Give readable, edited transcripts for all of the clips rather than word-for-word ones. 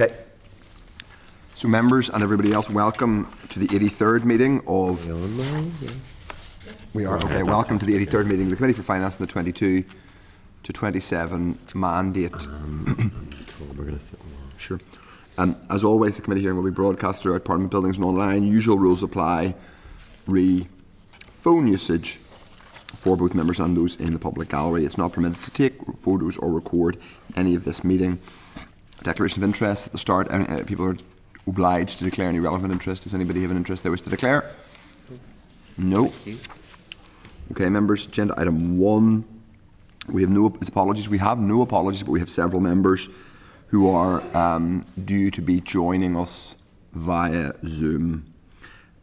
Okay. So members and everybody else, welcome to the 83rd meeting of... We are, okay, welcome to the 83rd meeting of the Committee for Finance in the 22 to 27 mandate. We're going to sit Sure. As always, the committee hearing will be broadcast throughout Parliament buildings and online. Usual rules apply, phone usage for both members and those in the public gallery. It's not permitted to take photos or record any of this meeting. Declaration of interest at the start. People are obliged to declare any relevant interest. Does anybody have an interest they wish to declare? No. Okay, members, agenda item 1. We have no apologies. We have no apologies, but we have several members who are due to be joining us via Zoom.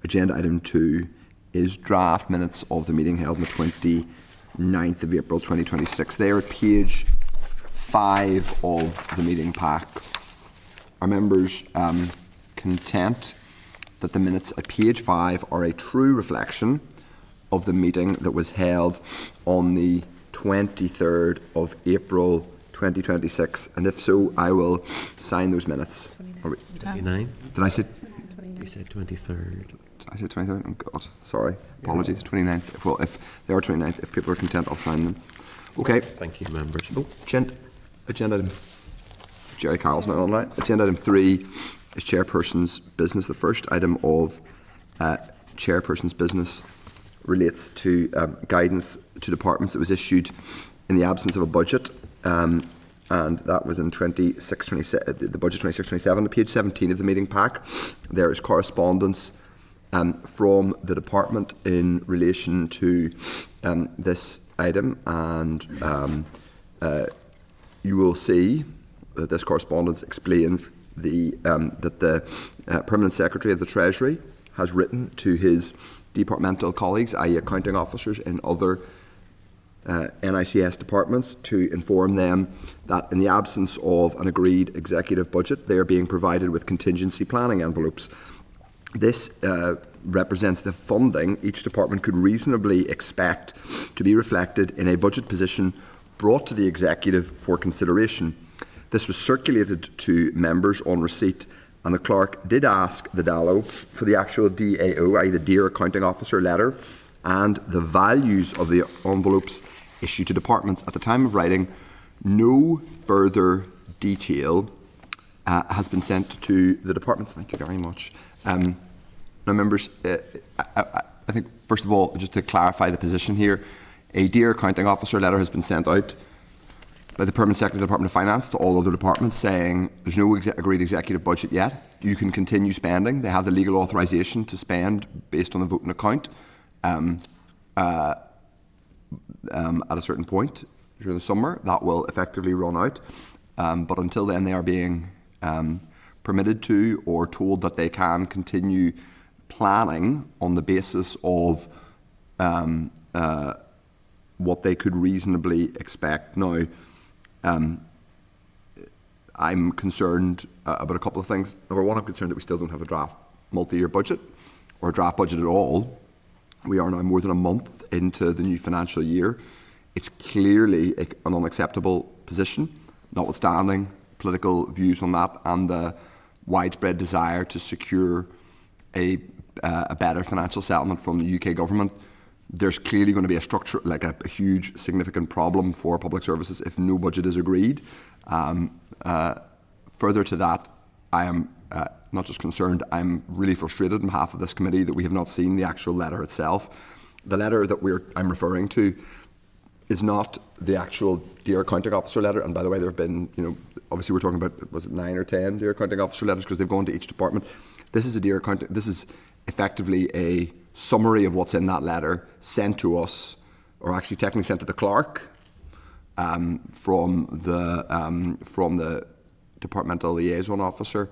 Agenda item 2 is draft minutes of the meeting held on the 29th of April 2026. They are at page 5 of the meeting pack. Are members content that the minutes at page 5 are a true reflection of the meeting that was held on the 23rd of April 2026? And if so, I will sign those minutes. 29? Did I say? You said 23rd. I said 23rd? Oh God, sorry. Apologies. 29th. Well, if they are 29th, if people are content, I'll sign them. Okay. Thank you, members. Oh, agenda item. Jerry Carroll's not online. Agenda item 3 is chairperson's business. The first item of chairperson's business relates to guidance to departments that was issued in the absence of a budget, and that was in the budget 26-27. Page 17 of the meeting pack, there is correspondence from the department in relation to this item, and you will see that this correspondence explains that the Permanent Secretary of the Treasury has written to his departmental colleagues, i.e. accounting officers in other NICS departments, to inform them that in the absence of an agreed executive budget, they are being provided with contingency planning envelopes. This represents the funding each department could reasonably expect to be reflected in a budget position brought to the executive for consideration. This was circulated to members on receipt, and the clerk did ask the DALO for the actual DAO, i.e. the Dear Accounting Officer letter, and the values of the envelopes issued to departments. At the time of writing, no further detail has been sent to the departments. Thank you very much. Now, members, I think, first of all, just to clarify the position here, a Dear Accounting Officer letter has been sent out by the Permanent Secretary of the Department of Finance to all other departments saying there's no agreed executive budget yet. You can continue spending. They have the legal authorisation to spend based on the voting account at a certain point during the summer. That will effectively run out. But until then, they are being permitted to or told that they can continue planning on the basis of what they could reasonably expect. Now, I'm concerned about a couple of things. Number one, I'm concerned that we still don't have a draft multi-year budget or a draft budget at all. We are now more than a month into the new financial year. It's clearly an unacceptable position, notwithstanding political views on that and the widespread desire to secure a better financial settlement from the UK government. There's clearly going to be a huge, significant problem for public services if no budget is agreed. Further to that, I am not just concerned, I'm really frustrated on behalf of this committee that we have not seen the actual letter itself. The letter that I'm referring to is not the actual Dear Accounting Officer letter. And by the way, there have been, obviously we're talking about, was it 9 or 10 Dear Accounting Officer letters because they've gone to each department. This is this is effectively a summary of what's in that letter sent to us, or actually technically sent to the clerk from the departmental liaison officer.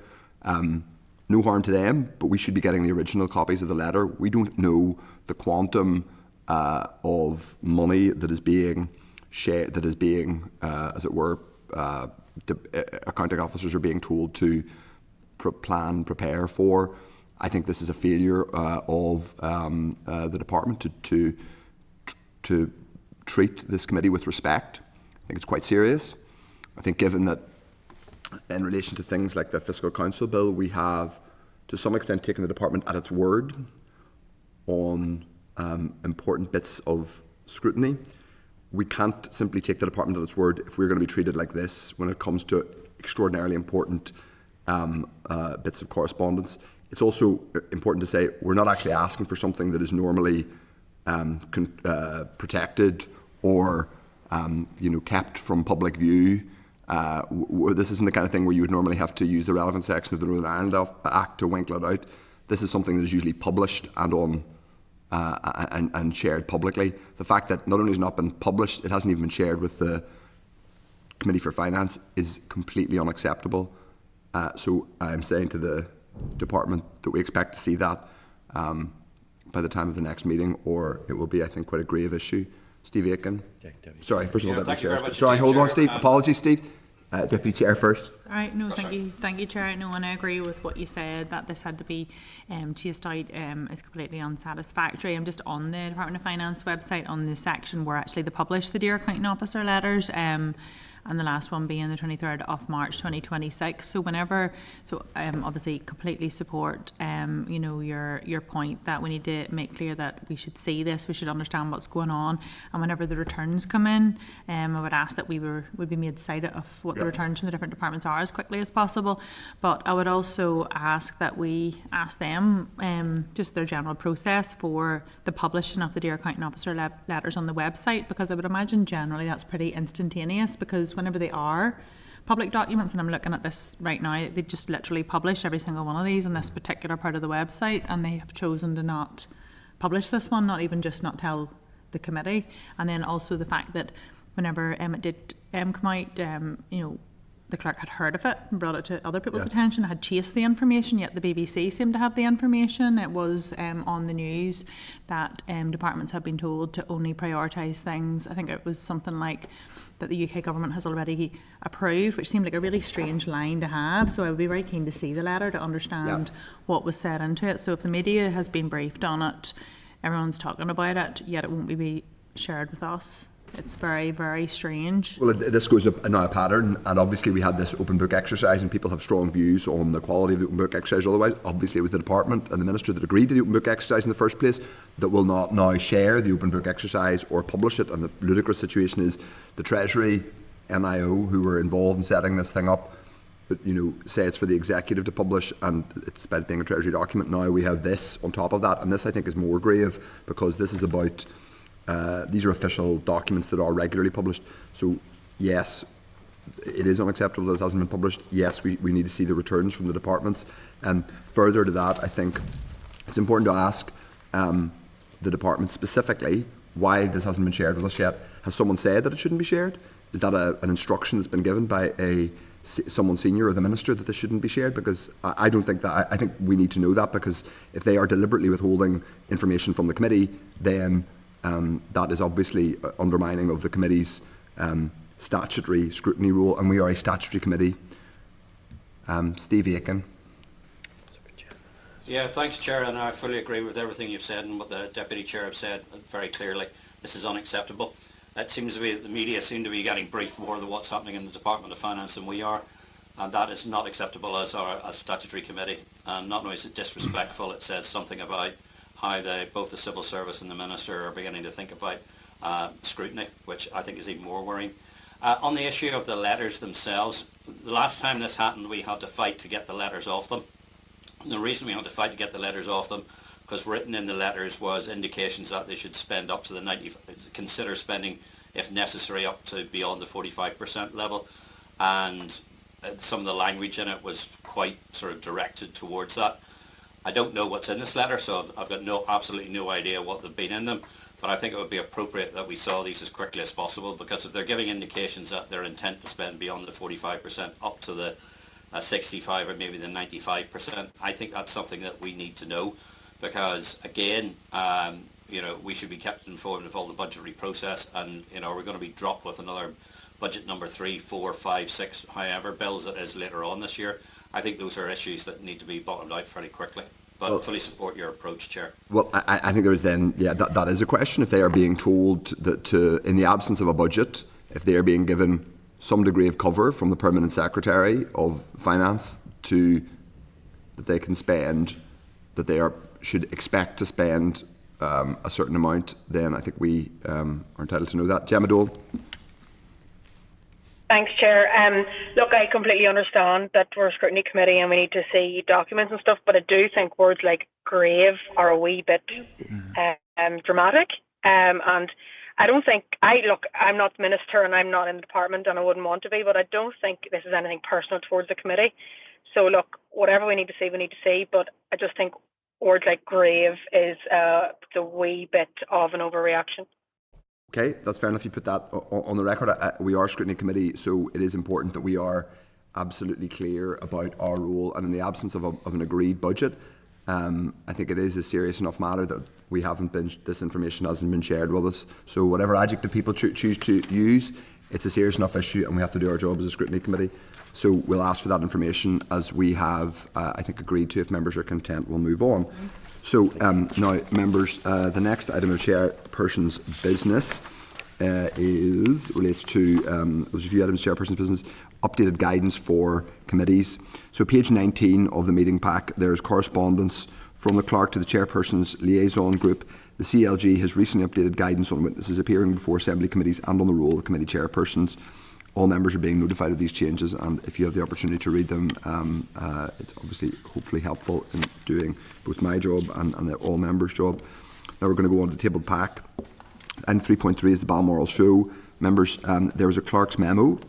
No harm to them, but we should be getting the original copies of the letter. We don't know the quantum of money that is being shared, as it were, accounting officers are being told to prepare for. I think this is a failure of the department to treat this committee with respect. I think it's quite serious. I think given that in relation to things like the Fiscal Council Bill, we have to some extent taken the department at its word on important bits of scrutiny. We can't simply take the department at its word if we're going to be treated like this when it comes to extraordinarily important bits of correspondence. It's also important to say we're not actually asking for something that is normally protected or kept from public view. This isn't the kind of thing where you would normally have to use the relevant section of the Northern Ireland Act to winkle it out. This is something that is usually published and on and shared publicly. The fact that not only has it not been published, it hasn't even been shared with the Committee for Finance is completely unacceptable. So I'm saying to the department that we expect to see that by the time of the next meeting, or it will be, I think, quite a grave issue. Steve Aiken. Sorry, first of all, Deputy Chair. Sorry, hold on, Steve. Apologies, Steve. Deputy Chair first. Right, no, thank you, Chair. No, and I agree with what you said, that this had to be chased out is completely unsatisfactory. I'm just on the Department of Finance website on the section where actually they publish the Dear Accounting Officer letters, and the last one being the 23rd of March 2026. So obviously completely support your point that we need to make clear that we should see this, we should understand what's going on, and whenever the returns come in, I would ask that would be made sight of what the returns from the different departments are as quickly as possible. But I would also ask that we ask them just their general process for the publishing of the Dear Accounting Officer letters on the website, because I would imagine generally that's pretty instantaneous, because whenever they are public documents, and I'm looking at this right now, they just literally publish every single one of these on this particular part of the website, and they have chosen to not publish this one, not not tell the committee. And then also the fact that whenever it did come out, the clerk had heard of it and brought it to other people's attention, had chased the information, yet the BBC seemed to have the information. It was on the news that departments have been told to only prioritise things. I think it was something like that the UK government has already approved, which seemed like a really strange line to have. So I would be very keen to see the letter to understand what was said into it. So if the media has been briefed on it, everyone's talking about it, yet it won't be shared with us. It's very, very strange. Well, this goes now a pattern, and obviously we had this open book exercise and people have strong views on the quality of the open book exercise. Otherwise, obviously it was the department and the minister that agreed to the open book exercise in the first place that will not now share the open book exercise or publish it. And the ludicrous situation is the Treasury, NIO, who were involved in setting this thing up, say it's for the executive to publish, and it's about being a Treasury document. Now we have this on top of that, and this I think is more grave, because this is about these are official documents that are regularly published. So yes, it is unacceptable that it hasn't been published. Yes, we need to see the returns from the departments. And further to that, I think it's important to ask the department specifically why this hasn't been shared with us yet. Has someone said that it shouldn't be shared? Is that an instruction that's been given by someone senior or the minister that this shouldn't be shared? Because I don't think that. I think we need to know that, because if they are deliberately withholding information from the committee, then that is obviously undermining of the committee's statutory scrutiny rule, and we are a statutory committee. Steve Aiken. Yeah, thanks, Chair, and I fully agree with everything you've said and what the Deputy Chair have said very clearly. This is unacceptable. It seems to be that the media seem to be getting briefed more than what's happening in the Department of Finance than we are, and that is not acceptable as a statutory committee. And not only is it disrespectful, it says something about how both the civil service and the minister are beginning to think about scrutiny, which I think is even more worrying. On the issue of the letters themselves, the last time this happened, we had to fight to get the letters off them. And the reason we had to fight to get the letters off them, because written in the letters was indications that they should spend up to consider spending, if necessary, up to beyond the 45% level. And some of the language in it was quite sort of directed towards that. I don't know what's in this letter, so I've got absolutely no idea what they've been in them, but I think it would be appropriate that we saw these as quickly as possible, because if they're giving indications that their intent to spend beyond the 45% up to the 65 or maybe the 95%, I think that's something that we need to know, because again, we should be kept informed of all the budgetary process, and we're going to be dropped with another budget number 3, 4, 5, 6, however bills it is later on this year. I think those are issues that need to be bottomed out fairly quickly. But fully support your approach, Chair. Well, I think there's then, that is a question. If they are being told that in the absence of a budget, if they are being given some degree of cover from the Permanent Secretary of Finance to that they can spend, that they should expect to spend a certain amount, then I think we are entitled to know that. Gemma Dole. Thanks, Chair. Look, I completely understand that we're a scrutiny committee and we need to see documents and stuff, but I do think words like grave are a wee bit dramatic. And I don't think, I'm not the minister and I'm not in the department and I wouldn't want to be, but I don't think this is anything personal towards the committee. So look, whatever we need to see, but I just think words like grave is the wee bit of an overreaction. Okay, that's fair enough. You put that on the record. We are a scrutiny committee, so it is important that we are absolutely clear about our role. And in the absence of an agreed budget, I think it is a serious enough matter that we this information hasn't been shared with us. So whatever adjective people choose to use, it's a serious enough issue, and we have to do our job as a scrutiny committee. So we'll ask for that information as we have, I think, agreed to. If members are content, we'll move on. So now, members, the next item of chairperson's business relates to there's a few items of chairperson's business. Updated guidance for committees. So page 19 of the meeting pack, there's correspondence from the clerk to the chairperson's liaison group. The CLG has recently updated guidance on witnesses appearing before assembly committees and on the role of committee chairpersons. All members are being notified of these changes, and if you have the opportunity to read them, it's obviously hopefully helpful in doing both my job and all members' job. Now we're going to go on to the tabled pack. And 3.3 is the Balmoral show. Members, there was a clerk's memo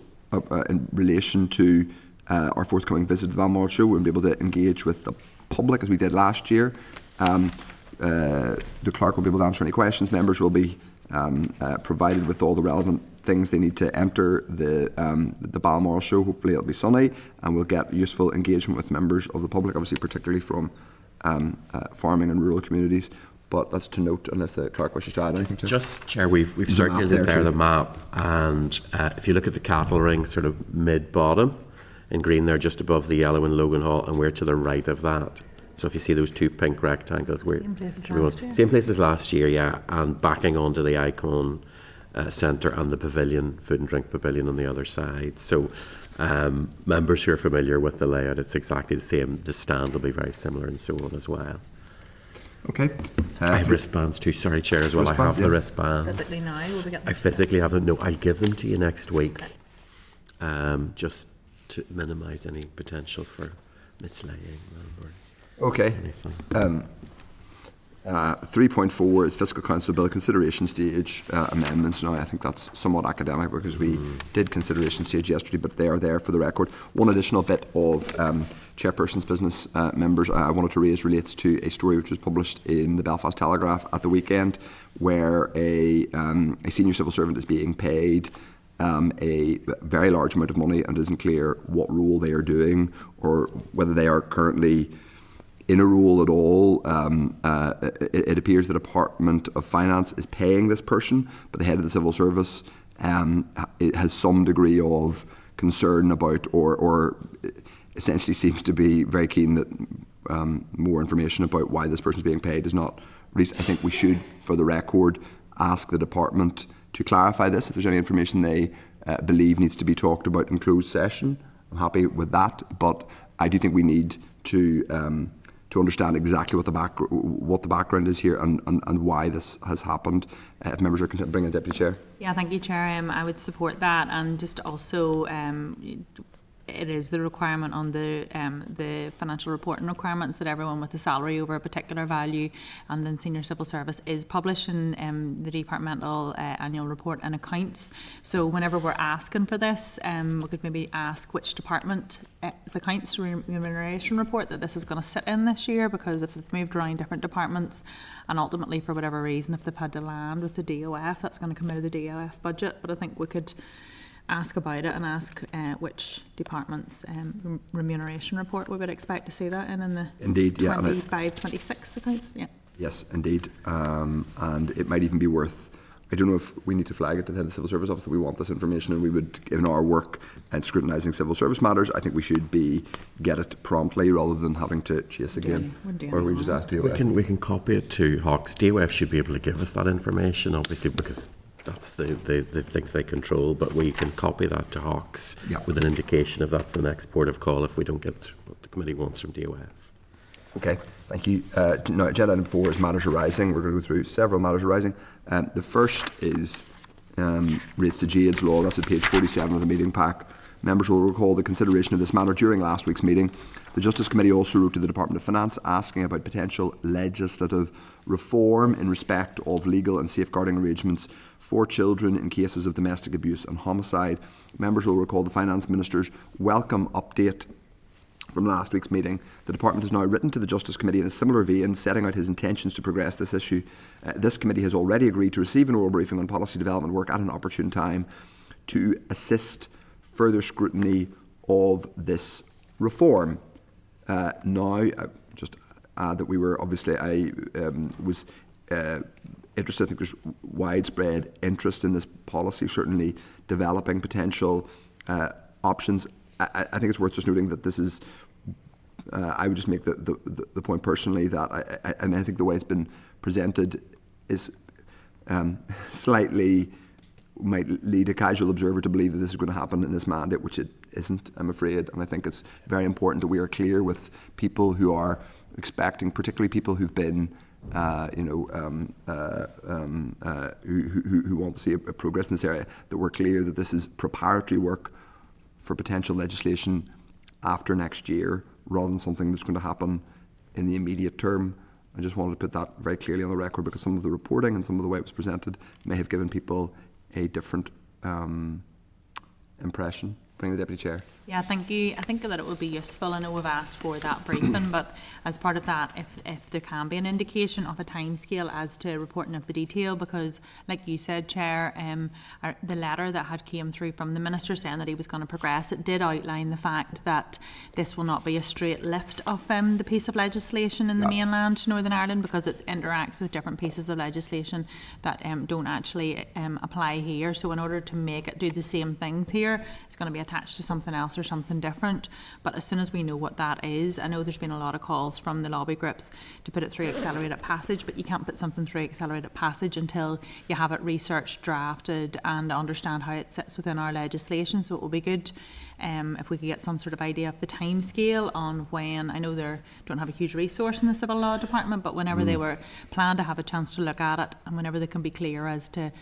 in relation to our forthcoming visit to the Balmoral show. We'll be able to engage with the public as we did last year. The clerk will be able to answer any questions. Members will be provided with all the relevant things they need to enter the Balmoral show. Hopefully it'll be sunny and we'll get useful engagement with members of the public, obviously particularly from farming and rural communities. But that's to note, unless the clerk wishes to add anything to it. Just, Chair, we've circulated there the map, and if you look at the cattle ring sort of mid-bottom in green there, just above the yellow in Logan Hall, and we're to the right of that. So if you see those two pink rectangles, we're same place as last year, yeah, and backing onto the Icon Centre and the pavilion, food and drink pavilion on the other side. So members who are familiar with the layout, it's exactly the same. The stand will be very similar and so on as well. Okay. I have wristbands too, sorry, Chair, as well. I have the wristbands. Physically now, will we get them? I physically have them. No, I'll give them to you next week, just to minimise any potential for mislaying or okay. anything. 3.4 is Fiscal Council Bill consideration stage amendments. Now, I think that's somewhat academic because we did consideration stage yesterday, but they are there for the record. One additional bit of chairperson's business, members, I wanted to raise relates to a story which was published in the Belfast Telegraph at the weekend, where a senior civil servant is being paid a very large amount of money, and it isn't clear what role they are doing or whether they are currently in a role at all. It appears the Department of Finance is paying this person, but the head of the civil service it has some degree of concern about, or essentially seems to be very keen that more information about why this person is being paid is not released. I think we should, for the record, ask the department to clarify this. If there's any information they believe needs to be talked about in closed session, I'm happy with that. But I do think we need to understand exactly what the background is here and why this has happened. If members are content, bring a deputy chair. Yeah, thank you, Chair. I would support that, and just also it is the requirement on the financial reporting requirements that everyone with a salary over a particular value and in senior civil service is publishing the departmental annual report and accounts. So whenever we're asking for this, we could maybe ask which department accounts remuneration report that this is going to sit in this year, because if they've moved around different departments and ultimately for whatever reason if they've had to land with the DOF, that's going to come out of the DOF budget. But I think we could ask about it and ask which department's remuneration report we would expect to see that in the indeed, 25-26 accounts. Yeah. Yes, indeed. And it might even be worth, I don't know if we need to flag it to the head of the Civil Service Office that we want this information, and we would, in our work and scrutinising civil service matters, I think we should get it promptly rather than having to chase again. Or we just ask DOF. We can copy it to Hawks. DOF should be able to give us that information, obviously, because that's the things they control, but we can copy that to Hawks with an indication if that's the next port of call if we don't get what the committee wants from DOF. Okay, thank you. Now, agenda item 4 is matters arising. We're going to go through several matters arising. The first is relates to Jade's Law. That's at page 47 of the meeting pack. Members will recall the consideration of this matter during last week's meeting. The Justice Committee also wrote to the Department of Finance asking about potential legislative reform in respect of legal and safeguarding arrangements for children in cases of domestic abuse and homicide. Members will recall the Finance Minister's welcome update from last week's meeting. The Department has now written to the Justice Committee in a similar vein, setting out his intentions to progress this issue. This committee has already agreed to receive an oral briefing on policy development work at an opportune time to assist further scrutiny of this reform. Now, just add that we were obviously, I was interested. I think there's widespread interest in this policy, certainly developing potential options. I think it's worth just noting that this is, I would just make the point personally that I think the way it's been presented is slightly might lead a casual observer to believe that this is going to happen in this mandate, which it isn't, I'm afraid. And I think it's very important that we are clear with people who are expecting, particularly people who've been, who want to see a progress in this area, that we're clear that this is preparatory work for potential legislation after next year, rather than something that's going to happen in the immediate term. I just wanted to put that very clearly on the record, because some of the reporting and some of the way it was presented may have given people a different impression. Bring the Deputy Chair. Yeah, thank you. I think that it would be useful. I know we've asked for that briefing, but as part of that, if there can be an indication of a timescale as to reporting of the detail, because like you said, Chair, the letter that had came through from the Minister saying that he was going to progress, it did outline the fact that this will not be a straight lift of the piece of legislation in the mainland to Northern Ireland, because it interacts with different pieces of legislation that don't actually apply here. So in order to make it do the same things here, it's going to be attached to something else or something different. But as soon as we know what that is, I know there's been a lot of calls from the lobby groups to put it through accelerated passage, but you can't put something through accelerated passage until you have it researched, drafted and understand how it sits within our legislation. So it will be good if we could get some sort of idea of the time scale on when. I know they don't have a huge resource in the Civil Law Department, but whenever they were planned to have a chance to look at it, and whenever they can be clear as to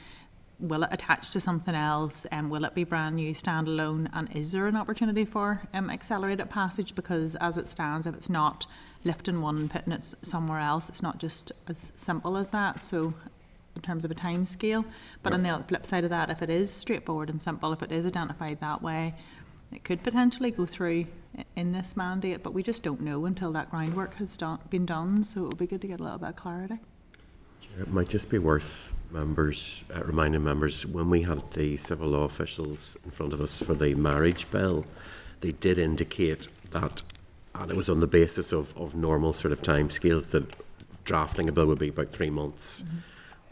will it attach to something else, and will it be brand new, standalone, and is there an opportunity for accelerated passage? Because as it stands, if it's not lifting one and putting it somewhere else, it's not just as simple as that. So in terms of a time scale, but on the flip side of that, if it is straightforward and simple, if it is identified that way, it could potentially go through in this mandate, but we just don't know until that groundwork has been done. So it would be good to get a little bit of clarity. It might just be worth reminding members, when we had the civil law officials in front of us for the marriage bill, they did indicate that, and it was on the basis of normal sort of timescales, that drafting a bill would be about 3 months,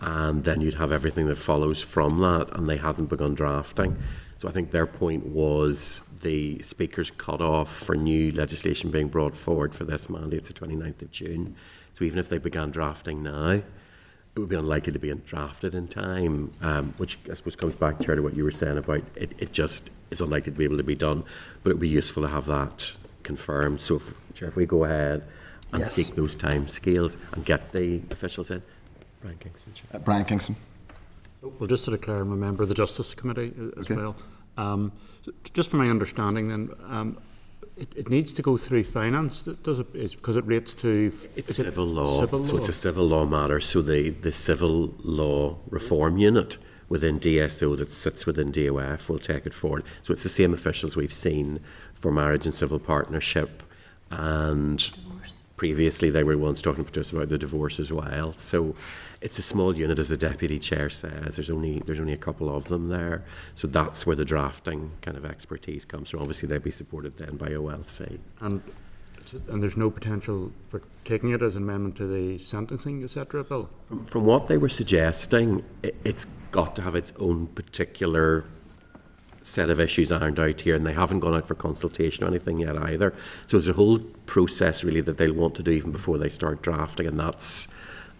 and then you'd have everything that follows from that, and they hadn't begun drafting. So I think their point was the Speaker's cut-off for new legislation being brought forward for this mandate is the 29th of June. So even if they began drafting now, it would be unlikely to be drafted in time, which I suppose comes back, Chair, to what you were saying about it just is unlikely to be able to be done, but it would be useful to have that confirmed. So, Chair, if we go ahead and seek those time scales and get the officials in. Brian Kingston, Chair. Brian Kingston. Well, just to declare, I'm a member of the Justice Committee as well. Just from my understanding then, it needs to go through finance, does it? It's because it relates to... It's civil law. So it's a civil law matter. So the civil law reform unit within DSO that sits within DOF will take it forward. So it's the same officials we've seen for marriage and civil partnership, and divorce. Previously they were the ones talking to us about the divorce as well. So it's a small unit, as the Deputy Chair says. There's only a couple of them there. So that's where the drafting kind of expertise comes from. Obviously they'd be supported then by OLC. And there's no potential for taking it as an amendment to the sentencing, etc. bill? From what they were suggesting, it's got to have its own particular set of issues ironed out here, and they haven't gone out for consultation or anything yet either. So there's a whole process really that they'll want to do even before they start drafting, and that's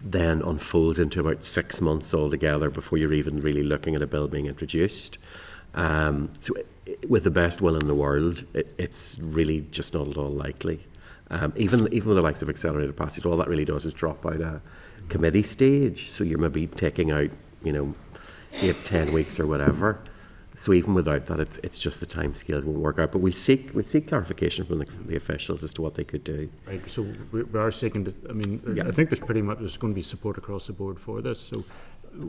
then unfolds into about 6 months altogether before you're even really looking at a bill being introduced. With the best will in the world, it's really just not at all likely. Even with the likes of accelerated passage, all that really does is drop out a committee stage. So you're maybe taking out, 8-10 weeks or whatever. So even without that, it's just the time scales won't work out. But we'll seek clarification from the officials as to what they could do. Right. So we are seeking to. I mean, Yeah. I think there's going to be support across the board for this. So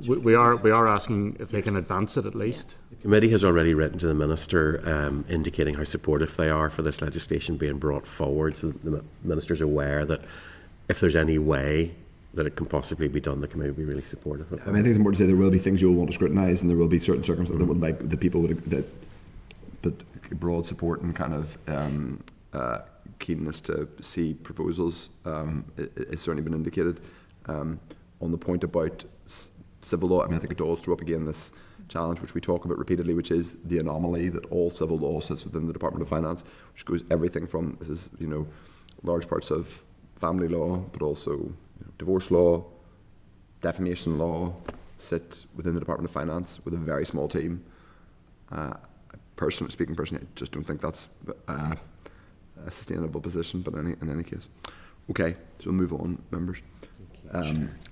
we are asking if they can advance it at least. The committee has already written to the Minister indicating how supportive they are for this legislation being brought forward. So the Minister's aware that if there's any way that it can possibly be done, the committee will be really supportive of it. I mean, I think it's important to say there will be things you'll want to scrutinise, and there will be certain circumstances that would like the people but broad support and kind of keenness to see proposals it's certainly been indicated. On the point about civil law, I mean, I think it does throw up again this challenge which we talk about repeatedly, which is the anomaly that all civil law sits within the Department of Finance, which goes everything from, this is, large parts of family law, but also divorce law, defamation law, sit within the Department of Finance with a very small team. Personally, I just don't think that's a sustainable position, but in any case. Okay, so we'll move on, members.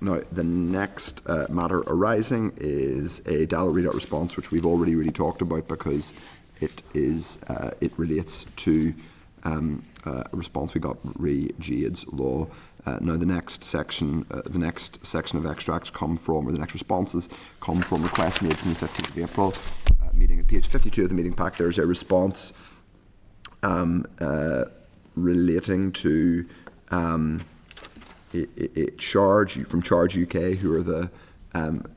Now, the next matter arising is a Dáil readout response, which we've already really talked about because it relates to a response we got re Jade's law. Now, the next section of extracts come from, or the next responses come from requests made from the 15th of April meeting. At page 52 of the meeting pack, there's a response relating to a charge from Charge UK, who are the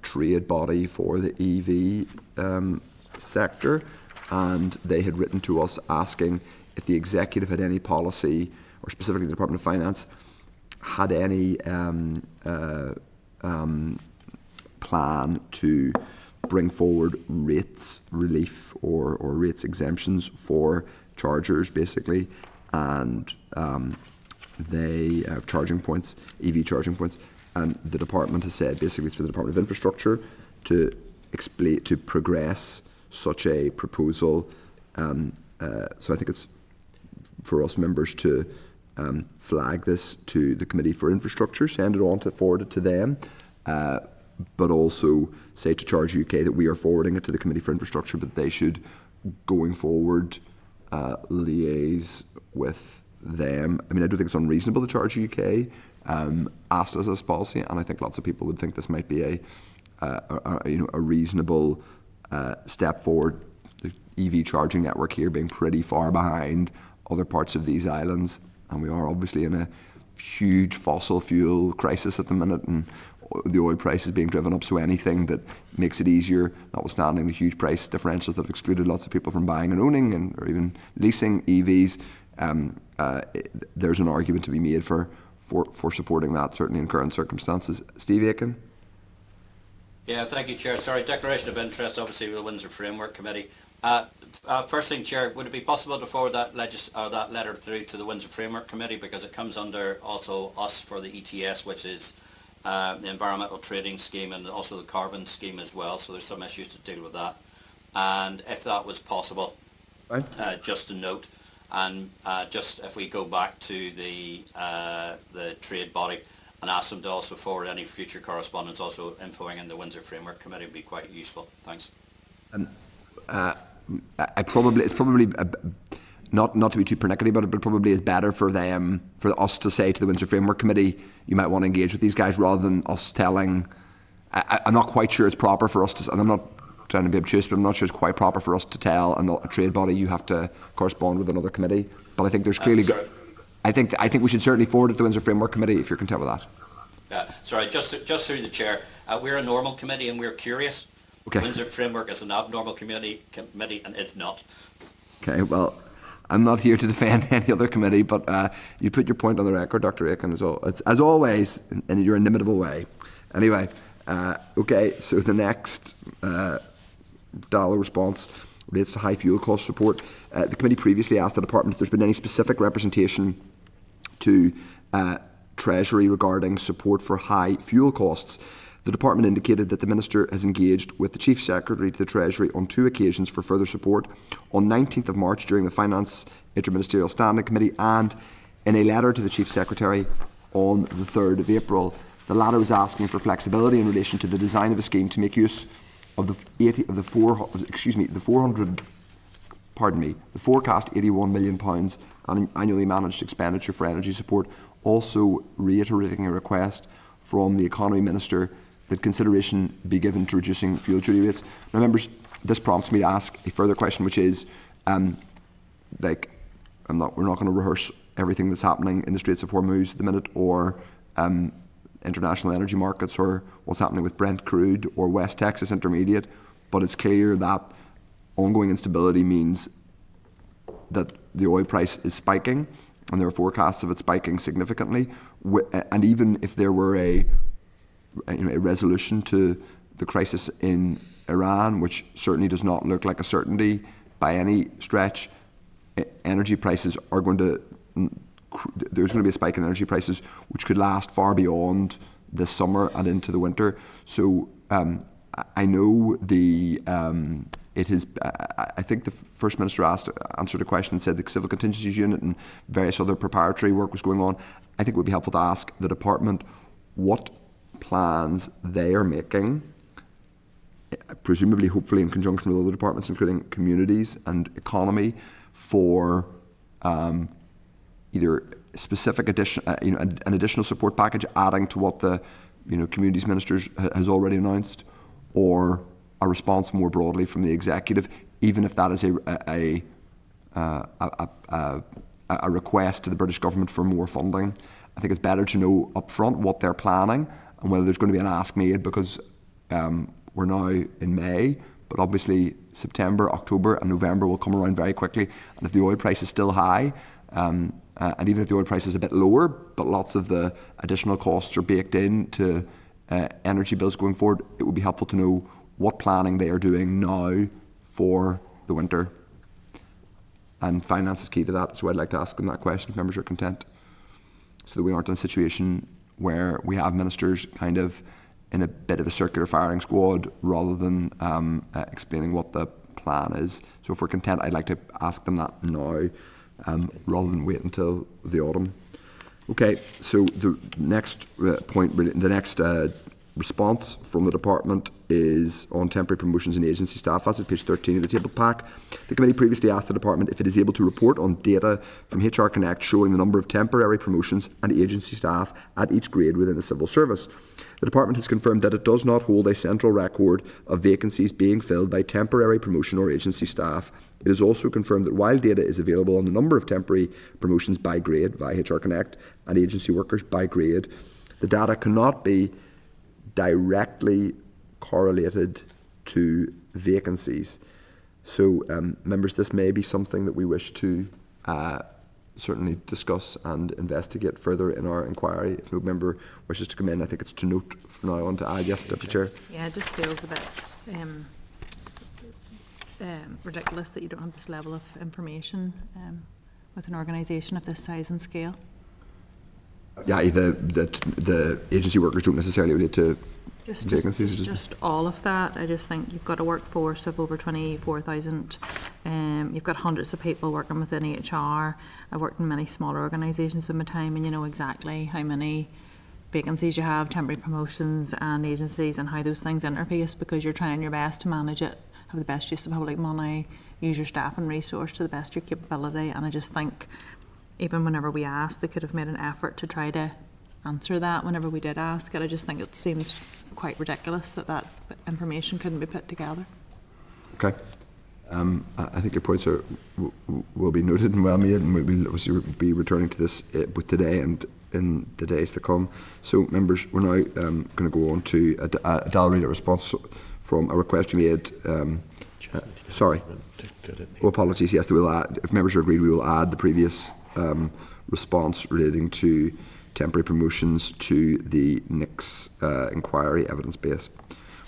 trade body for the EV sector, and they had written to us asking if the executive had any policy, or specifically the Department of Finance, had any plan to bring forward rates relief or rates exemptions for chargers, basically, and they have charging points, EV charging points, and the department has said basically it's for the Department of Infrastructure to progress such a proposal. So I think it's for us members to flag this to the Committee for Infrastructure, send it on to forward it to them, but also say to Charge UK that we are forwarding it to the Committee for Infrastructure, but they should, going forward, liaise with them. I mean, I don't think it's unreasonable to Charge UK asked us as policy, and I think lots of people would think this might be a reasonable step forward. The EV charging network here being pretty far behind other parts of these islands, and we are obviously in a huge fossil fuel crisis at the minute, and the oil price is being driven up, so anything that makes it easier, notwithstanding the huge price differentials that have excluded lots of people from buying and owning or even leasing EVs, there's an argument to be made for supporting that, certainly in current circumstances. Steve Aiken? Yeah, thank you, Chair. Sorry, declaration of interest, obviously, with the Windsor Framework Committee. First thing, Chair, would it be possible to forward that letter through to the Windsor Framework Committee, because it comes under also us for the ETS, which is the Environmental Trading Scheme, and also the Carbon Scheme as well, so there's some issues to deal with that. And if that was possible, Right. Just a note, and just if we go back to the trade body and ask them to also forward any future correspondence, also infoing in the Windsor Framework Committee, would be quite useful. Thanks. It's probably not to be too pernickety about it, but probably is better for us to say to the Windsor Framework Committee, you might want to engage with these guys, rather than us telling. I'm not quite sure it's proper for us to, and I'm not trying to be obtuse, but I'm not sure it's quite proper for us to tell a trade body you have to correspond with another committee. But I think there's clearly. I think we should certainly forward it to the Windsor Framework Committee if you're content with that. Sorry, just through the Chair, we're a normal committee and we're curious. Okay. Windsor Framework is an abnormal committee and it's not. Okay, well, I'm not here to defend any other committee, but you put your point on the record, Dr. Aiken, as always, in your inimitable way. Anyway, okay, so the next Dáil response relates to high fuel cost support. The committee previously asked the department if there's been any specific representation to Treasury regarding support for high fuel costs. The department indicated that the Minister has engaged with the Chief Secretary to the Treasury on 2 occasions for further support, on 19th of March during the Finance Interministerial Standing Committee and in a letter to the Chief Secretary on the 3rd of April. The latter was asking for flexibility in relation to the design of a scheme to make use of the forecast £81 million annually managed expenditure for energy support, also reiterating a request from the Economy Minister that consideration be given to reducing fuel duty rates. Now, members, this prompts me to ask a further question, which is, we're not going to rehearse everything that's happening in the Straits of Hormuz at the minute, or international energy markets, or what's happening with Brent crude or West Texas Intermediate, but it's clear that ongoing instability means that the oil price is spiking, and there are forecasts of it spiking significantly. And even if there were a resolution to the crisis in Iran, which certainly does not look like a certainty by any stretch, energy prices are going to, there's going to be a spike in energy prices which could last far beyond this summer and into the winter. So I know I think the First Minister answered a question and said the Civil Contingencies Unit and various other preparatory work was going on. I think it would be helpful to ask the Department what plans they are making, presumably, hopefully in conjunction with other departments, including communities and economy, for either specific an additional support package adding to what the Communities Ministers has already announced, or a response more broadly from the executive, even if that is a request to the British government for more funding. I think it's better to know upfront what they're planning and whether there's going to be an ask made, because we're now in May, but obviously September, October and November will come around very quickly, and if the oil price is still high, and even if the oil price is a bit lower, but lots of the additional costs are baked into energy bills going forward, it would be helpful to know what planning they are doing now for the winter. And finance is key to that, so I'd like to ask them that question if members are content, so that we aren't in a situation where we have ministers kind of in a bit of a circular firing squad rather than explaining what the plan is. So if we're content, I'd like to ask them that now rather than wait until the autumn. Okay, so the next point, the next response from the department is on temporary promotions and agency staff. That's at page 13 of the table pack. The committee previously asked the department if it is able to report on data from HR Connect showing the number of temporary promotions and agency staff at each grade within the civil service. The department has confirmed that it does not hold a central record of vacancies being filled by temporary promotion or agency staff. It is also confirmed that while data is available on the number of temporary promotions by grade via HR Connect and agency workers by grade, the data cannot be directly correlated to vacancies. So, members, this may be something that we wish to certainly discuss and investigate further in our inquiry. If no member wishes to come in, I think it's to note from now on to add. Yes, Deputy Chair. Yeah, it just feels a bit ridiculous that you don't have this level of information with an organisation of this size and scale. Yeah, the agency workers don't necessarily relate to vacancies. Just all of that. I just think you've got a workforce of over 24,000. You've got hundreds of people working within HR. I've worked in many smaller organisations in my time, and you know exactly how many vacancies you have, temporary promotions and agencies, and how those things interface, because you're trying your best to manage it, have the best use of public money, use your staff and resource to the best of your capability. And I just think even whenever we asked, they could have made an effort to try to answer that whenever we did ask it. I just think it seems quite ridiculous that information couldn't be put together. Okay. I think your points will be noted and well made, and we'll obviously be returning to this both today and in the days to come. So, members, we're now going to go on to a Dalry response from a request we made. Sorry. Oh, apologies. Yes, we'll add, if members are agreed, we will add the previous response relating to temporary promotions to the NIC's inquiry evidence base.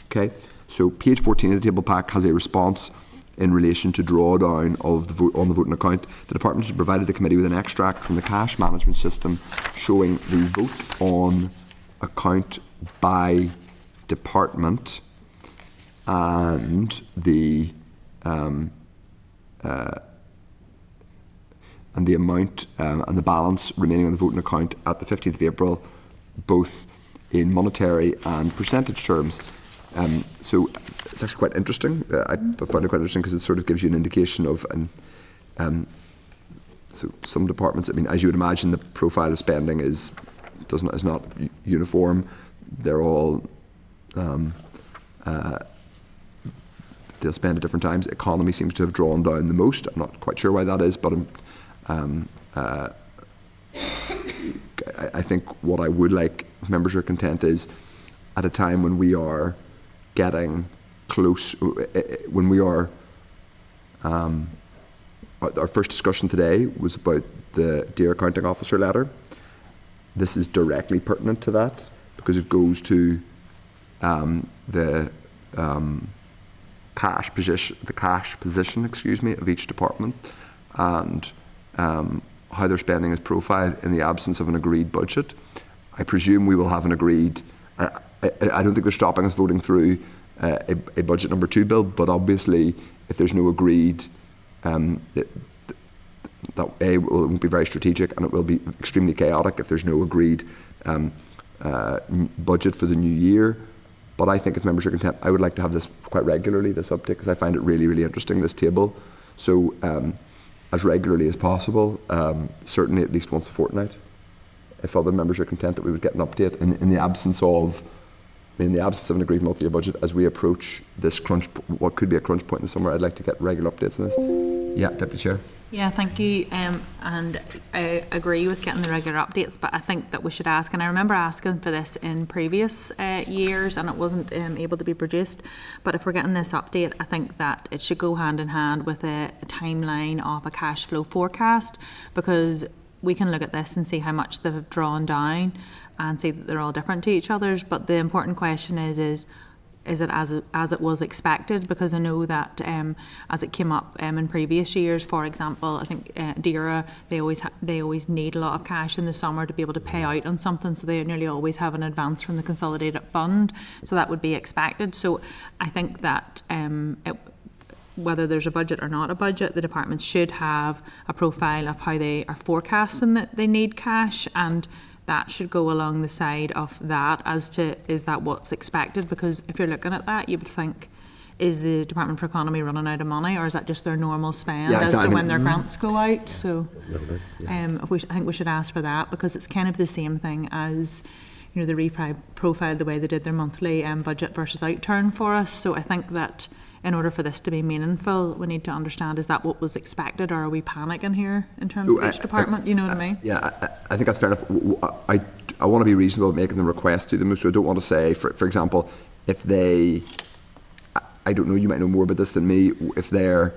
Okay, so page 14 of the table pack has a response in relation to drawdown of the vote on the voting account. The department has provided the committee with an extract from the cash management system showing the vote on account by department and the amount and the balance remaining on the voting account at the 15th of April, both in monetary and percentage terms. So it's actually quite interesting. I find it quite interesting because it sort of gives you an indication of, so some departments, I mean, as you would imagine, the profile of spending is not uniform. They're all they'll spend at different times. Economy seems to have drawn down the most. I'm not quite sure why that is, but I think what I would like, if members are content, is at a time when we are getting close, when we are, our first discussion today was about the Dear Accounting Officer letter. This is directly pertinent to that because it goes to the cash position, of each department, and how their spending is profiled in the absence of an agreed budget. I presume we will have an agreed. I don't think they're stopping us voting through a budget number 2 bill, but obviously, if there's no agreed, it won't be very strategic, and it will be extremely chaotic if there's no agreed budget for the new year. But I think if members are content, I would like to have this quite regularly, this update, because I find it really, really interesting, this table. So as regularly as possible, certainly at least once a fortnight. If other members are content that we would get an update in the absence of an agreed multi-year budget, as we approach this crunch, what could be a crunch point in the summer, I'd like to get regular updates on this. Yeah, Deputy Chair. Yeah, thank you. And I agree with getting the regular updates, but I think that we should ask, and I remember asking for this in previous years and it wasn't able to be produced, but if we're getting this update, I think that it should go hand in hand with a timeline of a cash flow forecast, because we can look at this and see how much they've drawn down and see that they're all different to each other's, but the important question is it as it was expected? Because I know that as it came up in previous years, for example, I think DERA, they always need a lot of cash in the summer to be able to pay out on something, so they nearly always have an advance from the consolidated fund, so that would be expected. So I think that whether there's a budget or not a budget, the departments should have a profile of how they are forecasting that they need cash, and that should go along the side of that as to, is that what's expected? Because if you're looking at that, you would think, is the Department for Economy running out of money, or is that just their normal spend as to when their grants go out? So I think we should ask for that, because it's kind of the same thing as, you know, the reprofile the way they did their monthly budget versus outturn for us. So I think that in order for this to be meaningful, we need to understand, is that what was expected, or are we panicking here in terms of each department? You know what I mean? Yeah, I think that's fair enough. I want to be reasonable about making the request to them, so I don't want to say, for example, if they, I don't know, you might know more about this than me, if their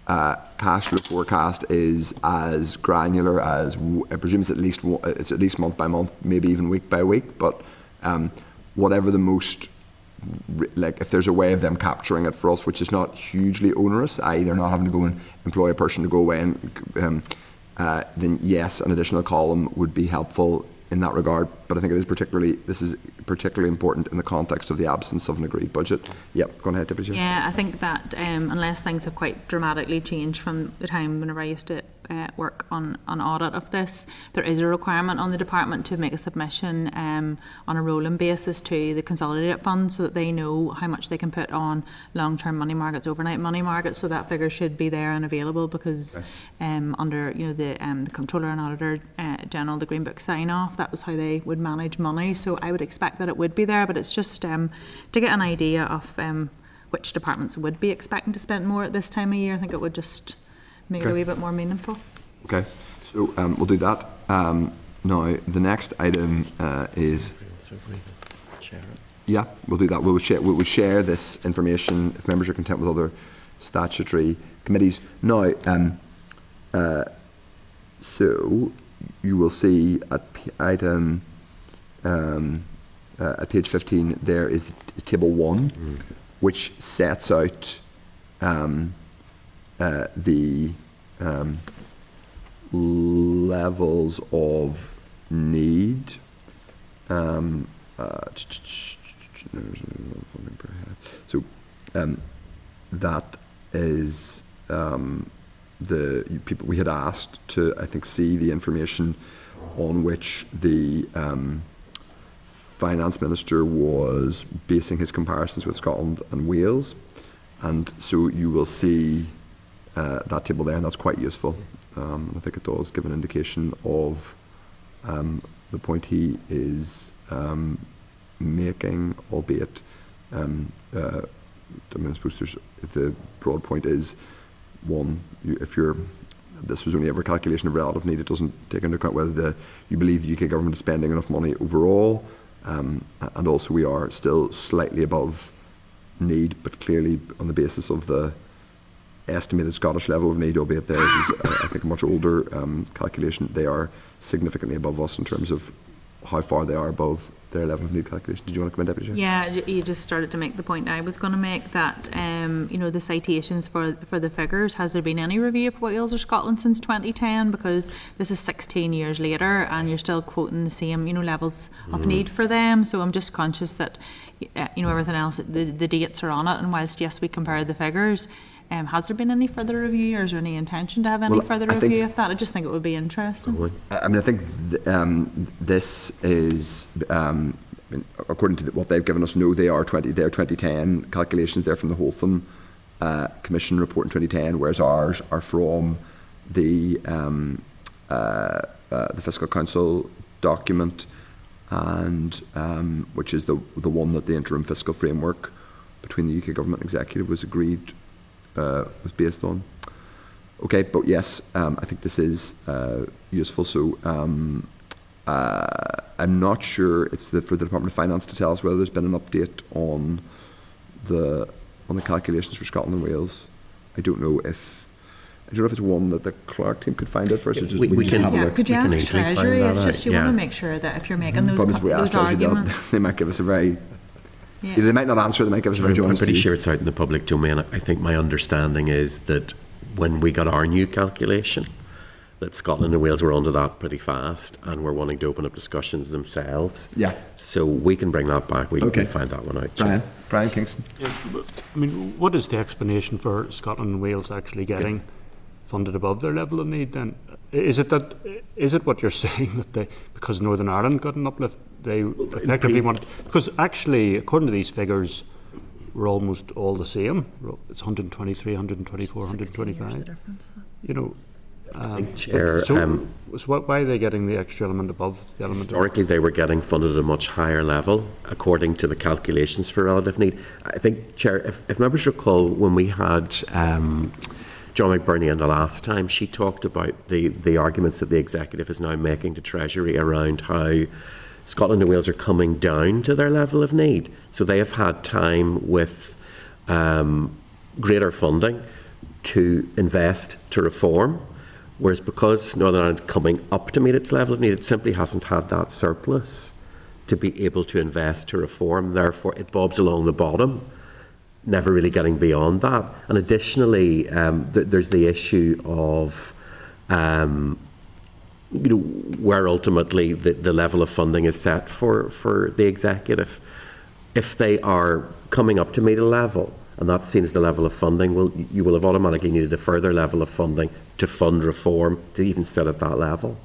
cash flow forecast is as granular as, I presume it's at least month by month, maybe even week by week, but whatever the most, like, if there's a way of them capturing it for us, which is not hugely onerous, i.e. they're not having to go and employ a person to go away, and then yes, an additional column would be helpful in that regard. But I think this is particularly important in the context of the absence of an agreed budget. Yep, go on ahead, Deputy Chair. Yeah, I think that unless things have quite dramatically changed from the time whenever I used to work on an audit of this, there is a requirement on the department to make a submission on a rolling basis to the consolidated fund, so that they know how much they can put on long-term money markets, overnight money markets. So that figure should be there and available, because under, you know, the Comptroller and Auditor General, the Green Book sign-off, that was how they would manage money. So I would expect that it would be there, but it's just to get an idea of which departments would be expecting to spend more at this time of year. I think it would just make it a wee bit more meaningful. Okay, so we'll do that. Now, the next item is... Yeah, we'll do that. We'll share this information if members are content with other statutory committees. Now, so you will see at item at page 15 there is table 1, which sets out the levels of need. So that is the people we had asked to, I think, see the information on which the finance minister was basing his comparisons with Scotland and Wales, and so you will see that table there, and that's quite useful. I think it does give an indication of the point he is making, albeit I mean, I suppose the broad point is, one, this was only ever a calculation of relative need. It doesn't take into account whether you believe the UK government is spending enough money overall, and also we are still slightly above need, but clearly on the basis of the estimated Scottish level of need, albeit theirs is I think a much older calculation, they are significantly above us in terms of how far they are above their level of need calculation. Did you want to come in, Deputy Chair? Yeah, you just started to make the point I was going to make, that the citations for the figures, has there been any review of Wales or Scotland since 2010? Because this is 16 years later and you're still quoting the same levels of need for them. So I'm just conscious that everything else, the dates are on it, and whilst yes we compared the figures, has there been any further review, or is there any intention to have any further review of that? I just think it would be interesting. I mean, I think this is, according to what they've given us, no, they're 2010 calculations. They're from the Holtham Commission report in 2010, whereas ours are from the Fiscal Council document, and which is the one that the interim fiscal framework between the UK government and executive was agreed. Was based on. Okay, but yes, I think this is useful. So I'm not sure it's for the Department of Finance to tell us whether there's been an update on the calculations for Scotland and Wales. I don't know if it's one that the Clerk team could find out for us. Yeah, we can have a look. Could you ask easily find Treasury? that It's just you out, want yeah. to make sure that if you're making those If we ask Treasury, arguments, they might give us a very. yeah. They might not answer. They might give us a very I'm honest pretty view. sure it's out in the public domain. I think my understanding is that when we got our new calculation, that Scotland and Wales were onto that pretty fast and were wanting to open up discussions themselves. Yeah. So we can bring that back. We can find that one out. Brian Kingston. Yeah, I mean, what is the explanation for Scotland and Wales actually getting funded above their level of need then? Is it what you're saying, that because Northern Ireland got an uplift, they effectively want, because actually, according to these figures, we're almost all the same. It's 123, 124, 125. I think, Chair, so why are they getting the extra element above the element? Historically, they were getting funded at a much higher level, according to the calculations for relative need. I think, Chair, if members recall, when we had John McBurney in the last time, she talked about the arguments that the Executive is now making to Treasury around how Scotland and Wales are coming down to their level of need. So they have had time with greater funding to invest, to reform, whereas because Northern Ireland's coming up to meet its level of need, it simply hasn't had that surplus to be able to invest, to reform. Therefore, it bobs along the bottom, never really getting beyond that. And additionally, there's the issue of where ultimately the level of funding is set for the Executive. If they are coming up to meet a level, and that's seen as the level of funding, you will have automatically needed a further level of funding to fund reform to even sit at that level.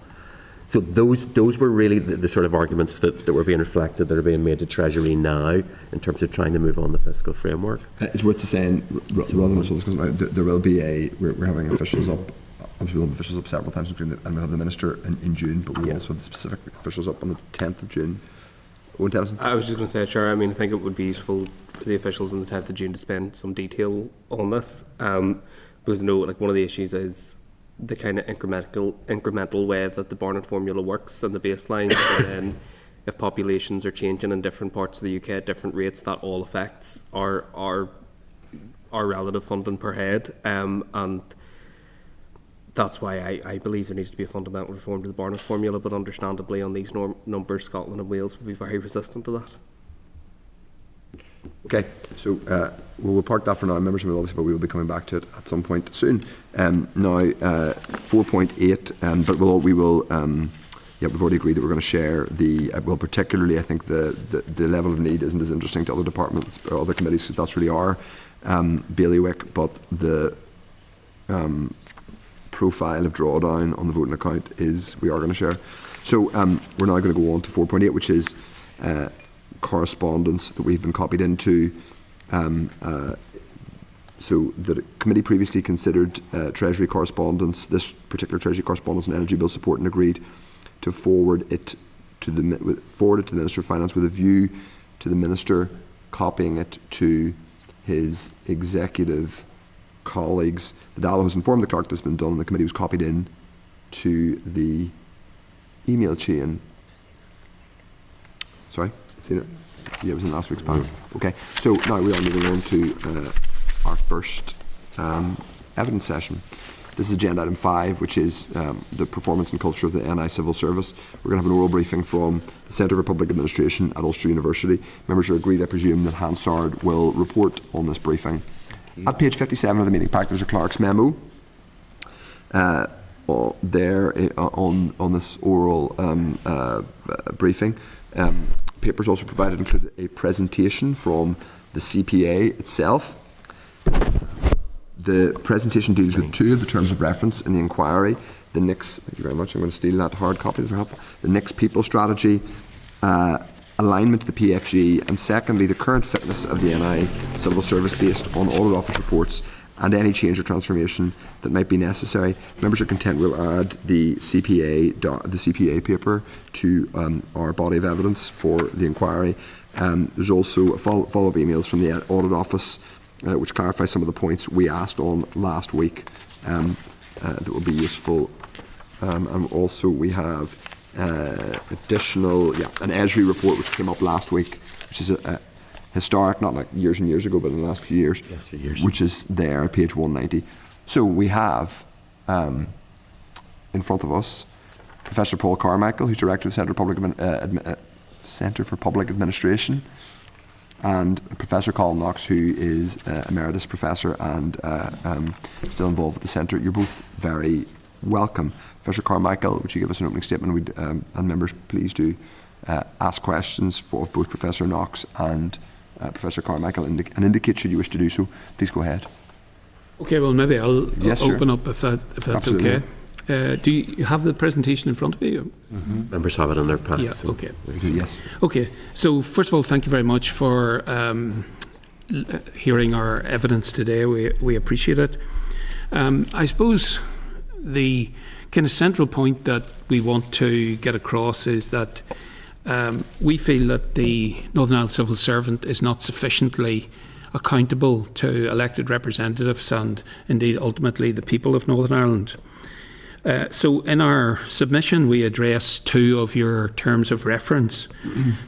So those were really the sort of arguments that were being reflected, that are being made to Treasury now in terms of trying to move on the fiscal framework. It's worth saying, rather than there will be we're having officials up. Obviously, we'll have officials up several times, and we'll have the Minister in June, but we'll also have the specific officials up on the 10th of June. Owen Tennyson? I was just going to say, Chair, I mean, I think it would be useful for the officials on the 10th of June to spend some detail on this, because one of the issues is the kind of incremental way that the Barnett formula works and the baselines, and then if populations are changing in different parts of the UK at different rates, that all affects our relative funding per head, and that's why I believe there needs to be a fundamental reform to the Barnett formula, but understandably on these numbers, Scotland and Wales would be very resistant to that. Okay, so we'll park that for now, members, and but we will be coming back to it at some point soon. Now, 4.8, but we will. We've already agreed that we're going to share the. Particularly, I think the level of need isn't as interesting to other departments or other committees, because that's really our bailiwick. But the profile of drawdown on the voting account we are going to share. So we're now going to go on to 4.8, which is correspondence that we've been copied into. So the committee previously considered Treasury correspondence, this particular Treasury correspondence on energy bill support, and agreed to forward it to the Minister of Finance with a view to the Minister copying it to his executive colleagues. The DALO has informed the clerk this has been done, and the committee was copied in to the email chain. Sorry? Seen it? Yeah, it was in last week's panel. Okay, so now we are moving on to our first evidence session. This is agenda item 5, which is the performance and culture of the NI Civil Service. We're going to have an oral briefing from the Centre for Public Administration at Ulster University. Members are agreed, I presume, that Hansard will report on this briefing. At page 57 of the meeting pack, there's a clerk's memo there on this oral briefing. Papers also provided include a presentation from the CPA itself. The presentation deals with 2 of the terms of reference in the inquiry. The NICS, thank you very much, I'm going to steal that hard copy, these are helpful. The NICS people strategy, alignment to the PFG, and secondly, the current fitness of the NI Civil Service based on audit office reports and any change or transformation that might be necessary. Members are content we'll add the CPA paper to our body of evidence for the inquiry. There's also follow-up emails from the audit office which clarify some of the points we asked on last week that will be useful. And also we have additional, an ESRI report which came up last week, which is a historic, not like years and years ago, but in the last few years, which is there, page 190. So we have in front of us Professor Paul Carmichael, who's Director of the Centre for Public Administration, and Professor Colin Knox, who is Emeritus Professor and still involved with the Centre. You're both very welcome. Professor Carmichael, would you give us an opening statement? And members, please do ask questions of both Professor Knox and Professor Carmichael and indicate should you wish to do so. Please go ahead. Okay, well maybe I'll open sure. up if that's Absolutely. Okay. Do you have the presentation in front of you? Mm-hmm. Members have it in their packs. Yeah, okay. Yes. Okay, so first of all, thank you very much for hearing our evidence today. We appreciate it. I suppose the kind of central point that we want to get across is that we feel that the Northern Ireland civil servant is not sufficiently accountable to elected representatives and indeed ultimately the people of Northern Ireland. So in our submission we address 2 of your terms of reference.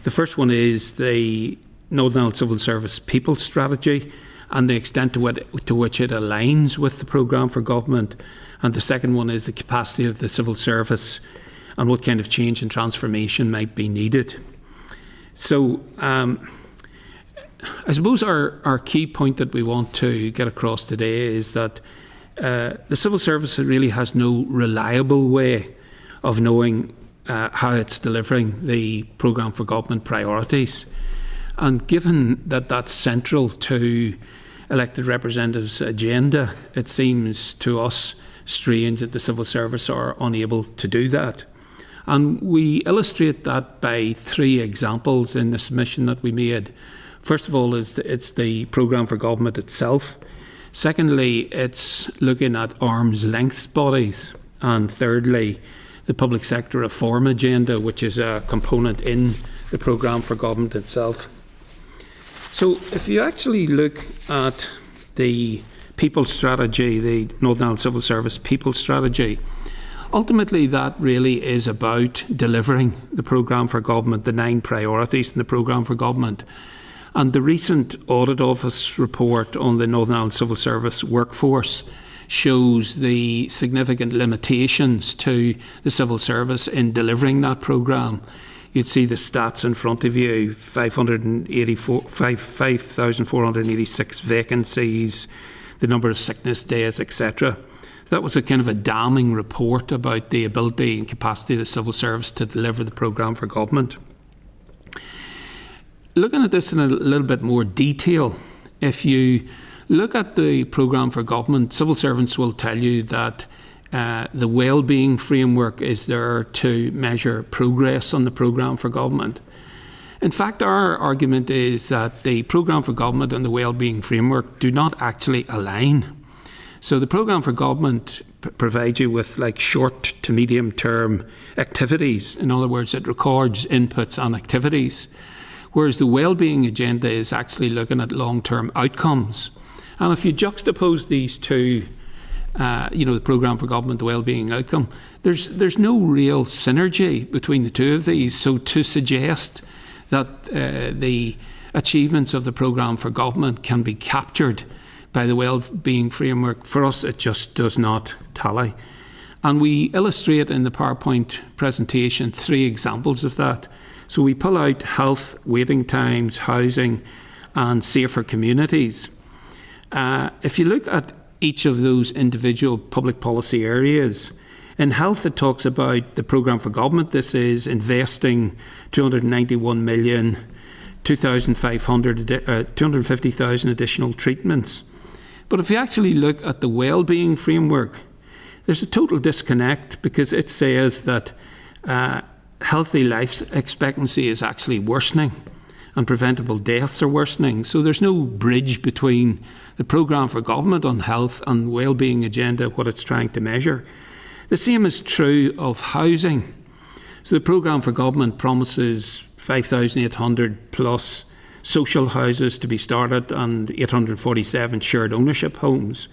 The first one is the Northern Ireland Civil Service People Strategy and the extent to which it aligns with the programme for government, and the second one is the capacity of the civil service and what kind of change and transformation might be needed. So I suppose our key point that we want to get across today is that the civil service really has no reliable way of knowing how it's delivering the programme for government priorities. And given that that's central to elected representatives' agenda, it seems to us strange that the civil service are unable to do that. And we illustrate that by 3 examples in the submission that we made. First of all, it's the programme for government itself. Secondly, it's looking at arm's length bodies. And thirdly, the public sector reform agenda, which is a component in the programme for government itself. So if you actually look at the people strategy, the Northern Ireland Civil Service people strategy, ultimately that really is about delivering the programme for government, the 9 priorities in the programme for government. And the recent Audit Office report on the Northern Ireland Civil Service workforce shows the significant limitations to the civil service in delivering that programme. you'd see the stats in front of you: 5,486 vacancies, the number of sickness days, etc. That was a kind of a damning report about the ability and capacity of the civil service to deliver the programme for government. Looking at this in a little bit more detail, if you look at the programme for government, civil servants will tell you that the wellbeing framework is there to measure progress on the programme for government. In fact, our argument is that the programme for government and the wellbeing framework do not actually align. So the programme for government provides you with like short to medium term activities. In other words, it records inputs and activities. Whereas the wellbeing agenda is actually looking at long-term outcomes. And if you juxtapose these two, the programme for government, the wellbeing outcome, there's no real synergy between the two of these. So to suggest that the achievements of the programme for government can be captured by the wellbeing framework, for us it just does not tally. And we illustrate in the PowerPoint presentation 3 examples of that. So we pull out health, waiting times, housing and safer communities. If you look at each of those individual public policy areas, in health it talks about the programme for government. This is investing 291 million, 250,000 additional treatments. But if you actually look at the wellbeing framework, there's a total disconnect, because it says that healthy life expectancy is actually worsening and preventable deaths are worsening. So there's no bridge between the programme for government on health and the wellbeing agenda, what it's trying to measure. The same is true of housing. So the programme for government promises 5,800 plus social houses to be started and 847 shared ownership homes.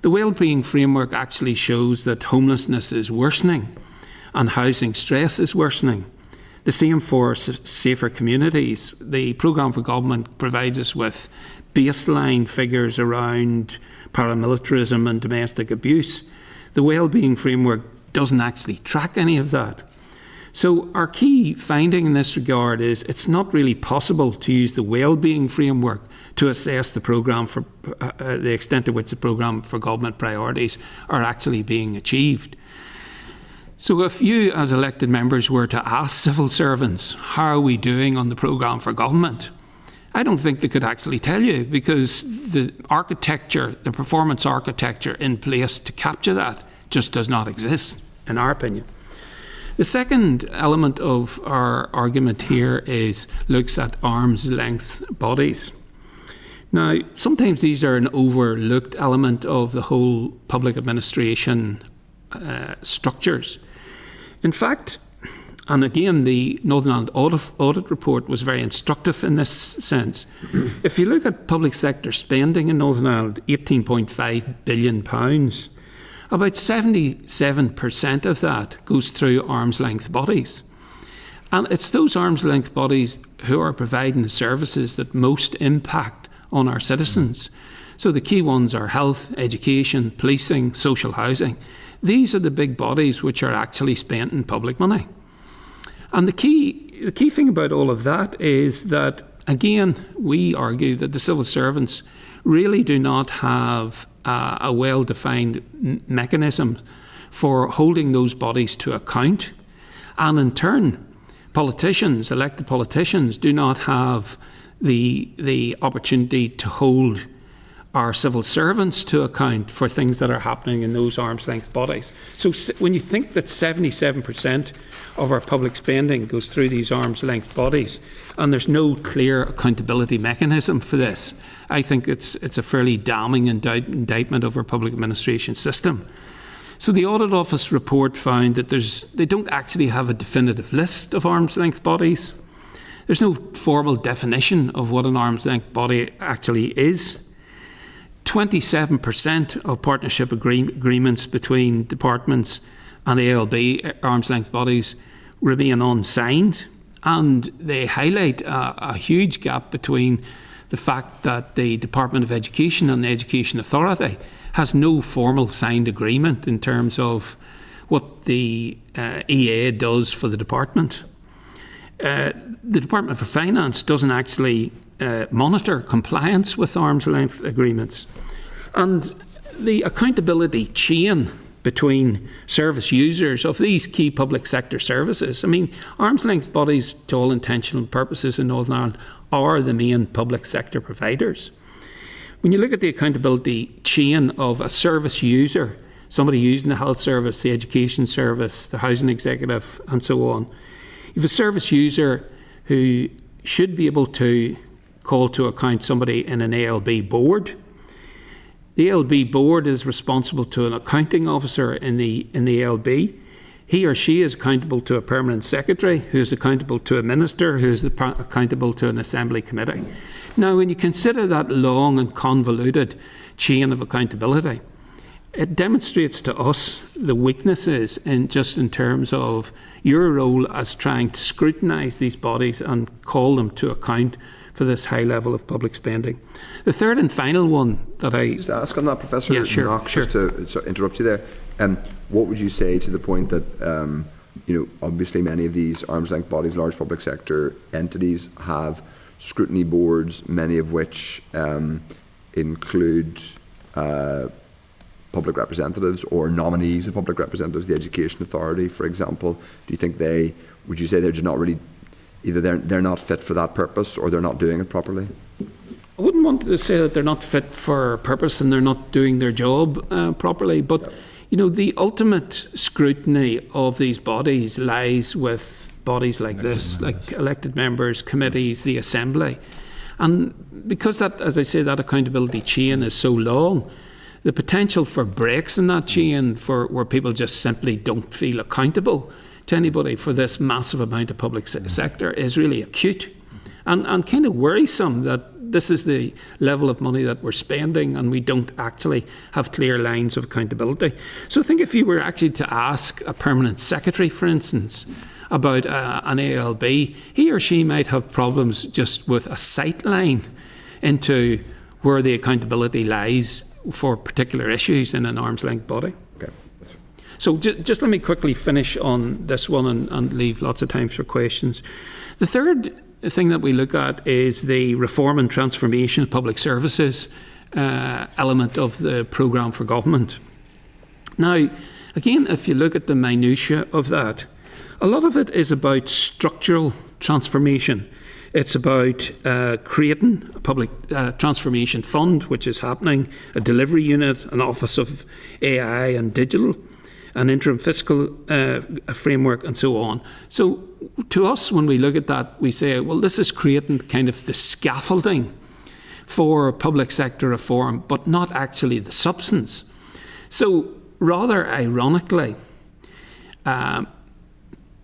The wellbeing framework actually shows that homelessness is worsening and housing stress is worsening. The same for safer communities. The programme for government provides us with baseline figures around paramilitarism and domestic abuse. The wellbeing framework doesn't actually track any of that. So our key finding in this regard is it's not really possible to use the wellbeing framework to assess the programme for the extent to which the programme for government priorities are actually being achieved. So if you as elected members were to ask civil servants, how are we doing on the programme for government? I don't think they could actually tell you, because the architecture, the performance architecture in place to capture that just does not exist, in our opinion. The second element of our argument here looks at arm's length bodies. Now, sometimes these are an overlooked element of the whole public administration structures. In fact, and again, the Northern Ireland audit report was very instructive in this sense. If you look at public sector spending in Northern Ireland, £18.5 billion, about 77% of that goes through arm's length bodies. And it's those arm's length bodies who are providing the services that most impact on our citizens. So the key ones are health, education, policing, social housing. These are the big bodies which are actually spent in public money. And the key thing about all of that is that, again, we argue that the civil servants really do not have a well-defined mechanism for holding those bodies to account. And in turn, politicians, elected politicians, do not have the opportunity to hold our civil servants to account for things that are happening in those arm's length bodies. So when you think that 77% of our public spending goes through these arm's length bodies, and there's no clear accountability mechanism for this, I think it's a fairly damning indictment of our public administration system. So the Audit Office report found that they don't actually have a definitive list of arm's length bodies. There's no formal definition of what an arm's length body actually is. 27% of partnership agreements between departments and ALB arm's length bodies remain unsigned, and they highlight a huge gap between the fact that the Department of Education and the Education Authority has no formal signed agreement in terms of what the EA does for the department. the Department for Finance doesn't actually monitor compliance with arm's length agreements. And the accountability chain between service users of these key public sector services, I mean, arm's length bodies, to all intentional purposes in Northern Ireland, are the main public sector providers. When you look at the accountability chain of a service user, somebody using the health service, the education service, the housing executive, and so on, you have a service user who should be able to call to account somebody in an ALB board. The ALB board is responsible to an accounting officer in the ALB. He or she is accountable to a permanent secretary, who is accountable to a minister, who is accountable to an assembly committee. Now, when you consider that long and convoluted chain of accountability, it demonstrates to us the weaknesses in terms of your role as trying to scrutinise these bodies and call them to account for this high level of public spending. The third and final one that I... Just ask on that, Professor Knox, sure. Just to interrupt you there. What would you say to the point that, obviously many of these arm's length bodies, large public sector entities, have scrutiny boards, many of which include public representatives or nominees of public representatives, the Education Authority, for example. Do you think would you say they're just not really, either they're not fit for that purpose or they're not doing it properly? I wouldn't want to say that they're not fit for purpose and they're not doing their job properly, but the ultimate scrutiny of these bodies lies with bodies like this, like elected members, committees, the Assembly. And because that, as I say, that accountability chain is so long, the potential for breaks in that chain where people just simply don't feel accountable to anybody for this massive amount of public sector is really acute and kind of worrisome that this is the level of money that we're spending and we don't actually have clear lines of accountability. So I think if you were actually to ask a permanent secretary, for instance, about an ALB, he or she might have problems just with a sight line into where the accountability lies for particular issues in an arm's length body. Okay. So just let me quickly finish on this one and leave lots of time for questions. The third thing that we look at is the reform and transformation of public services element of the programme for government. Now, again, if you look at the minutiae of that, a lot of it is about structural transformation. It's about creating a public transformation fund, which is happening, a delivery unit, an office of AI and digital, an interim fiscal framework, and so on. So to us, when we look at that, we say, well, this is creating kind of the scaffolding for public sector reform, but not actually the substance. So rather ironically,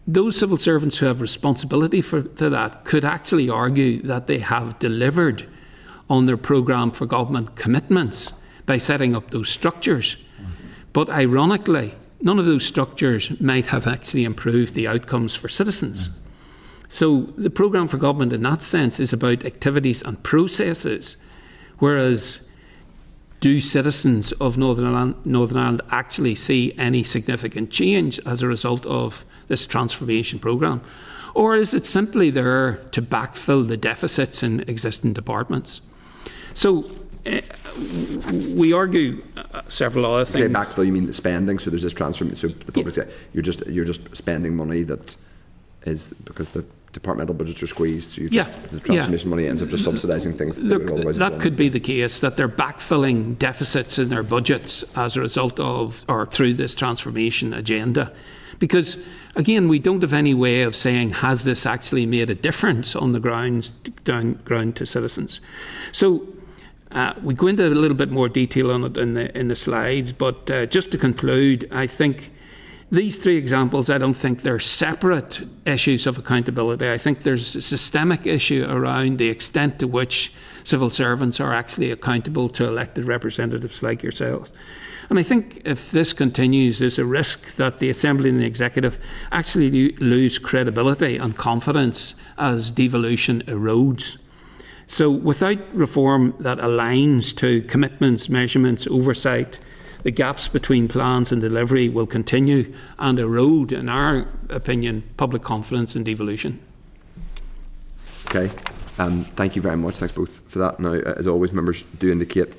those civil servants who have responsibility for that could actually argue that they have delivered on their programme for government commitments by setting up those structures. But ironically, none of those structures might have actually improved the outcomes for citizens. So the programme for government in that sense is about activities and processes, whereas do citizens of Northern Ireland actually see any significant change as a result of this transformation programme? Or is it simply there to backfill the deficits in existing departments? So we argue several other things. Say backfill, you mean the spending? So there's this transformation. So the public sector, you're just spending money that is because the departmental budgets are squeezed. So the transformation money ends up just subsidising things that would otherwise. That could be the case, that they're backfilling deficits in their budgets as a result of or through this transformation agenda, because again, we don't have any way of saying, has this actually made a difference on the ground to citizens? So we go into a little bit more detail on it in the slides, but just to conclude, I think these three examples, I don't think they're separate issues of accountability. I think there's a systemic issue around the extent to which civil servants are actually accountable to elected representatives like yourselves. And I think if this continues, there's a risk that the Assembly and the Executive actually lose credibility and confidence as devolution erodes. So without reform that aligns to commitments, measurements, oversight, the gaps between plans and delivery will continue and erode, in our opinion, public confidence in devolution. Okay. Thank you very much. Thanks both for that. Now, as always, members do indicate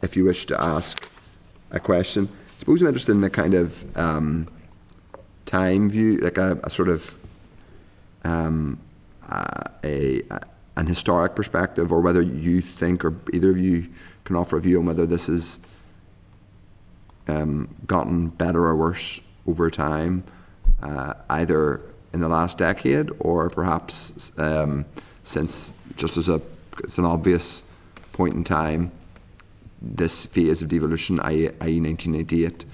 if you wish to ask a question. I suppose I'm interested in a kind of time view, like a sort of an historic perspective, or whether you think, or either of you can offer a view on whether this has gotten better or worse over time, either in the last decade or perhaps since, just as it's an obvious point in time, this phase of devolution, i.e. 1988.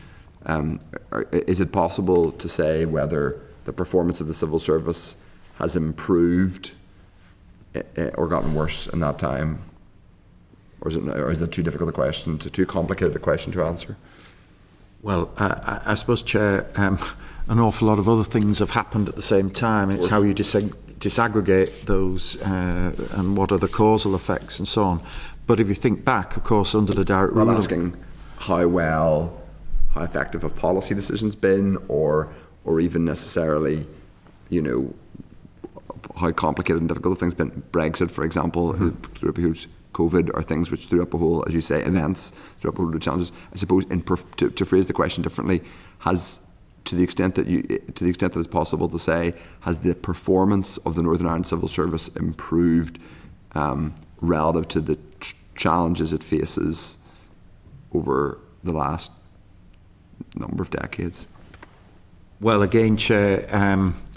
Is it possible to say whether the performance of the civil service has improved or gotten worse in that time? Or is that too difficult a question, too complicated a question to answer? Well, I suppose, Chair, an awful lot of other things have happened at the same time. It's how you disaggregate those and what are the causal effects and so on. But if you think back, of course, under the direct rule... I'm asking how effective have policy decisions been, or even necessarily, how complicated and difficult things been. Brexit, for example, whose COVID are things which threw up a whole, as you say, events, threw up a whole of challenges. I suppose, to phrase the question differently, to the extent that it's possible to say, has the performance of the Northern Ireland Civil Service improved relative to the challenges it faces over the last number of decades? Well, again, Chair,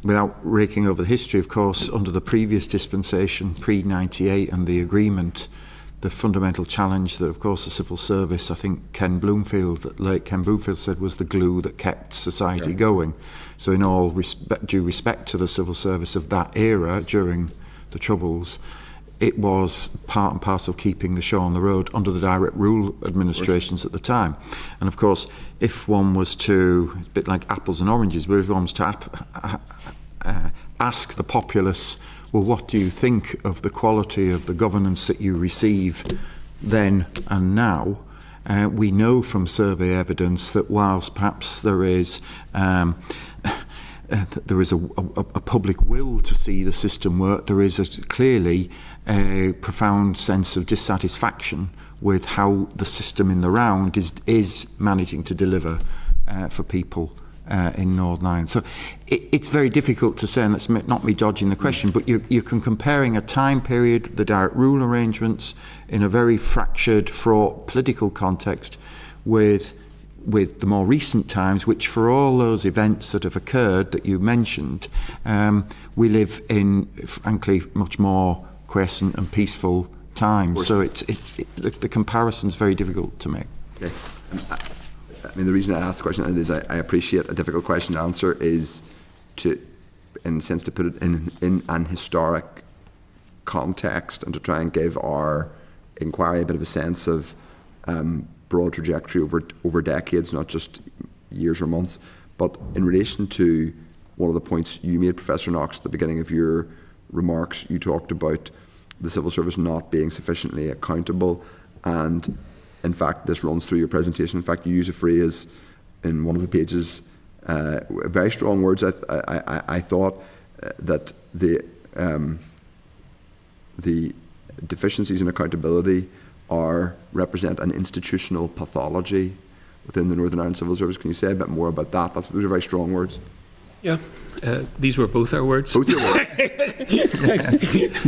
without raking over the history, of course, under the previous dispensation, pre-98 and the agreement, the fundamental challenge that, of course, the civil service, I think late Ken Bloomfield said, was the glue that kept society going. So in all due respect to the civil service of that era during the Troubles, it was part and parcel of keeping the show on the road under the direct rule administrations at the time. And of course, if one was to, a bit like apples and oranges, but if one was to ask the populace, well, what do you think of the quality of the governance that you receive then and now? We know from survey evidence that whilst perhaps there is a public will to see the system work, there is clearly a profound sense of dissatisfaction with how the system in the round is managing to deliver for people in Northern Ireland. So it's very difficult to say, and that's not me dodging the question, but you can comparing a time period, the direct rule arrangements, in a very fractured, fraught political context with the more recent times, which for all those events that have occurred that you mentioned, we live in, frankly, much more quiescent and peaceful times. So the comparison's very difficult to make. Okay. I mean, the reason I asked the question is I appreciate a difficult question to answer is to, in a sense, to put it in an historic context and to try and give our inquiry a bit of a sense of broad trajectory over decades, not just years or months. But in relation to one of the points you made, Professor Knox, at the beginning of your remarks, you talked about the civil service not being sufficiently accountable, and in fact this runs through your presentation. In fact, you use a phrase in one of the pages, very strong words. I thought that the deficiencies in accountability represent an institutional pathology within the Northern Ireland Civil Service. Can you say a bit more about that? Those are very strong words. Yeah, these were both our words. Both your words.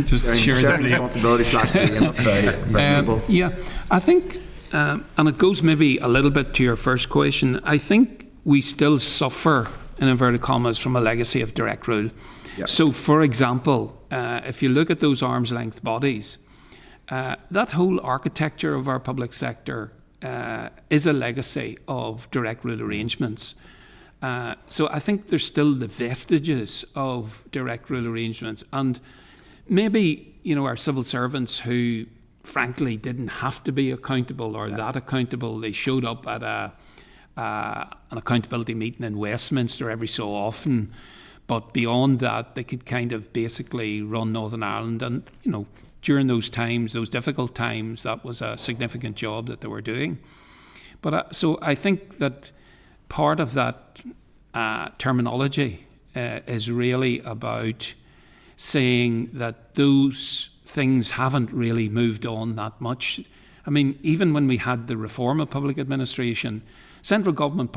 Just sharing responsibility / blame. That's very simple. Yeah, I think, and it goes maybe a little bit to your first question. I think we still suffer, in inverted commas, from a legacy of direct rule. Yep. So, for example, if you look at those arm's length bodies, that whole architecture of our public sector is a legacy of direct rule arrangements. So I think there's still the vestiges of direct rule arrangements, and maybe our civil servants who frankly didn't have to be accountable or that accountable, they showed up at an accountability meeting in Westminster every so often, but beyond that they could kind of basically run Northern Ireland, and during those times, those difficult times, that was a significant job that they were doing. But so I think that part of that terminology is really about saying that those things haven't really moved on that much. I mean, even when we had the reform of public administration, central government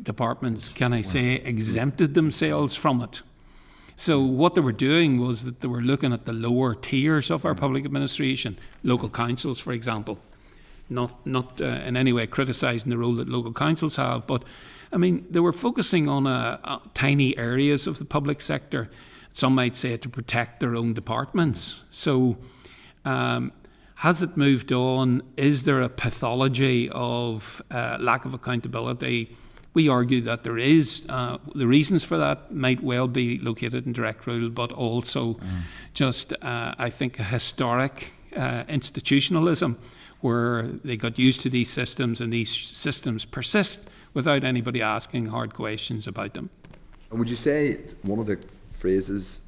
departments, can I say, exempted themselves from it. So what they were doing was that they were looking at the lower tiers of our public administration, local councils, for example, not in any way criticising the role that local councils have, but I mean, they were focusing on tiny areas of the public sector, some might say to protect their own departments. So has it moved on? Is there a pathology of lack of accountability? We argue that there is. The reasons for that might well be located in direct rule, but also just, I think, a historic institutionalism where they got used to these systems and these systems persist without anybody asking hard questions about them. And would you say one of the phrases,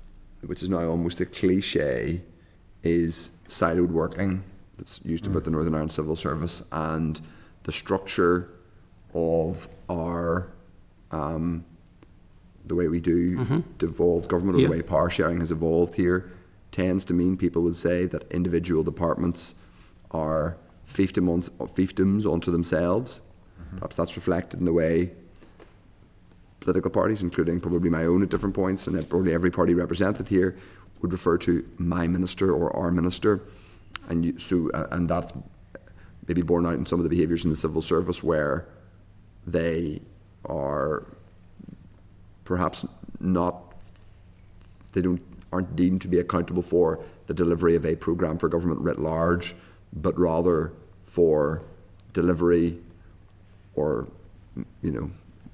which is now almost a cliche, is siloed working, that's used about the Northern Ireland Civil Service, and the structure of our the way we do devolved government, or the way power sharing has evolved here, tends to mean people would say that individual departments are fiefdoms unto themselves. Perhaps that's reflected in the way political parties, including probably my own at different points, and probably every party represented here, would refer to my minister or our minister, and and that's maybe borne out in some of the behaviours in the civil service where they are perhaps aren't deemed to be accountable for the delivery of a programme for government writ large, but rather for delivery or,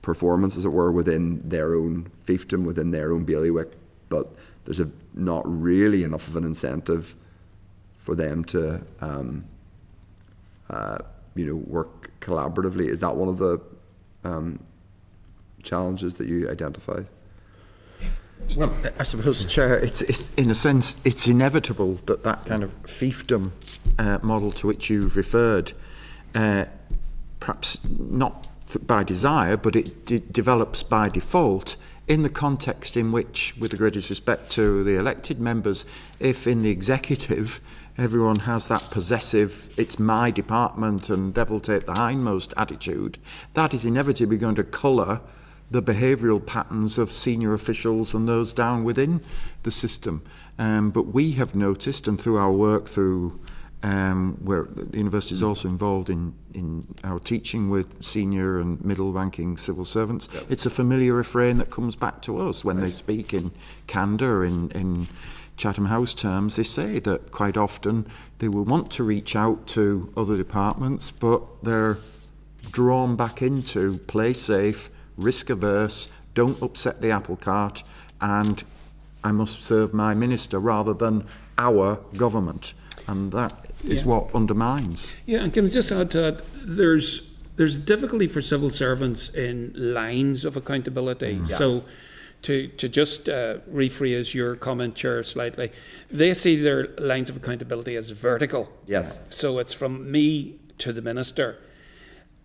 performance, as it were, within their own fiefdom, within their own bailiwick. But there's not really enough of an incentive for them to, work collaboratively. Is that one of the challenges that you identified? Well, I suppose, Chair, it's in a sense, it's inevitable that kind of fiefdom model to which you've referred, perhaps not by desire, but it develops by default in the context in which, with the greatest respect to the elected members, if in the executive everyone has that possessive, it's my department and devil take the hindmost attitude, that is inevitably going to colour the behavioural patterns of senior officials and those down within the system. But we have noticed, and through our work through where the university is also involved in our teaching with senior and middle ranking civil servants, it's a familiar refrain that comes back to us when they speak in candour, in Chatham House terms. They say that quite often they will want to reach out to other departments, but they're drawn back into play safe, risk averse, don't upset the apple cart, and I must serve my minister rather than our government. And that is what undermines. Yeah, and can I just add to that, there's difficulty for civil servants in lines of accountability. So to just rephrase your comment, Chair, slightly, they see their lines of accountability as vertical. Yes. So it's from me to the minister.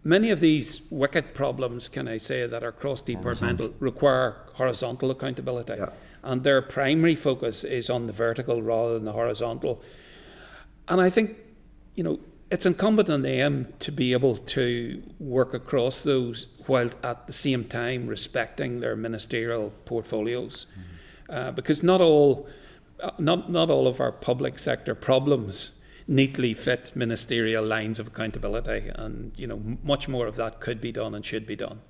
Many of these wicked problems, can I say, that are cross-departmental require horizontal accountability. Yeah. And their primary focus is on the vertical rather than the horizontal. And I think, it's incumbent on them to be able to work across those while at the same time respecting their ministerial portfolios. Because not all of our public sector problems neatly fit ministerial lines of accountability, and much more of that could be done and should be done.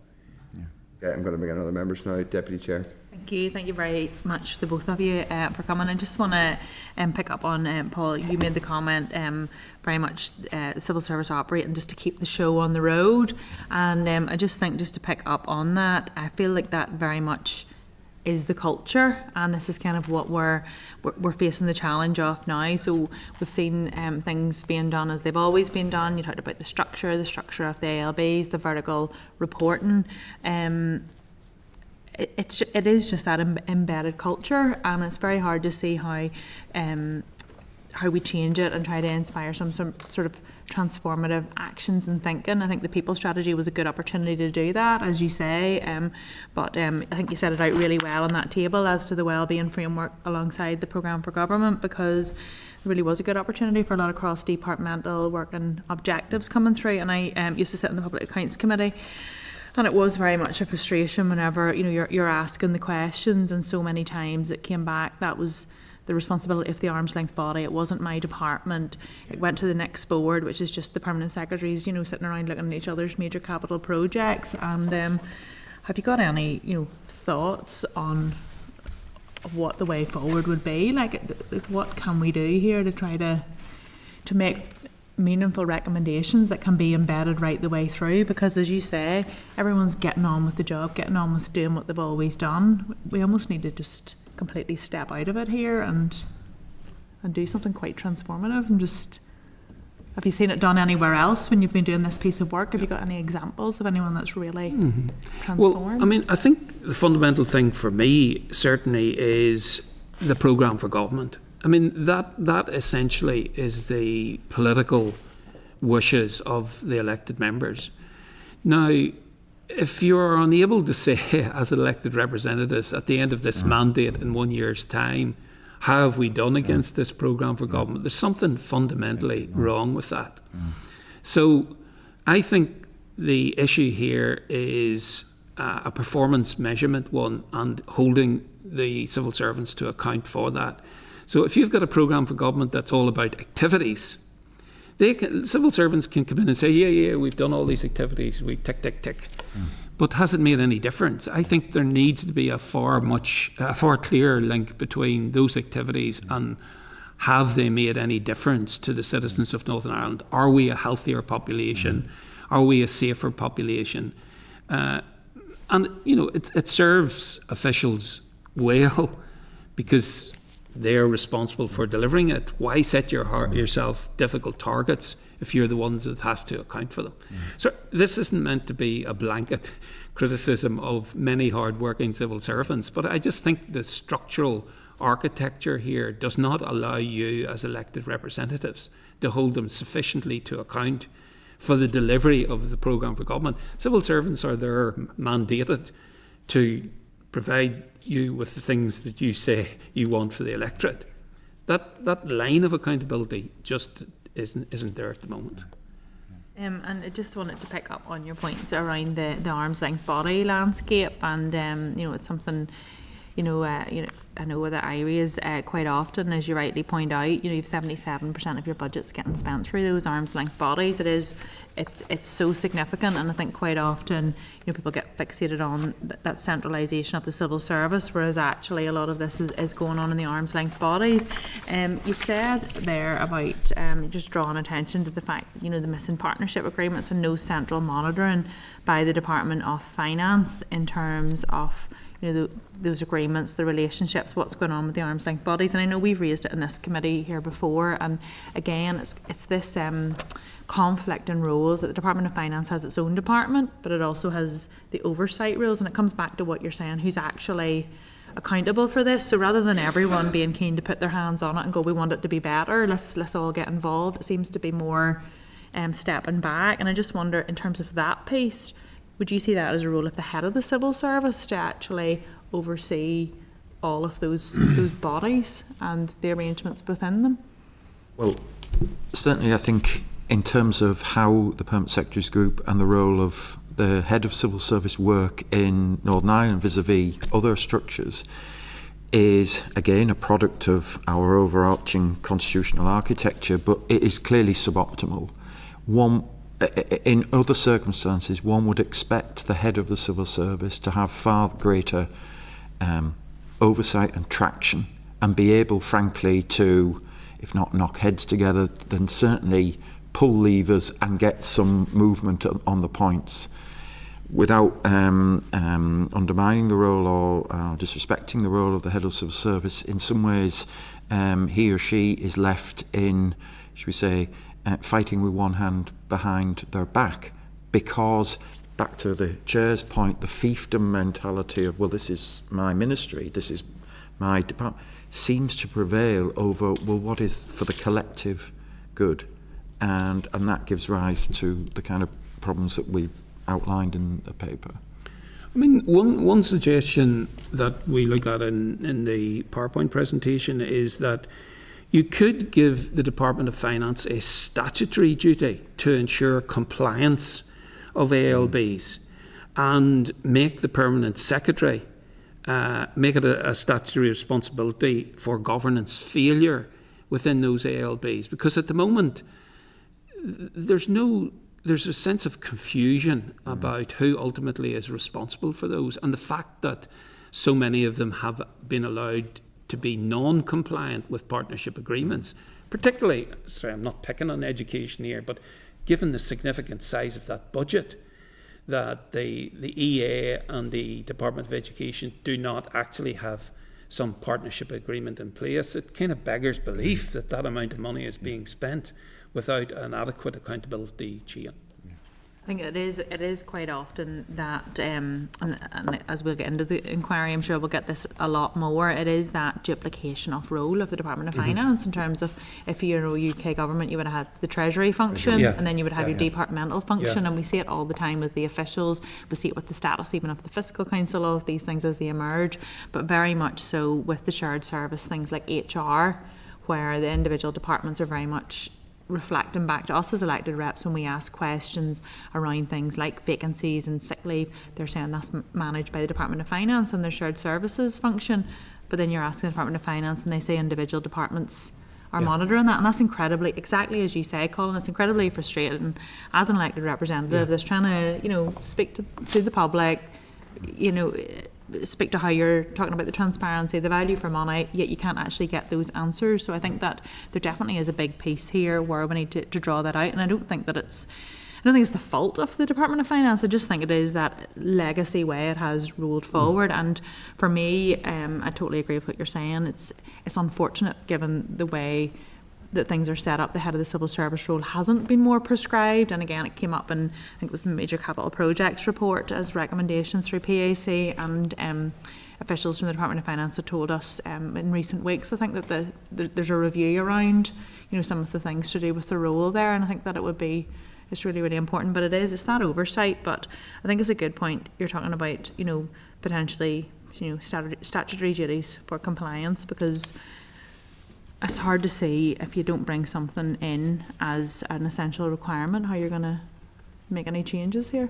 Okay, I'm going to bring another members now. Deputy Chair. Thank you very much, the both of you, for coming. I just want to pick up on, Paul, you made the comment very much civil service operating just to keep the show on the road, and I just think, just to pick up on that, I feel like that very much is the culture, and this is kind of what we're facing the challenge of now. So we've seen things being done as they've always been done. You talked about the structure of the ALBs, the vertical reporting. It is just that embedded culture, and it's very hard to see how how we change it and try to inspire some sort of transformative actions and thinking. I think the people strategy was a good opportunity to do that, as you say, but I think you set it out really well on that table as to the wellbeing framework alongside the programme for government, because there really was a good opportunity for a lot of cross-departmental work and objectives coming through. And I used to sit in the Public Accounts Committee, and it was very much a frustration whenever you're asking the questions, and so many times it came back that was the responsibility of the arm's length body. It wasn't my department. It went to the next board, which is just the permanent secretaries, sitting around looking at each other's major capital projects. And have you got any, thoughts on what the way forward would be? Like, what can we do here to try to make meaningful recommendations that can be embedded right the way through? Because, as you say, everyone's getting on with the job, getting on with doing what they've always done. We almost need to just completely step out of it here and do something quite transformative. And just, have you seen it done anywhere else when you've been doing this piece of work? Have you got any examples of anyone that's really transformed? Well, I mean, I think the fundamental thing for me certainly is the programme for government. I mean, that essentially is the political wishes of the elected members. Now, if you're unable to say, as elected representatives, at the end of this mandate in 1 year's time, how have we done against this programme for government, there's something fundamentally wrong with that. So I think the issue here is a performance measurement one, and holding the civil servants to account for that. So if you've got a programme for government that's all about activities, civil servants can come in and say, yeah, we've done all these activities, we tick, tick, tick. But has it made any difference? I think there needs to be a far clearer link between those activities and have they made any difference to the citizens of Northern Ireland? Are we a healthier population? Are we a safer population? And it serves officials well, because they're responsible for delivering it. Why set yourself difficult targets if you're the ones that have to account for them? So this isn't meant to be a blanket criticism of many hard-working civil servants, but I just think the structural architecture here does not allow you as elected representatives to hold them sufficiently to account for the delivery of the programme for government. Civil servants are there mandated to provide you with the things that you say you want for the electorate. That line of accountability just isn't there at the moment. And I just wanted to pick up on your points around the arm's length body landscape, and it's something I know that I raise quite often, as you rightly point out. You have 77% of your budgets getting spent through those arm's length bodies. It's so significant, and I think quite often people get fixated on that centralisation of the civil service, whereas actually a lot of this is going on in the arm's length bodies. You said there about just drawing attention to the fact the missing partnership agreements and no central monitoring by the Department of Finance in terms of those agreements, the relationships, what's going on with the arm's length bodies. And I know we've raised it in this committee here before, and again it's this conflict in roles that the Department of Finance has its own department, but it also has the oversight rules, and it comes back to what you're saying, who's actually accountable for this. So rather than everyone being keen to put their hands on it and go, we want it to be better, let's all get involved, it seems to be more stepping back. And I just wonder, in terms of that piece, would you see that as a role of the head of the civil service to actually oversee all of those bodies and the arrangements within them? Well, certainly I think in terms of how the Permanent Secretaries Group and the role of the head of civil service work in Northern Ireland vis-a-vis other structures is again a product of our overarching constitutional architecture, but it is clearly suboptimal. In other circumstances, one would expect the head of the civil service to have far greater oversight and traction, and be able, frankly, to, if not knock heads together, then certainly pull levers and get some movement on the points without undermining the role or disrespecting the role of the head of civil service. In some ways, he or she is left in, should we say, fighting with one hand behind their back, because, back to the chair's point, the fiefdom mentality of, well, this is my ministry, this is my department, seems to prevail over, well, what is for the collective good? And that gives rise to the kind of problems that we outlined in the paper. I mean, one suggestion that we look at in the PowerPoint presentation is that you could give the Department of Finance a statutory duty to ensure compliance of ALBs and make the permanent secretary make it a statutory responsibility for governance failure within those ALBs, because at the moment there's a sense of confusion about who ultimately is responsible for those, and the fact that so many of them have been allowed to be non-compliant with partnership agreements, particularly, sorry, I'm not picking on education here, but given the significant size of that budget, that the EA and the Department of Education do not actually have some partnership agreement in place, it kind of beggars belief that that amount of money is being spent without an adequate accountability chain. I think it is quite often that, and as we'll get into the inquiry, I'm sure we'll get this a lot more, it is that duplication of role of the Department of Finance in terms of, if you're a UK government, you would have the Treasury function, and then you would have your departmental function, and we see it all the time with the officials, we see it with the status even of the Fiscal Council, all of these things as they emerge, but very much so with the shared service, things like HR, where the individual departments are very much reflecting back to us as elected reps when we ask questions around things like vacancies and sick leave. They're saying that's managed by the Department of Finance and their shared services function, but then you're asking the Department of Finance and they say individual departments are monitoring that, and that's incredibly, exactly as you say, Colin, it's incredibly frustrating as an elected representative that's trying to, speak to the public, speak to how you're talking about the transparency, the value for money, yet you can't actually get those answers. So I think that there definitely is a big piece here where we need to draw that out, and I don't think it's the fault of the Department of Finance. I just think it is that legacy way it has rolled forward, and for me, I totally agree with what you're saying. It's unfortunate given the way that things are set up. The head of the civil service role hasn't been more prescribed, and again it came up in, I think it was the major capital projects report as recommendations through PAC, and officials from the Department of Finance have told us in recent weeks, I think that there's a review around some of the things to do with the role there, and I think that it's really, really important, but it's that oversight. But I think it's a good point you're talking about, potentially statutory duties for compliance, because it's hard to see if you don't bring something in as an essential requirement how you're going to make any changes here.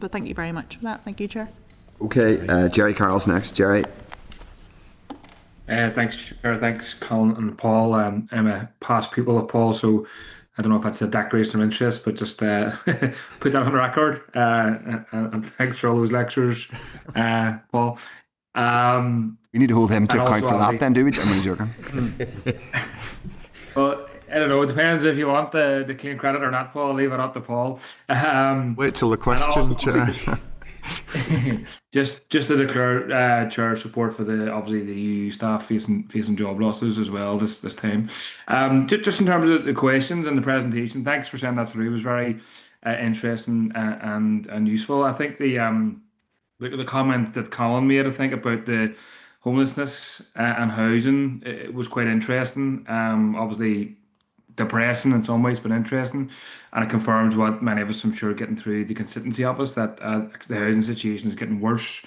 But thank you very much for that. Thank you, Chair. Okay, Jerry Carroll's next. Jerry. Thanks, Chair. Thanks, Colin and Paul. I'm a past pupil of Paul, so I don't know if that's a declaration of interest, but just put that on the record. And thanks for all those lectures, Paul. We need to hold him to account for that then, do we? I'm joking. Well, I don't know. It depends if you want the claim credit or not, Paul. Leave it up to Paul. Wait till the question, Chair. just to declare Chair support for obviously the EU staff facing job losses as well this time. Just in terms of the questions and the presentation, thanks for sending that through. It was very interesting and useful. I think the comment that Colin made, I think, about the homelessness and housing, it was quite interesting. Obviously depressing in some ways, but interesting, and it confirms what many of us, I'm sure, are getting through the constituency office, that the housing situation is getting worse,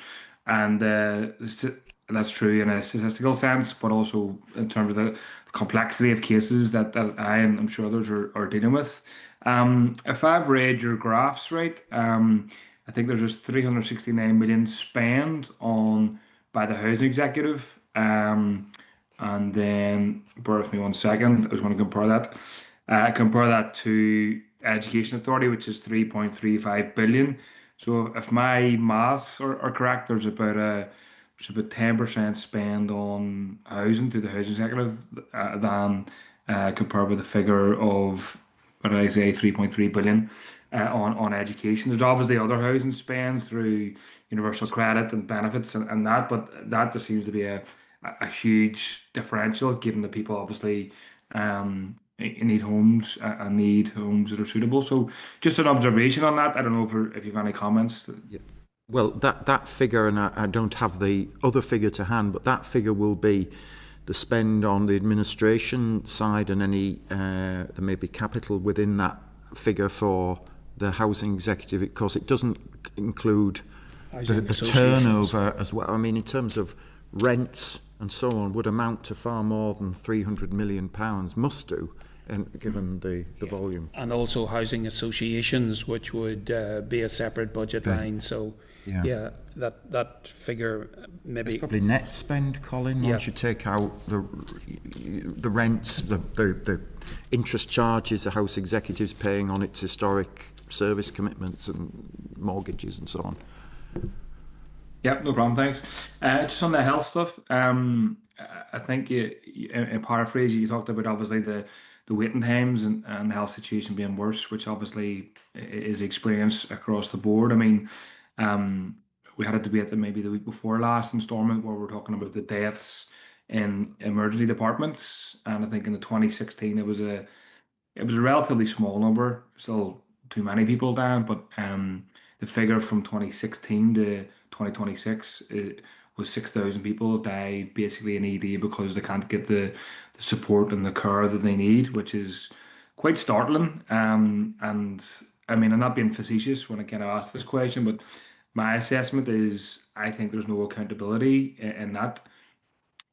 and that's true in a statistical sense, but also in terms of the complexity of cases that I and I'm sure others are dealing with. If I've read your graphs right, I think there's just 369 million spent by the housing executive, and then bear with me 1 second. I was going to compare that to Education Authority, which is 3.35 billion. So if my maths are correct, there's about 10% spend on housing through the housing executive than compared with the figure of, what did I say, 3.3 billion. On education. There's obviously other housing spends through universal credit and benefits and that, but that just seems to be a huge differential, given that people obviously need homes and need homes that are suitable. So just an observation on that. I don't know if you have any comments. Well, that figure, and I don't have the other figure to hand, but that figure will be the spend on the administration side and any, there may be capital within that figure for the housing executive, because it doesn't include the turnover as well. I mean, in terms of rents and so on, would amount to far more than £300 million, must do, and given the volume. And also housing associations, which would be a separate budget line. So, that figure maybe... It's probably net spend, Colin, once you take out the rents, the interest charges the House Executive's paying on its historic service commitments and mortgages and so on. Yep, no problem, thanks. Just on the health stuff, I think you in paraphrase, you talked about obviously the waiting times and the health situation being worse, which obviously is experienced across the board. I mean, we had a debate maybe the week before last in Stormont where we're talking about the deaths in emergency departments, and I think in the 2016 it was a relatively small number, still too many people dying, but the figure from 2016 to 2026 was 6,000 people died basically in ED because they can't get the support and the care that they need, which is quite startling. And I mean, I'm not being facetious when I kind of ask this question, but my assessment is I think there's no accountability in that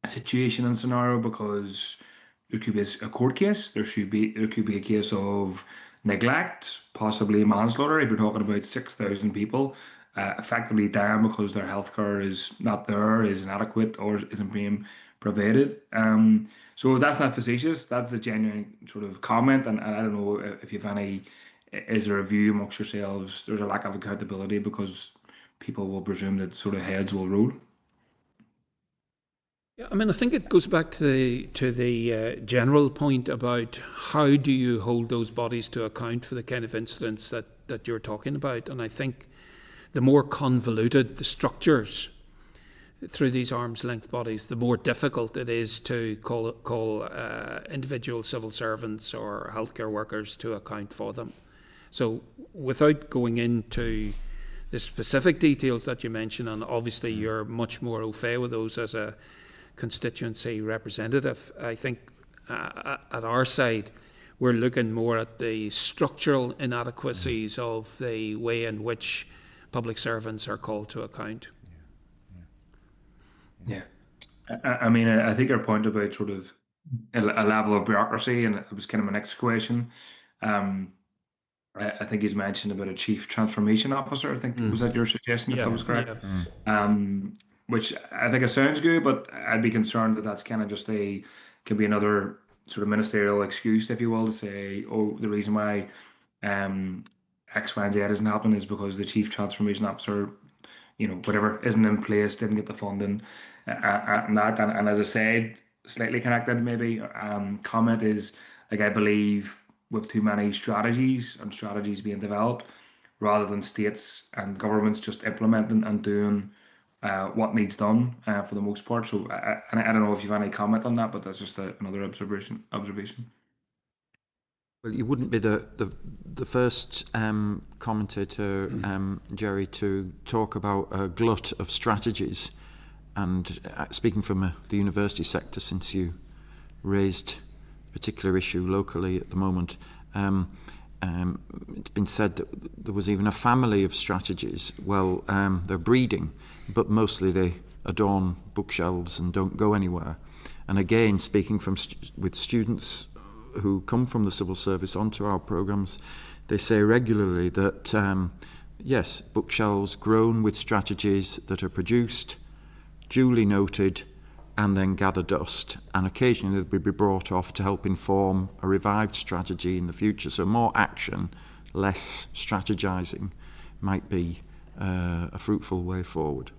situation and scenario, because there could be a court case, there could be a case of neglect, possibly manslaughter. If you're talking about 6,000 people effectively dying because their healthcare is not there, is inadequate, or isn't being provided. So that's not facetious. That's a genuine sort of comment, and I don't know if you've any. Is there a view amongst yourselves? There's a lack of accountability because people will presume that sort of heads will rule. Yeah, I mean, I think it goes back to the general point about how do you hold those bodies to account for the kind of incidents that you're talking about. And I think the more convoluted the structures through these arm's length bodies, the more difficult it is to call individual civil servants or healthcare workers to account for them. So without going into the specific details that you mentioned, and obviously you're much more au fait with those as a constituency representative, I think at our side we're looking more at the structural inadequacies of the way in which public servants are called to account. Yeah. I mean, I think your point about sort of a level of bureaucracy, and it was kind of my next question. I think he's mentioned about a chief transformation officer. I think was that your suggestion, if I was correct? Yeah. Which I think it sounds good, but I'd be concerned that that's kind of just can be another sort of ministerial excuse, if you will, to say, oh, the reason why X, Y, and Z isn't happening is because the chief transformation officer, whatever, isn't in place, didn't get the funding, and that. And as I said, slightly connected maybe, comment is, like, I believe with too many strategies being developed, rather than states and governments just implementing and doing what needs done for the most part. So I don't know if you've any comment on that, but that's just another observation. Well, you wouldn't be the first commentator, Jerry, to talk about a glut of strategies. And speaking from the university sector, since you raised a particular issue locally at the moment, it's been said that there was even a family of strategies. Well, they're breeding, but mostly they adorn bookshelves and don't go anywhere. And again, speaking with students who come from the civil service onto our programmes, they say regularly that, yes, bookshelves grown with strategies that are produced, duly noted, and then gather dust. And occasionally they'll be brought off to help inform a revived strategy in the future. So more action, less strategising might be a fruitful way forward.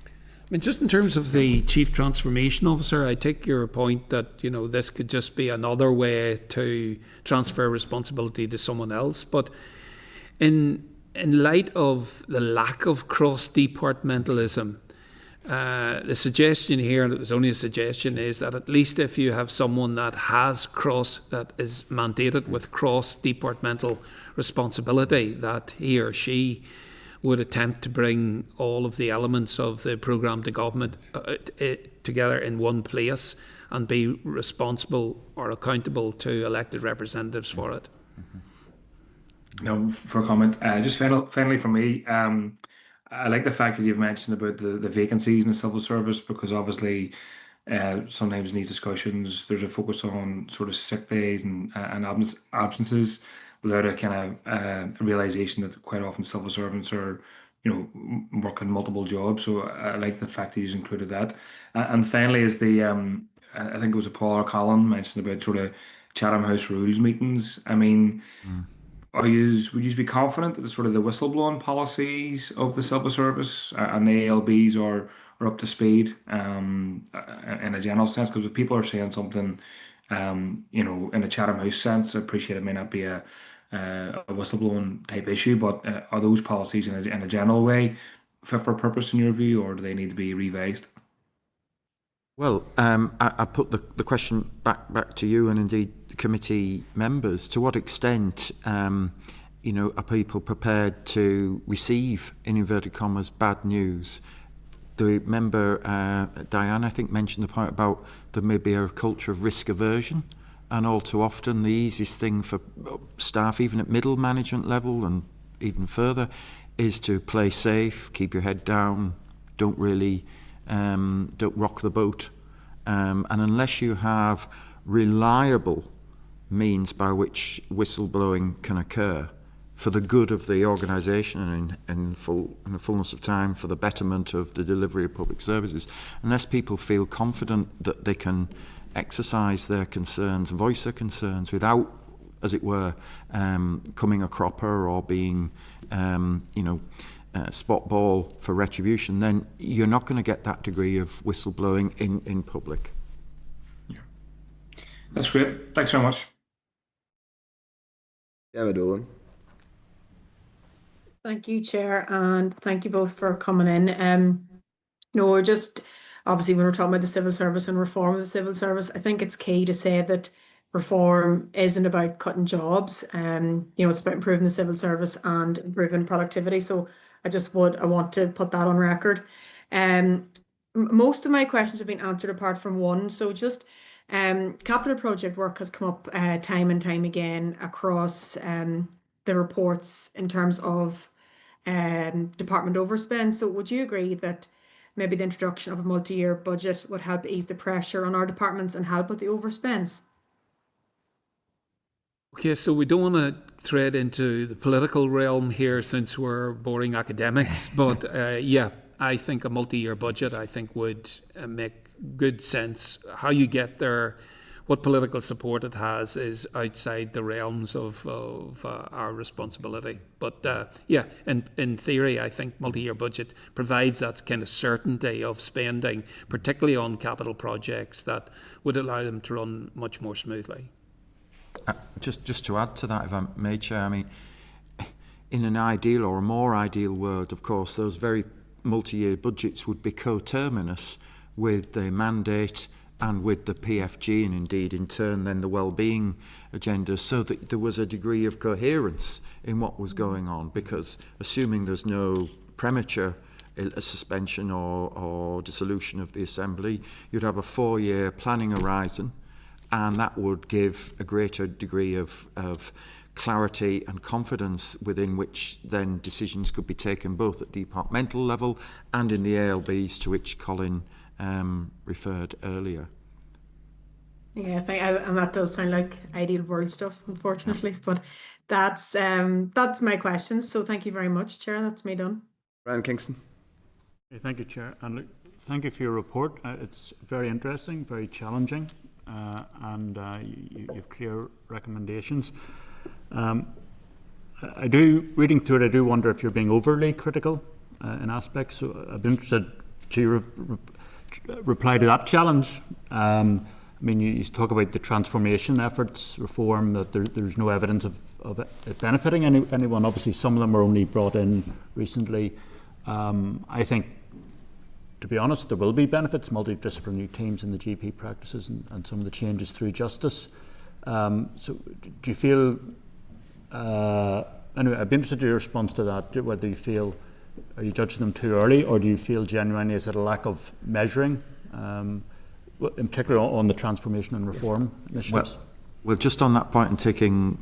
I mean, just in terms of the Chief Transformation Officer, I take your point that, this could just be another way to transfer responsibility to someone else. But in light of the lack of cross-departmentalism, the suggestion here, and it was only a suggestion, is that at least if you have someone that is mandated with cross-departmental responsibility, that he or she would attempt to bring all of the elements of the programme to government together in one place and be responsible or accountable to elected representatives for it. No, for a comment. Just finally for me, I like the fact that you've mentioned about the vacancies in the civil service, because obviously sometimes in these discussions there's a focus on sort of sick days and absences without a kind of realization that quite often civil servants are, working multiple jobs. So I like the fact that you've included that. And finally is the I think it was a Paul or Colin mentioned about sort of Chatham House rules meetings. I mean, would you be confident that the sort of the whistleblowing policies of the civil service and the ALBs are up to speed in a general sense? Because if people are saying something, in a Chatham House sense, I appreciate it may not be a whistleblowing type issue, but are those policies in a general way fit for purpose in your view, or do they need to be revised? Well, I put the question back to you and indeed the committee members. To what extent, are people prepared to receive, in inverted commas, bad news? The member, Diane, I think, mentioned the point about there may be a culture of risk aversion, and all too often the easiest thing for staff, even at middle management level and even further, is to play safe, keep your head down, don't rock the boat. And unless you have reliable means by which whistleblowing can occur for the good of the organisation and in the fullness of time for the betterment of the delivery of public services, unless people feel confident that they can exercise their concerns, voice their concerns without, as it were, coming a cropper or being, spot ball for retribution, then you're not going to get that degree of whistleblowing in public. Yeah. That's great. Thanks very much. Emma Dolan. Thank you, Chair, and thank you both for coming in. Just obviously when we're talking about the civil service and reform of the civil service, I think it's key to say that reform isn't about cutting jobs. It's about improving the civil service and improving productivity. So I want to put that on record. Most of my questions have been answered apart from one. So just capital project work has come up time and time again across the reports in terms of department overspend. So would you agree that maybe the introduction of a multi-year budget would help ease the pressure on our departments and help with the overspends? Okay, so we don't want to thread into the political realm here since we're boring academics, but I think a multi-year budget would make good sense. How you get there, what political support it has, is outside the realms of our responsibility. But in theory, I think multi-year budget provides that kind of certainty of spending, particularly on capital projects that would allow them to run much more smoothly. Just to add to that, if I may, Chair, I mean, in an ideal or a more ideal world, of course, those very multi-year budgets would be coterminous with the mandate and with the PFG, and indeed in turn then the well-being agenda, so that there was a degree of coherence in what was going on, because assuming there's no premature suspension or dissolution of the Assembly, you'd have a 4-year planning horizon, and that would give a greater degree of clarity and confidence within which then decisions could be taken both at departmental level and in the ALBs to which Colin referred earlier. Yeah, and that does sound like ideal world stuff, unfortunately, but that's my questions. So thank you very much, Chair. That's me done. Brian Kingston. Okay, thank you, Chair, and look, thank you for your report. It's very interesting, very challenging, and you have clear recommendations. Reading through it, I do wonder if you're being overly critical in aspects. So I'd be interested to reply to that challenge. I mean, you talk about the transformation efforts, reform, that there's no evidence of it benefiting anyone. Obviously, some of them were only brought in recently. I think, to be honest, there will be benefits, multidisciplinary teams in the GP practices and some of the changes through justice. So do you feel, anyway, I'd be interested in your response to that, whether you feel Are you judging them too early, or do you feel genuinely is it a lack of measuring, in particular on the transformation and reform initiatives? Well, just on that point and taking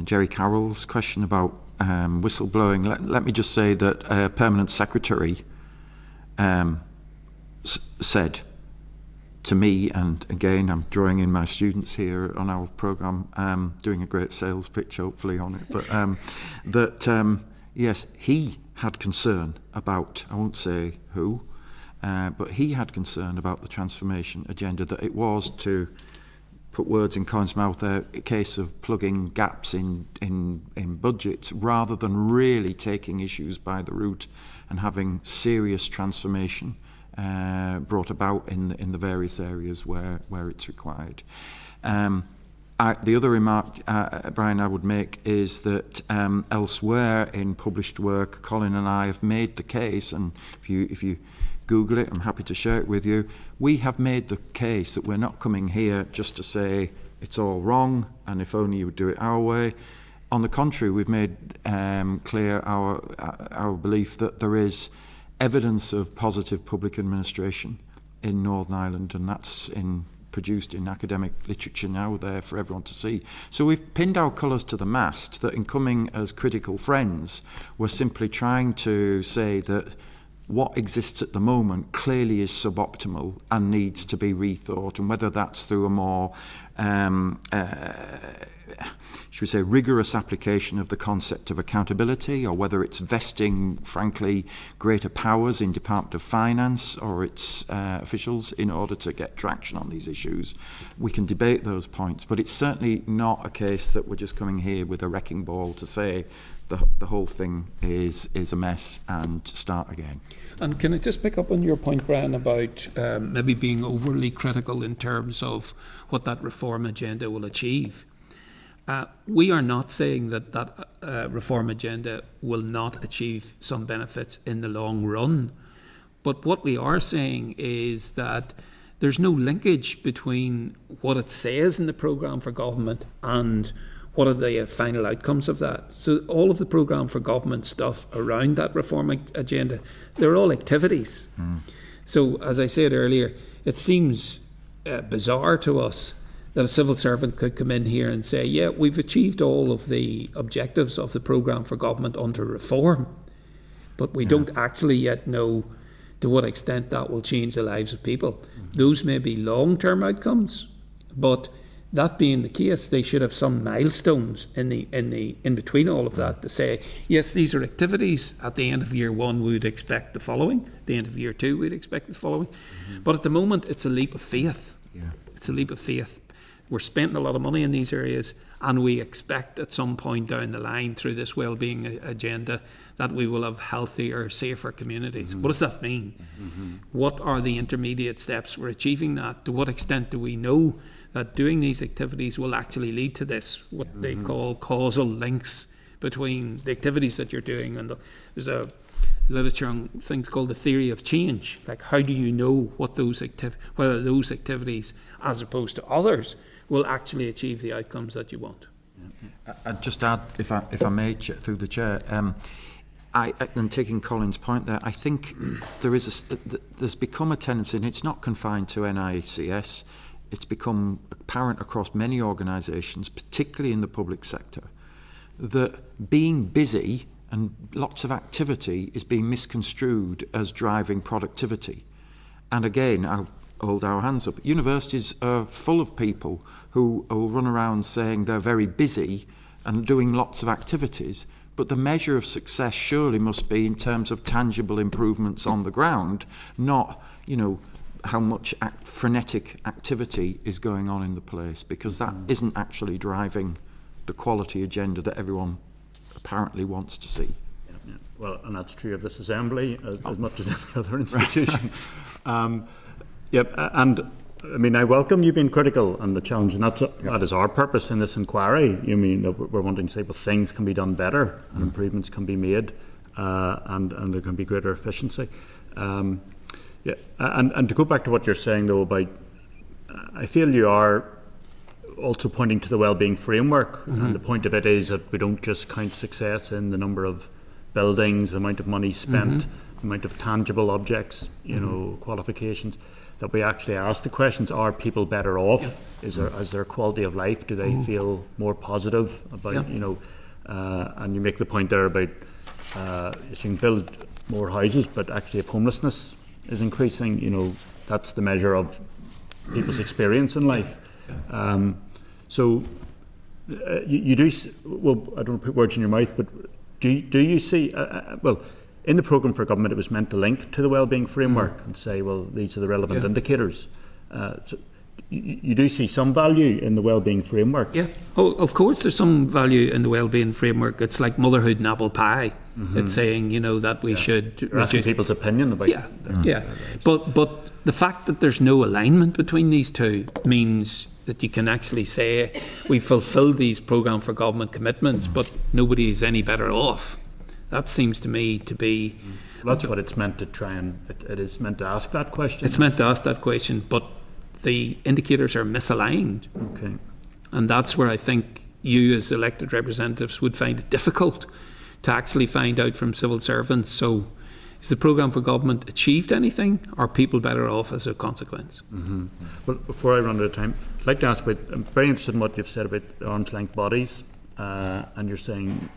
Jerry Carroll's question about whistleblowing, let me just say that a permanent secretary said to me, and again I'm drawing in my students here on our programme, doing a great sales pitch hopefully on it, but that yes, he had concern about, I won't say who, but he had concern about the transformation agenda, that it was, to put words in Cohen's mouth there, a case of plugging gaps in budgets rather than really taking issues by the root and having serious transformation brought about in the various areas where it's required. The other remark, Brian, I would make is that elsewhere in published work, Colin and I have made the case, and if you Google it, I'm happy to share it with you. We have made the case that we're not coming here just to say it's all wrong and if only you would do it our way. On the contrary, we've made clear our belief that there is evidence of positive public administration in Northern Ireland, and that's produced in academic literature now there for everyone to see. So we've pinned our colours to the mast that in coming as critical friends, we're simply trying to say that what exists at the moment clearly is suboptimal and needs to be rethought, and whether that's through a more should we say rigorous application of the concept of accountability, or whether it's vesting frankly greater powers in Department of Finance or its officials in order to get traction on these issues, we can debate those points, but it's certainly not a case that we're just coming here with a wrecking ball to say the whole thing is a mess and start again. And can I just pick up on your point, Brian, about maybe being overly critical in terms of what that reform agenda will achieve? We are not saying that reform agenda will not achieve some benefits in the long run. But what we are saying is that there's no linkage between what it says in the programme for government and what are the final outcomes of that. So all of the programme for government stuff around that reform agenda, they're all activities. So as I said earlier, it seems bizarre to us that a civil servant could come in here and say, yeah, we've achieved all of the objectives of the programme for government under reform, but we don't actually yet know to what extent that will change the lives of people. Those may be long-term outcomes, but that being the case, they should have some milestones in between all of that to say, yes, these are activities. At the end of year one, we would expect the following. At the end of year two, we'd expect the following. But at the moment, it's a leap of faith. It's a leap of faith. We're spending a lot of money in these areas, and we expect at some point down the line through this wellbeing agenda that we will have healthier, safer communities. What does that mean? What are the intermediate steps for achieving that? To what extent do we know that doing these activities will actually lead to this, what they call causal links between the activities that you're doing? And there's a literature on things called the theory of change. Like, how do you know what whether those activities, as opposed to others, will actually achieve the outcomes that you want? I'd just add, if I may, through the chair, and taking Colin's point there, I think there's become a tendency, and it's not confined to NICS, it's become apparent across many organisations, particularly in the public sector, that being busy and lots of activity is being misconstrued as driving productivity. And again, I'll hold our hands up. Universities are full of people who will run around saying they're very busy and doing lots of activities, but the measure of success surely must be in terms of tangible improvements on the ground, not, how much frenetic activity is going on in the place, because that isn't actually driving the quality agenda that everyone apparently wants to see. Well, and that's true of this assembly as much as any other institution. And I mean, I welcome you being critical and the challenge, and that is our purpose in this inquiry. You mean that we're wanting to say, well, things can be done better and improvements can be made, and there can be greater efficiency. And to go back to what you're saying though about, I feel you are also pointing to the wellbeing framework, and the point of it is that we don't just count success in the number of buildings, the amount of money spent, the amount of tangible objects, qualifications, that we actually ask the questions: are people better off? Is their quality of life? Do they feel more positive about and you make the point there about you can build more houses, but actually if homelessness is increasing, that's the measure of people's experience in life. So you do, well, I don't want to put words in your mouth, but do you see, well, in the programme for government it was meant to link to the wellbeing framework and say, well, these are the relevant indicators. So you do see some value in the wellbeing framework? Yeah, of course there's some value in the wellbeing framework. It's like motherhood and apple pie. It's saying, that we should... You're asking people's opinion about... Yeah. But the fact that there's no alignment between these two means that you can actually say we fulfilled these programme for government commitments, but nobody is any better off. That seems to me to be... Well, that's what it's meant to try and... It is meant to ask that question. It's meant to ask that question, but the indicators are misaligned. Okay. And that's where I think you as elected representatives would find it difficult to actually find out from civil servants. So is the programme for government achieved anything? Are people better off as a consequence? Well, before I run out of time, I'd like to ask about, I'm very interested in what you've said about arm's length bodies, and you're saying,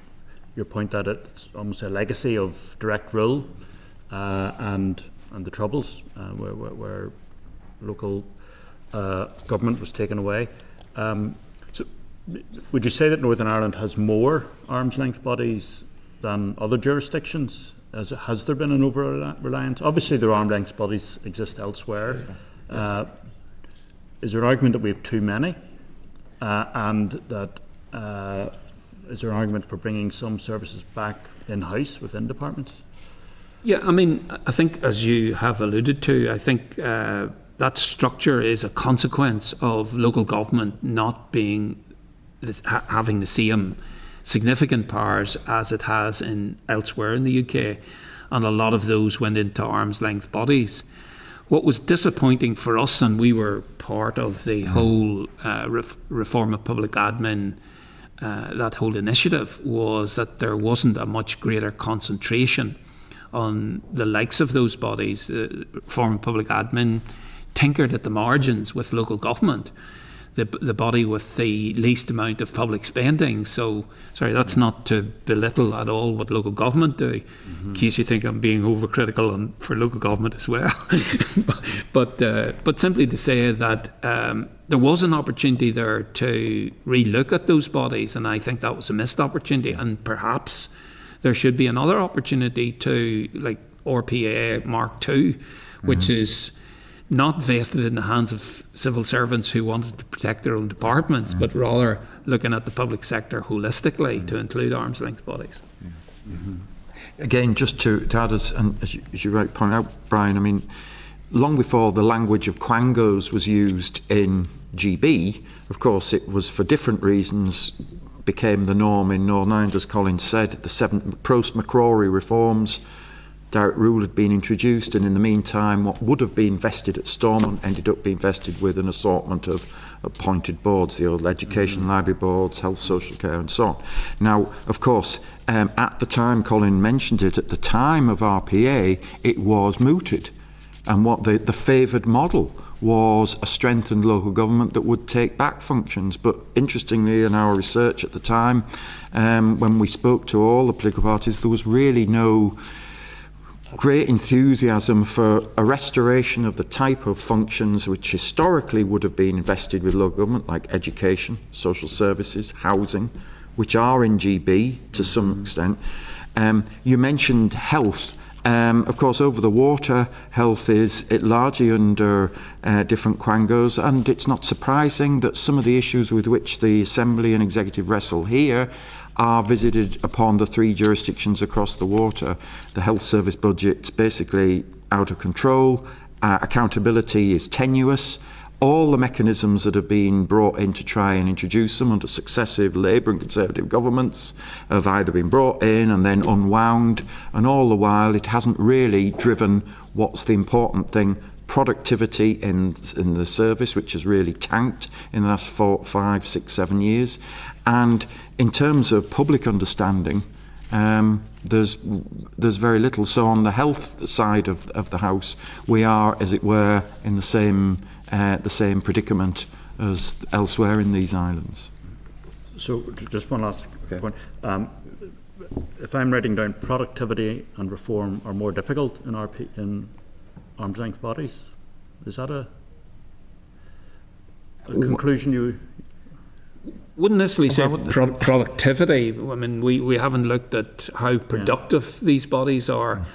your point that it's almost a legacy of direct rule and the Troubles, where local government was taken away. So would you say that Northern Ireland has more arm's length bodies than other jurisdictions? Has there been an over-reliance? Obviously there are arm's length bodies exist elsewhere. Is there an argument that we have too many? And that is there an argument for bringing some services back in-house within departments? Yeah, I mean, I think as you have alluded to, I think that structure is a consequence of local government not being having the same significant powers as it has elsewhere in the UK, and a lot of those went into arm's length bodies. What was disappointing for us, and we were part of the whole reform of public admin, that whole initiative, was that there wasn't a much greater concentration on the likes of those bodies. The reform of public admin tinkered at the margins with local government, the body with the least amount of public spending. So, sorry, that's not to belittle at all what local government do, in case you think I'm being overcritical for local government as well. but simply to say that there was an opportunity there to relook at those bodies, and I think that was a missed opportunity, and perhaps there should be another opportunity to, like RPA Mark II, which is not vested in the hands of civil servants who wanted to protect their own departments, but rather looking at the public sector holistically to include arm's length bodies. Again, just to add, as you right point out, Brian, I mean, long before the language of quangos was used in GB, of course, it was for different reasons became the norm in Northern Ireland, as Colin said. The post-McCrory reforms, direct rule had been introduced, and in the meantime what would have been vested at Stormont ended up being vested with an assortment of appointed boards, the old education library boards, health, social care and so on. Now, of course, at the time, Colin mentioned it, at the time of RPA, it was mooted, and what the favoured model was a strengthened local government that would take back functions. But interestingly, in our research at the time, when we spoke to all the political parties, there was really no great enthusiasm for a restoration of the type of functions which historically would have been invested with local government, like education, social services, housing, which are in GB to some extent. You mentioned health. Of course, over the water, health is largely under different quangos, and it's not surprising that some of the issues with which the Assembly and Executive wrestle here are visited upon the three jurisdictions across the water. The health service budget's basically out of control, accountability is tenuous. All the mechanisms that have been brought in to try and introduce them under successive Labour and Conservative governments have either been brought in and then unwound, and all the while it hasn't really driven what's the important thing, productivity in the service, which has really tanked in the last 4, 5, 6, 7 years. And in terms of public understanding, there's very little. So on the health side of the house, we are, as it were, in the same predicament as elsewhere in these islands. So just one last point. If I'm writing down productivity and reform are more difficult in arm's length bodies, is that a conclusion you? Wouldn't necessarily say productivity. I mean, we haven't looked at how productive these bodies are,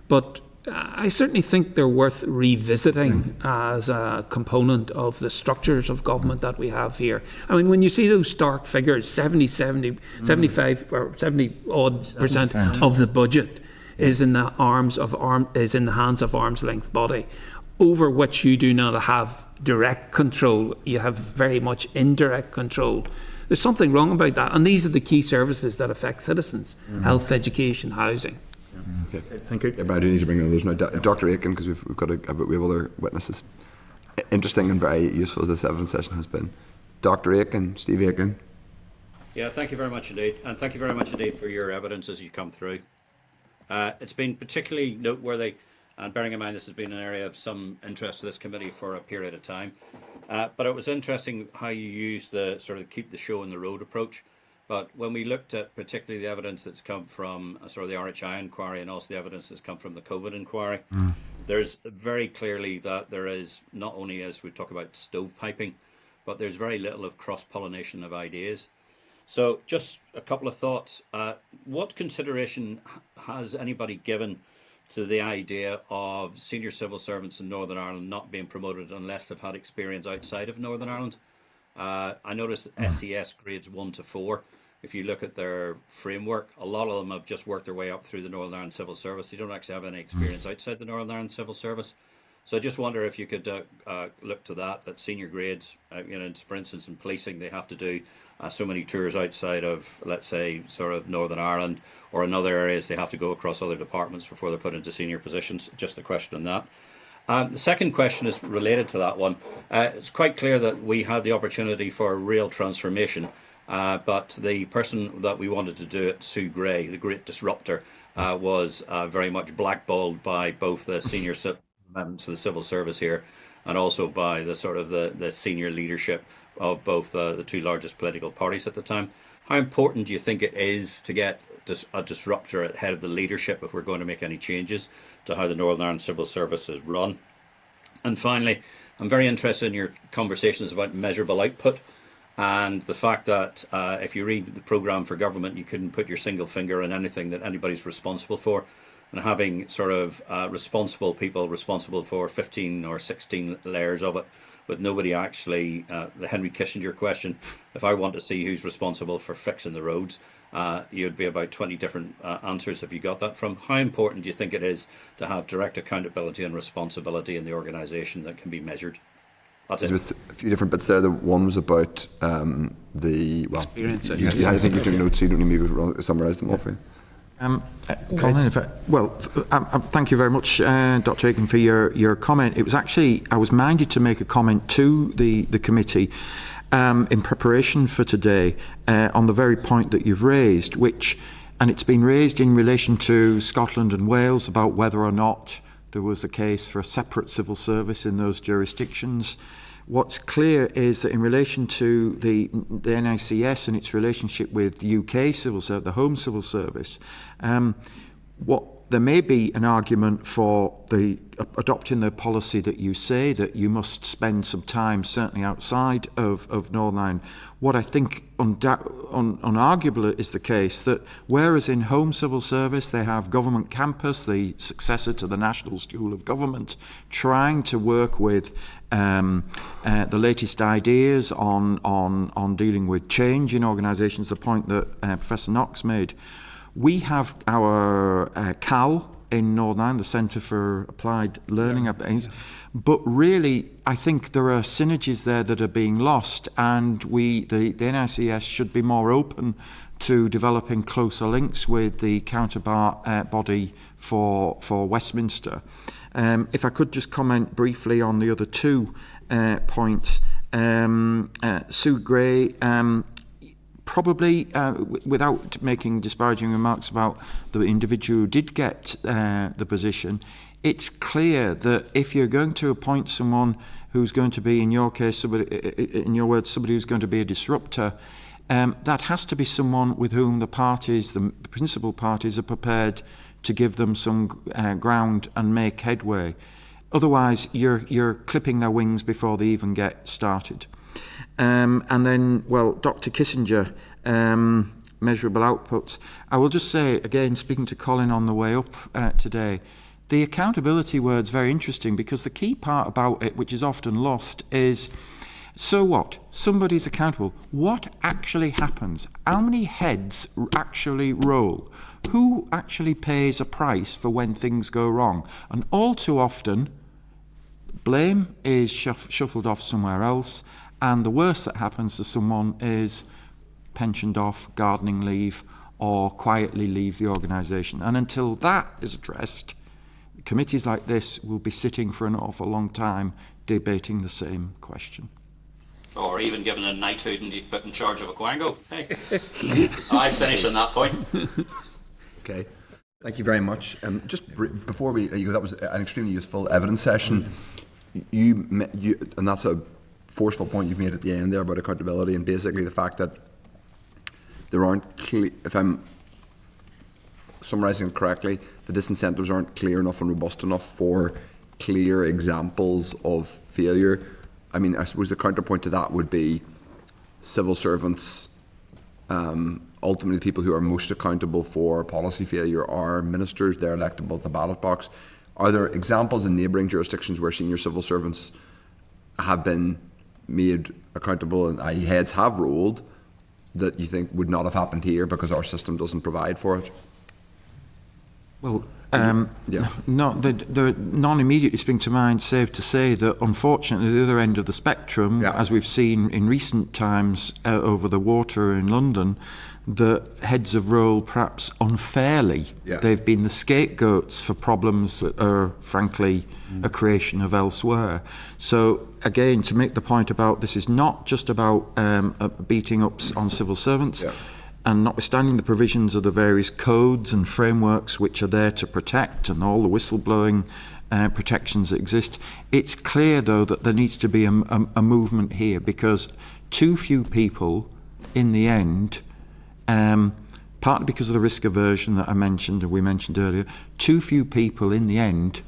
but I certainly think they're worth revisiting as a component of the structures of government that we have here. I mean, when you see those stark figures, 75 or 70 odd percent of the budget is in the hands of arm's length body, over which you do not have direct control. You have very much indirect control. There's something wrong about that, and these are the key services that affect citizens: health, education, housing. Okay. Thank you. Yeah, but I do need to bring others now. Dr. Aiken, because we have other witnesses. Interesting and very useful as this evidence session has been. Dr. Aiken, Steve Aiken. Yeah, thank you very much indeed, and thank you very much indeed for your evidence as you come through. It's been particularly noteworthy, and bearing in mind this has been an area of some interest to this committee for a period of time. But it was interesting how you used the sort of keep the show on the road approach. But when we looked at particularly the evidence that's come from sort of the RHI inquiry and also the evidence that's come from the COVID inquiry, there's very clearly that there is not only, as we talk about, stovepiping, but there's very little of cross-pollination of ideas. So just a couple of thoughts. What consideration has anybody given to the idea of senior civil servants in Northern Ireland not being promoted unless they've had experience outside of Northern Ireland? I noticed that SES grades 1 to 4, if you look at their framework, a lot of them have just worked their way up through the Northern Ireland Civil Service. They don't actually have any experience outside the Northern Ireland Civil Service. So I just wonder if you could look to that senior grades, for instance, in policing, they have to do so many tours outside of, let's say, sort of Northern Ireland, or in other areas they have to go across other departments before they're put into senior positions. Just a question on that. The second question is related to that one. It's quite clear that we had the opportunity for a real transformation, but the person that we wanted to do it, Sue Gray, the great disruptor, was very much blackballed by both the senior members of the civil service here and also by the sort of the senior leadership of both the two largest political parties at the time. How important do you think it is to get a disruptor at head of the leadership if we're going to make any changes to how the Northern Ireland Civil Service is run? And finally, I'm very interested in your conversations about measurable output and the fact that if you read the programme for government, you couldn't put your single finger on anything that anybody's responsible for. And having sort of responsible people responsible for 15 or 16 layers of it, with nobody actually, the Henry Kissinger question, if I want to see who's responsible for fixing the roads, you'd be about 20 different answers if you got that from. How important do you think it is to have direct accountability and responsibility in the organisation that can be measured? That's it. With a few different bits there. The one was about experience. I think you took notes, so you don't need me to summarise them all for you. Colin, thank you very much, Dr. Aiken, for your comment. It was actually, I was minded to make a comment to the committee in preparation for today on the very point that you've raised, and it's been raised in relation to Scotland and Wales about whether or not there was a case for a separate civil service in those jurisdictions. What's clear is that in relation to the NICS and its relationship with the UK civil service, the Home Civil Service, there may be an argument for adopting the policy that you say, that you must spend some time certainly outside of Northern Ireland. What I think unarguable is the case that whereas in Home Civil Service they have Government Campus, the successor to the National School of Government, trying to work with the latest ideas on dealing with change in organisations, the point that Professor Knox made. We have our CAL in Northern Ireland, the Centre for Applied Learning. But really, I think there are synergies there that are being lost, and the NICS should be more open to developing closer links with the counterpart body for Westminster. If I could just comment briefly on the other two points. Sue Gray, probably, without making disparaging remarks about the individual who did get the position, it's clear that if you're going to appoint someone who's going to be, in your case, somebody, in your words, somebody who's going to be a disruptor, that has to be someone with whom the parties, the principal parties, are prepared to give them some ground and make headway. Otherwise, you're clipping their wings before they even get started. And then, well, Dr. Kissinger, measurable outputs. I will just say, again, speaking to Colin on the way up today, the accountability word's very interesting, because the key part about it, which is often lost, is, so what? Somebody's accountable. What actually happens? How many heads actually roll? Who actually pays a price for when things go wrong? And all too often, blame is shuffled off somewhere else, and the worst that happens to someone is pensioned off, gardening leave, or quietly leave the organisation. And until that is addressed, committees like this will be sitting for an awful long time debating the same question. Or even given a knighthood and you put in charge of a quango. Hey, I finish on that point. Okay, thank you very much. Just before we, that was an extremely useful evidence session. You, and that's a forceful point you've made at the end there about accountability, and basically the fact that there aren't clear, if I'm summarising it correctly, the disincentives aren't clear enough and robust enough for clear examples of failure. I mean, I suppose the counterpoint to that would be civil servants, ultimately the people who are most accountable for policy failure are ministers. They're electable at the ballot box. Are there examples in neighbouring jurisdictions where senior civil servants have been made accountable and i.e. heads have rolled that you think would not have happened here because our system doesn't provide for it? Well, none immediately spring to mind, save to say that unfortunately the other end of the spectrum, as we've seen in recent times over the water in London, the heads of roll perhaps unfairly. They've been the scapegoats for problems that are frankly a creation of elsewhere. So again, to make the point about this is not just about beating up on civil servants. And notwithstanding the provisions of the various codes and frameworks which are there to protect and all the whistleblowing protections that exist, it's clear though that there needs to be a movement here, because too few people in the end, partly because of the risk aversion that I mentioned and we mentioned earlier, too few people in the end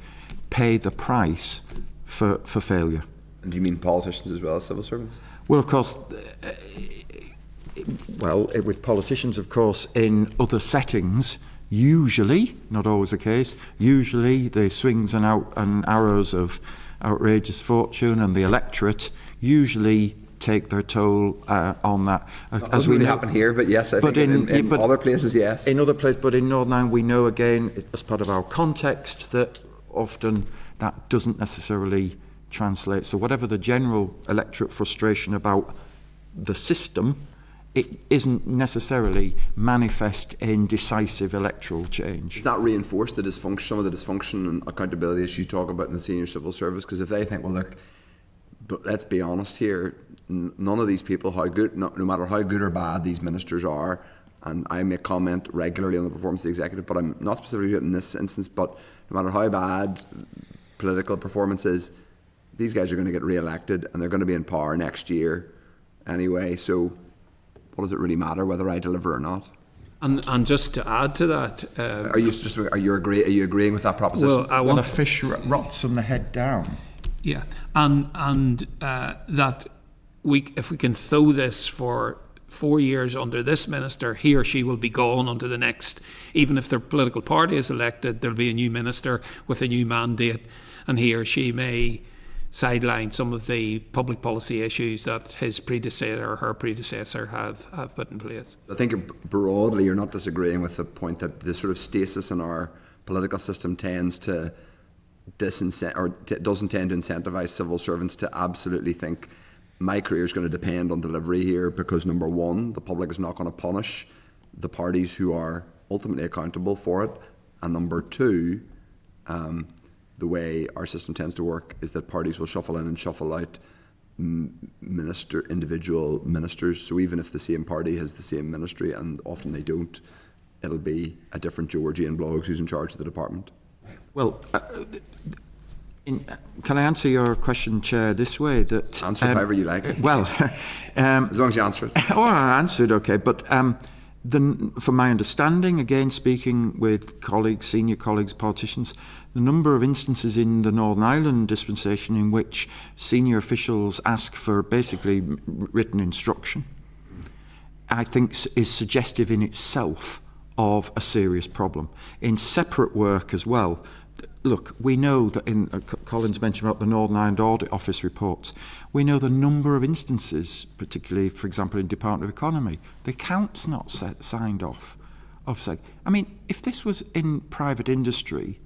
pay the price for failure. And do you mean politicians as well as civil servants? Well, of course, with politicians, of course, in other settings, usually, not always the case, usually the swings and arrows of outrageous fortune and the electorate usually take their toll on that. As we happen here, but yes, I think in other places, yes. In other places, but in Northern Ireland, we know again, as part of our context, that often that doesn't necessarily translate. So whatever the general electorate frustration about the system, it isn't necessarily manifest in decisive electoral change. Does that reinforce the dysfunction, some of the dysfunction and accountability issues you talk about in the senior civil service? Because if they think, well, look, but let's be honest here, none of these people, no matter how good or bad these ministers are, and I make comment regularly on the performance of the executive, but I'm not specifically in this instance, but no matter how bad political performance is, these guys are going to get re-elected and they're going to be in power next year anyway, so what does it really matter whether I deliver or not? And just to add to that, are you agreeing with that proposition? Well, a fish rots from the head down. Yeah, and that if we can throw this for 4 years under this minister, he or she will be gone under the next. Even if their political party is elected, there'll be a new minister with a new mandate, and he or she may sideline some of the public policy issues that his predecessor or her predecessor have put in place. I think broadly you're not disagreeing with the point that the sort of stasis in our political system tends to doesn't tend to incentivise civil servants to absolutely think my career is going to depend on delivery here, because number one, the public is not going to punish the parties who are ultimately accountable for it, and number two, the way our system tends to work is that parties will shuffle in and shuffle out individual ministers. So even if the same party has the same ministry, and often they don't, it'll be a different Georgian Bloggs who's in charge of the department. Well, can I answer your question, Chair, this way? That answer however you like. Well, as long as you answer it. Oh, I answered, okay. But from my understanding, again, speaking with colleagues, senior colleagues, politicians, the number of instances in the Northern Ireland dispensation in which senior officials ask for basically written instruction, I think is suggestive in itself of a serious problem. In separate work as well, look, we know that Colin's mentioned about the Northern Ireland Audit Office reports, we know the number of instances, particularly, for example, in Department of Economy, the account's not signed off. I mean, if this was in private industry,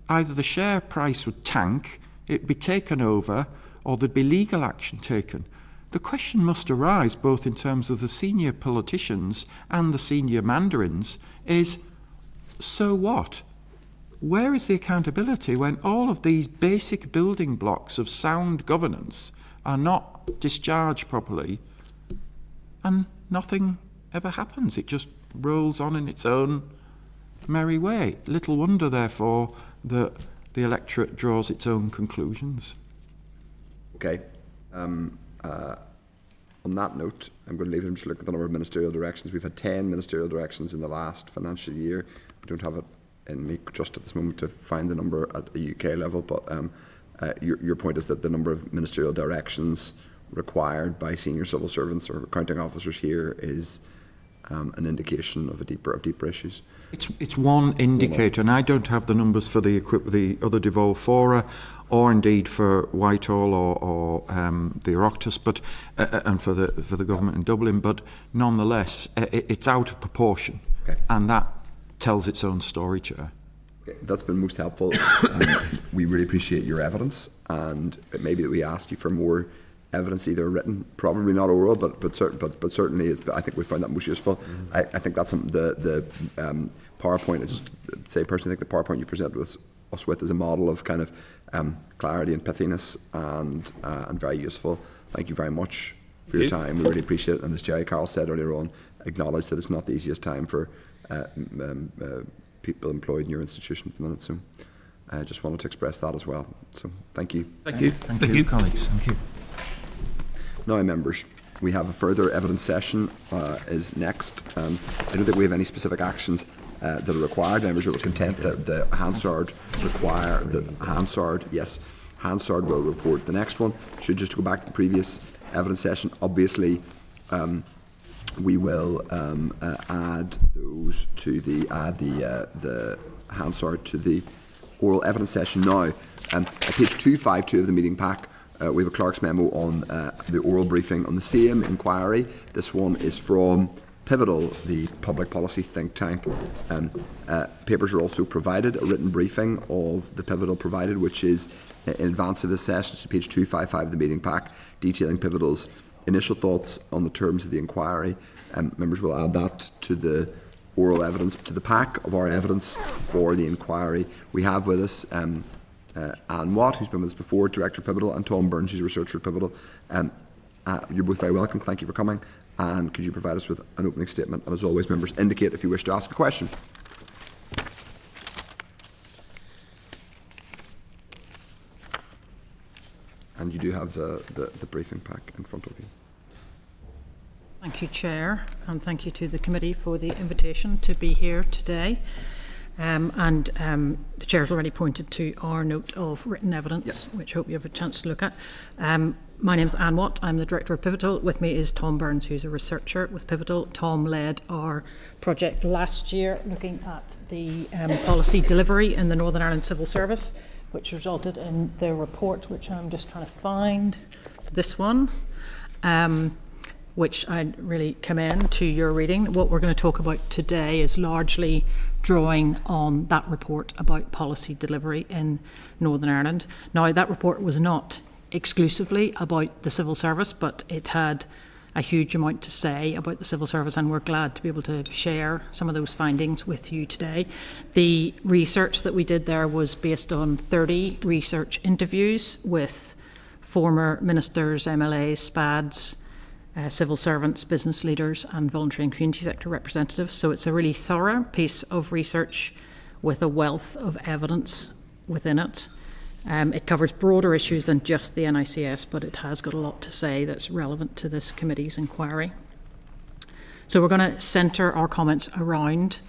either the share price would tank, it'd be taken over, or there'd be legal action taken. The question must arise, both in terms of the senior politicians and the senior mandarins, is, so what? Where is the accountability when all of these basic building blocks of sound governance are not discharged properly and nothing ever happens? It just rolls on in its own merry way. Little wonder, therefore, that the electorate draws its own conclusions. Okay. On that note, I'm going to leave them to look at the number of ministerial directions. We've had 10 ministerial directions in the last financial year. We don't have it in me just at this moment to find the number at the UK level, but your point is that the number of ministerial directions required by senior civil servants or accounting officers here is an indication of deeper issues. It's one indicator, and I don't have the numbers for the other devolved fora, or indeed for Whitehall or the Oireachtas, but and for the government in Dublin. But nonetheless, it's out of proportion, okay. And that tells its own story, Chair. Okay, that's been most helpful. We really appreciate your evidence, and it may be that we ask you for more evidence, either written, probably not oral, but certainly I think we find that most useful. Mm-hmm. I think that's the PowerPoint. I just say personally, I think the PowerPoint you present us with is a model of kind of clarity and pithiness, and very useful. Thank you very much for your time. We really appreciate it. And as Jerry Carroll said earlier on, acknowledge that it's not the easiest time for people employed in your institution at the minute. So I just wanted to express that as well. So thank you. Thank you. Thank you, colleagues. Thank you. Now, members, we have a further evidence session is next. I don't think we have any specific actions that are required. Members are content that the Hansard Hansard will report the next one. Should just go back to the previous evidence session. Obviously, we will add those to the Hansard to the oral evidence session now. At page 252 of the meeting pack, we have a clerk's memo on the oral briefing on the same inquiry. This one is from Pivotal, the public policy think tank. Papers are also provided, a written briefing of the Pivotal provided, which is in advance of this session. It's page 255 of the meeting pack, detailing Pivotal's initial thoughts on the terms of the inquiry. Members will add that to the oral evidence, to the pack of our evidence for the inquiry. We have with us Anne Watt, who's been with us before, Director of Pivotal, and Tom Burns, who's a researcher at Pivotal. You're both very welcome. Thank you for coming. And could you provide us with an opening statement? And as always, members, indicate if you wish to ask a question. And you do have the briefing pack in front of you. Thank you, Chair, and thank you to the committee for the invitation to be here today. The Chair's already pointed to our note of written evidence, yep, which I hope you have a chance to look at. My name's Anne Watt. I'm the Director of Pivotal. With me is Tom Burns, who's a researcher with Pivotal. Tom led our project last year looking at the policy delivery in the Northern Ireland Civil Service, which resulted in the report, which I'm just trying to find, this one, which I really commend to your reading. What we're going to talk about today is largely drawing on that report about policy delivery in Northern Ireland. Now, that report was not exclusively about the civil service, but it had a huge amount to say about the civil service, and we're glad to be able to share some of those findings with you today. The research that we did there was based on 30 research interviews with former ministers, MLAs, SPADs, civil servants, business leaders and voluntary and community sector representatives. So it's a really thorough piece of research with a wealth of evidence within it. It covers broader issues than just the NICS, but it has got a lot to say that's relevant to this committee's inquiry. So we're going to centre our comments around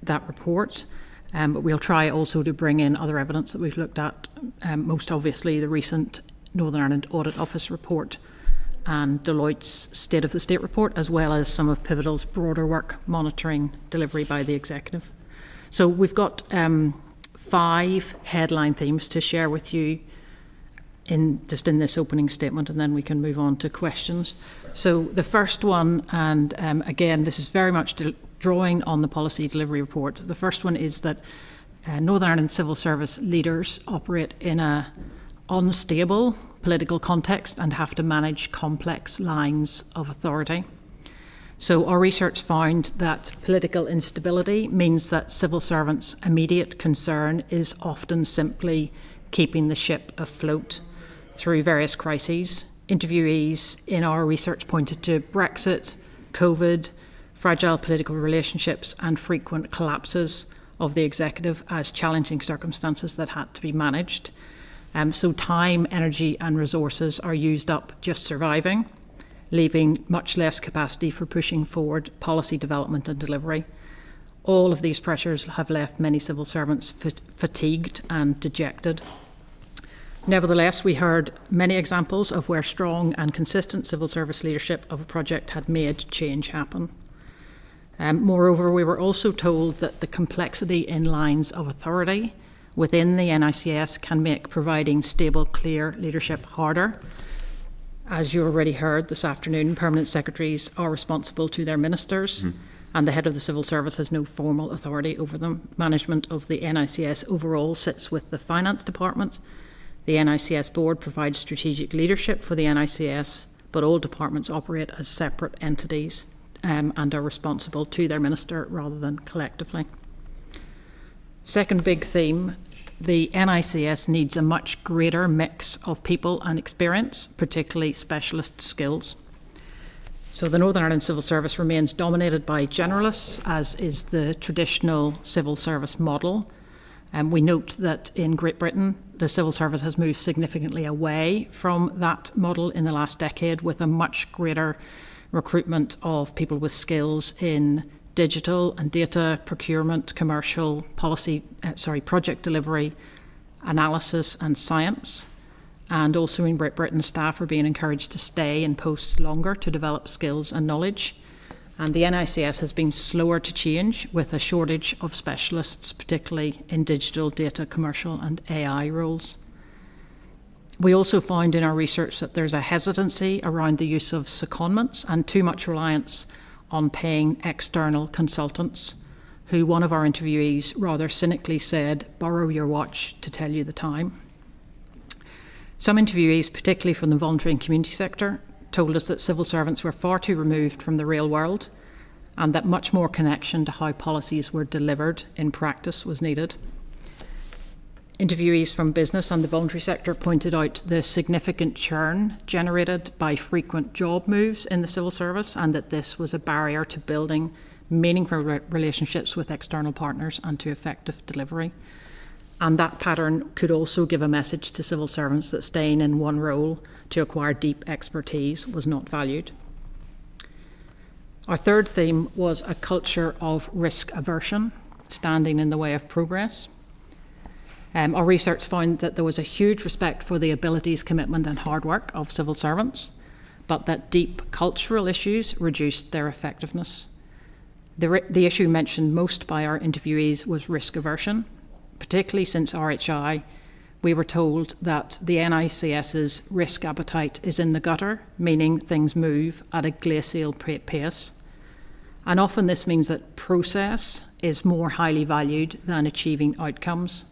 that report, but we'll try also to bring in other evidence that we've looked at, most obviously the recent Northern Ireland Audit Office report and Deloitte's State of the State report, as well as some of Pivotal's broader work monitoring delivery by the executive. So we've got 5 headline themes to share with you in this opening statement, and then we can move on to questions. So the first one, and again, this is very much drawing on the policy delivery report. The first one is that Northern Ireland civil service leaders operate in an unstable political context and have to manage complex lines of authority. So our research found that political instability means that civil servants' immediate concern is often simply keeping the ship afloat through various crises. Interviewees in our research pointed to Brexit, COVID, fragile political relationships and frequent collapses of the executive as challenging circumstances that had to be managed. So time, energy and resources are used up just surviving, leaving much less capacity for pushing forward policy development and delivery. All of these pressures have left many civil servants fatigued and dejected. Nevertheless, we heard many examples of where strong and consistent civil service leadership of a project had made change happen. Moreover, we were also told that the complexity in lines of authority within the NICS can make providing stable, clear leadership harder. As you already heard this afternoon, permanent secretaries are responsible to their ministers, and the head of the civil service has no formal authority over them. Management of the NICS overall sits with the finance department. The NICS board provides strategic leadership for the NICS, but all departments operate as separate entities and are responsible to their minister rather than collectively. Second big theme, the NICS needs a much greater mix of people and experience, particularly specialist skills. So the Northern Ireland Civil Service remains dominated by generalists, as is the traditional civil service model. We note that in Great Britain, the civil service has moved significantly away from that model in the last decade, with a much greater recruitment of people with skills in digital and data, procurement, commercial, project delivery, analysis and science. And also in Great Britain, staff are being encouraged to stay in posts longer to develop skills and knowledge. And the NICS has been slower to change, with a shortage of specialists, particularly in digital, data, commercial and AI roles. We also found in our research that there's a hesitancy around the use of secondments and too much reliance on paying external consultants, who one of our interviewees rather cynically said, borrow your watch to tell you the time. Some interviewees, particularly from the voluntary and community sector, told us that civil servants were far too removed from the real world and that much more connection to how policies were delivered in practice was needed. Interviewees from business and the voluntary sector pointed out the significant churn generated by frequent job moves in the civil service, and that this was a barrier to building meaningful relationships with external partners and to effective delivery. And that pattern could also give a message to civil servants that staying in one role to acquire deep expertise was not valued. Our third theme was a culture of risk aversion standing in the way of progress. Our research found that there was a huge respect for the abilities, commitment and hard work of civil servants, but that deep cultural issues reduced their effectiveness. The issue mentioned most by our interviewees was risk aversion, particularly since RHI. We were told that the NICS's risk appetite is in the gutter, meaning things move at a glacial pace. And often this means that process is more highly valued than achieving outcomes.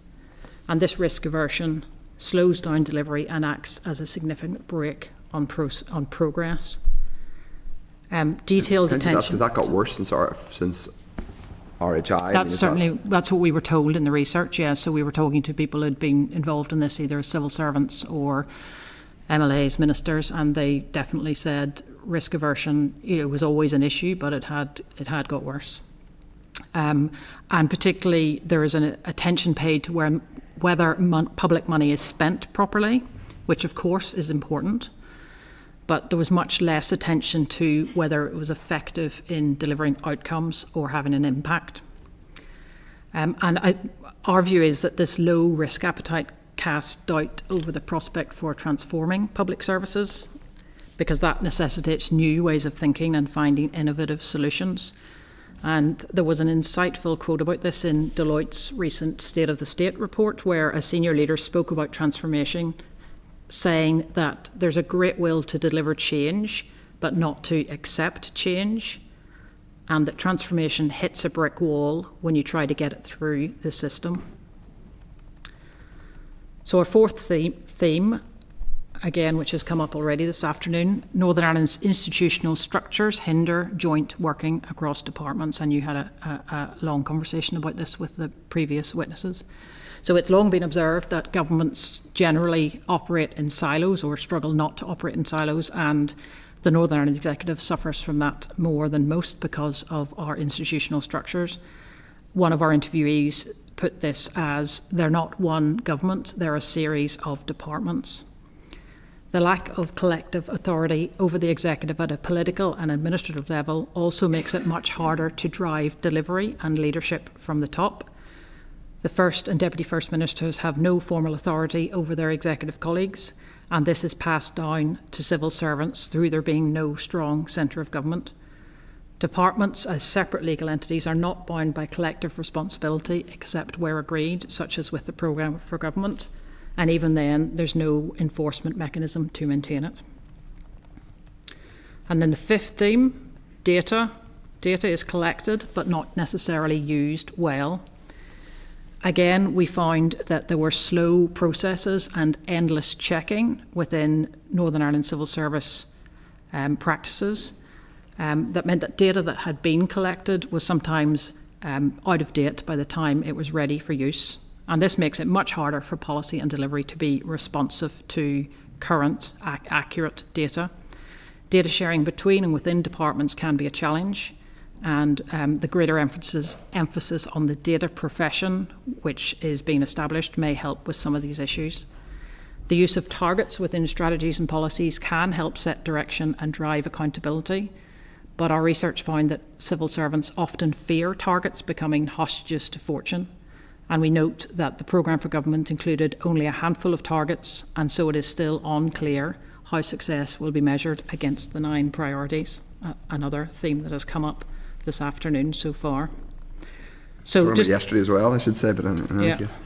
And this risk aversion slows down delivery and acts as a significant brake on progress. Detailed attention. Has that got worse since RHI? That's what we were told in the research. Yeah, so we were talking to people who'd been involved in this, either as civil servants or MLAs, ministers, and they definitely said risk aversion, was always an issue, but it had got worse. And particularly there is an attention paid to whether public money is spent properly, which of course is important, but there was much less attention to whether it was effective in delivering outcomes or having an impact. Our view is that this low risk appetite casts doubt over the prospect for transforming public services, because that necessitates new ways of thinking and finding innovative solutions. And there was an insightful quote about this in Deloitte's recent State of the State report, where a senior leader spoke about transformation, saying that there's a great will to deliver change, but not to accept change, and that transformation hits a brick wall when you try to get it through the system. So our fourth theme, again, which has come up already this afternoon, Northern Ireland's institutional structures hinder joint working across departments, and you had a long conversation about this with the previous witnesses. So it's long been observed that governments generally operate in silos or struggle not to operate in silos, and the Northern Ireland Executive suffers from that more than most because of our institutional structures. One of our interviewees put this as, they're not one government, they're a series of departments. The lack of collective authority over the executive at a political and administrative level also makes it much harder to drive delivery and leadership from the top. The First and Deputy First Ministers have no formal authority over their executive colleagues, and this is passed down to civil servants through there being no strong centre of government. Departments as separate legal entities are not bound by collective responsibility except where agreed, such as with the Programme for Government, and even then there's no enforcement mechanism to maintain it. And then the fifth theme, data. Data is collected but not necessarily used well. Again, we found that there were slow processes and endless checking within Northern Ireland Civil Service practices. That meant that data that had been collected was sometimes out of date by the time it was ready for use. And this makes it much harder for policy and delivery to be responsive to current, accurate data. Data sharing between and within departments can be a challenge, and the greater emphasis on the data profession, which is being established, may help with some of these issues. The use of targets within strategies and policies can help set direction and drive accountability, but our research found that civil servants often fear targets becoming hostages to fortune. And we note that the Programme for Government included only a handful of targets, and so it is still unclear how success will be measured against the 9 priorities, another theme that has come up this afternoon so far. So just yesterday as well, I should say, but in any case,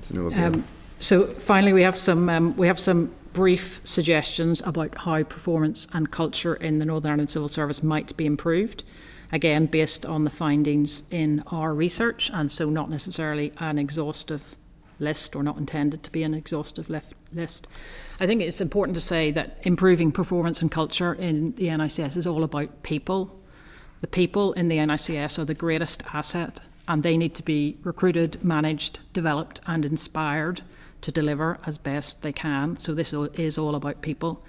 to know so finally, we have some brief suggestions about how performance and culture in the Northern Ireland Civil Service might be improved. Again, based on the findings in our research, and so not necessarily an exhaustive list, or not intended to be an exhaustive list. I think it's important to say that improving performance and culture in the NICS is all about people. The people in the NICS are the greatest asset, and they need to be recruited, managed, developed and inspired to deliver as best they can. So this is all about people.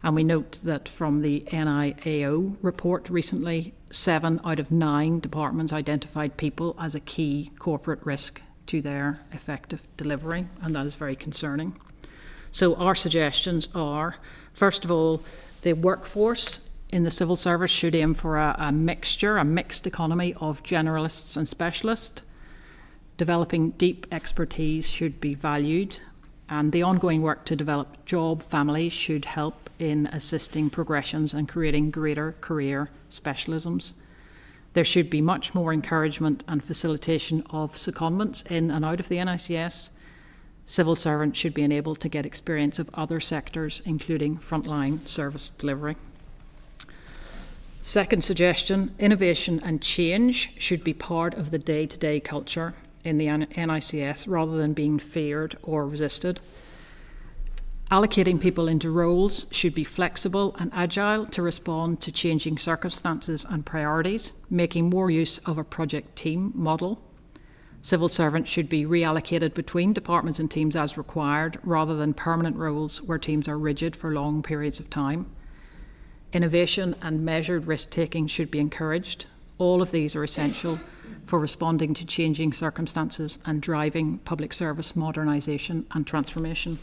And we note that from the NIAO report recently, 7 out of 9 departments identified people as a key corporate risk to their effective delivery, and that is very concerning. So our suggestions are, first of all, the workforce in the civil service should aim for a mixed economy of generalists and specialists. Developing deep expertise should be valued, and the ongoing work to develop job families should help in assisting progressions and creating greater career specialisms. There should be much more encouragement and facilitation of secondments in and out of the NICS. Civil servants should be enabled to get experience of other sectors, including frontline service delivery. Second suggestion, innovation and change should be part of the day-to-day culture in the NICS rather than being feared or resisted. Allocating people into roles should be flexible and agile to respond to changing circumstances and priorities, making more use of a project team model. Civil servants should be reallocated between departments and teams as required, rather than permanent roles where teams are rigid for long periods of time. Innovation and measured risk-taking should be encouraged. All of these are essential for responding to changing circumstances and driving public service modernisation and transformation.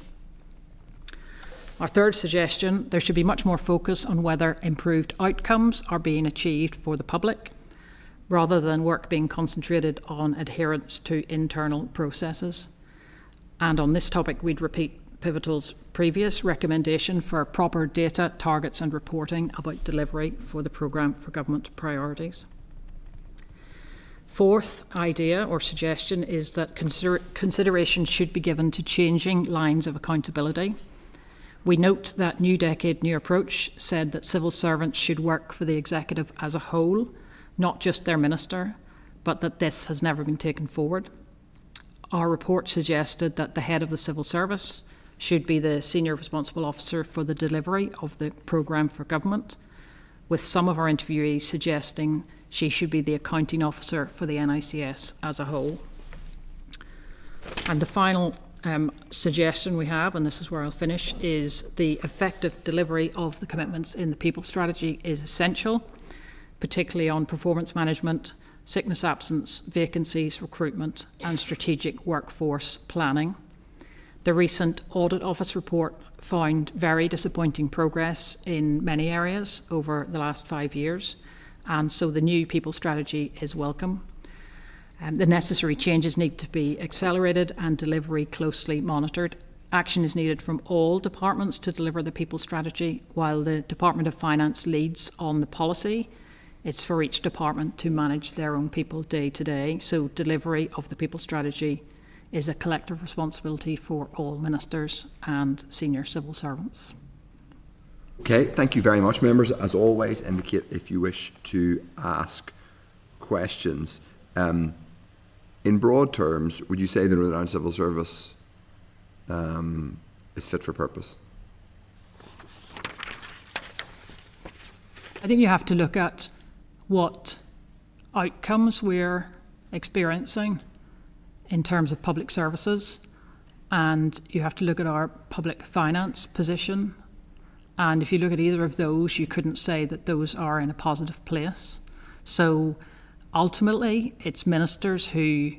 Our third suggestion, there should be much more focus on whether improved outcomes are being achieved for the public, rather than work being concentrated on adherence to internal processes. And on this topic, we'd repeat Pivotal's previous recommendation for proper data, targets and reporting about delivery for the programme for government priorities. Fourth idea or suggestion is that consideration should be given to changing lines of accountability. We note that New Decade, New Approach said that civil servants should work for the executive as a whole, not just their minister, but that this has never been taken forward. Our report suggested that the head of the civil service should be the senior responsible officer for the delivery of the programme for government, with some of our interviewees suggesting she should be the accounting officer for the NICS as a whole. And the final suggestion we have, and this is where I'll finish, is the effective delivery of the commitments in the people strategy is essential, particularly on performance management, sickness absence, vacancies, recruitment and strategic workforce planning. The recent Audit Office report found very disappointing progress in many areas over the last 5 years, and so the new people strategy is welcome. The necessary changes need to be accelerated and delivery closely monitored. Action is needed from all departments to deliver the people strategy, while the Department of Finance leads on the policy. It's for each department to manage their own people day to day, so delivery of the people strategy is a collective responsibility for all ministers and senior civil servants. Okay, thank you very much, members. As always, indicate if you wish to ask questions. In broad terms, would you say the Northern Ireland Civil Service is fit for purpose? I think you have to look at what outcomes we're experiencing in terms of public services, and you have to look at our public finance position. And if you look at either of those, you couldn't say that those are in a positive place. So ultimately, it's ministers who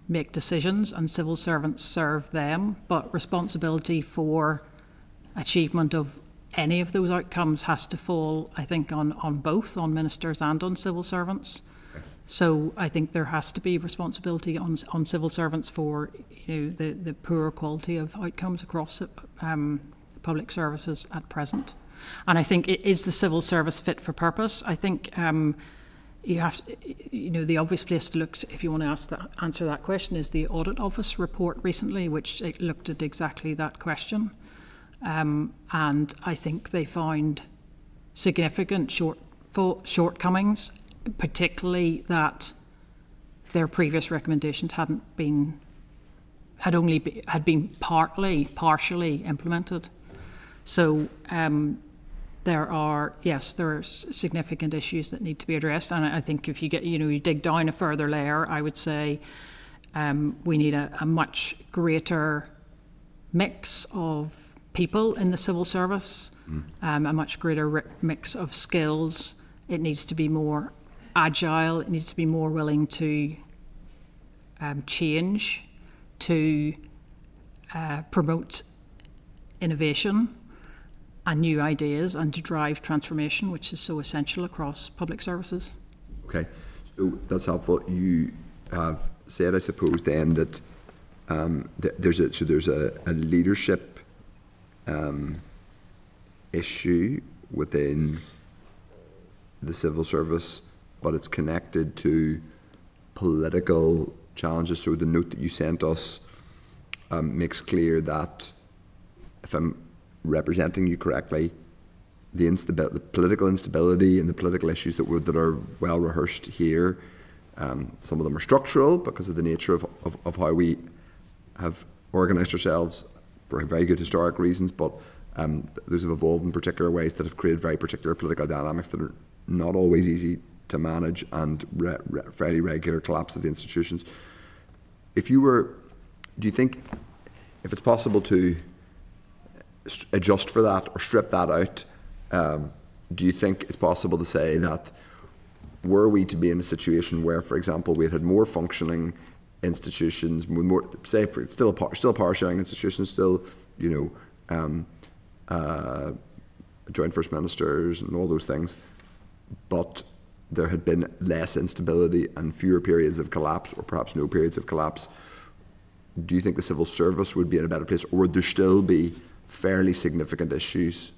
make decisions and civil servants serve them, but responsibility for achievement of any of those outcomes has to fall, I think, on both, on ministers and on civil servants. So I think there has to be responsibility on civil servants for the poorer quality of outcomes across public services at present. And I think, is the civil service fit for purpose? I think you have to, the obvious place to look, if you want to answer that question, is the Audit Office report recently, which looked at exactly that question. And I think they found significant shortcomings, particularly that their previous recommendations had been partially implemented. So there are significant issues that need to be addressed, and I think if you you dig down a further layer, I would say we need a much greater mix of people in the civil service, a much greater mix of skills. It needs to be more agile. It needs to be more willing to change, to promote innovation and new ideas, and to drive transformation, which is so essential across public services. Okay, so that's helpful. You have said, I suppose, then that there's a leadership issue within the civil service, but it's connected to political challenges. So the note that you sent us makes clear that, if I'm representing you correctly, the political instability and the political issues that are well rehearsed here, some of them are structural because of the nature of how we have organised ourselves for very good historic reasons, but those have evolved in particular ways that have created very particular political dynamics that are not always easy to manage, and fairly regular collapse of the institutions. do you think if it's possible to adjust for that or strip that out, do you think it's possible to say that were we to be in a situation where, for example, we had more functioning institutions, with more, say, for still power sharing institutions, still, joint first ministers and all those things, but there had been less instability and fewer periods of collapse, or perhaps no periods of collapse, do you think the civil service would be in a better place, or would there still be fairly significant issues?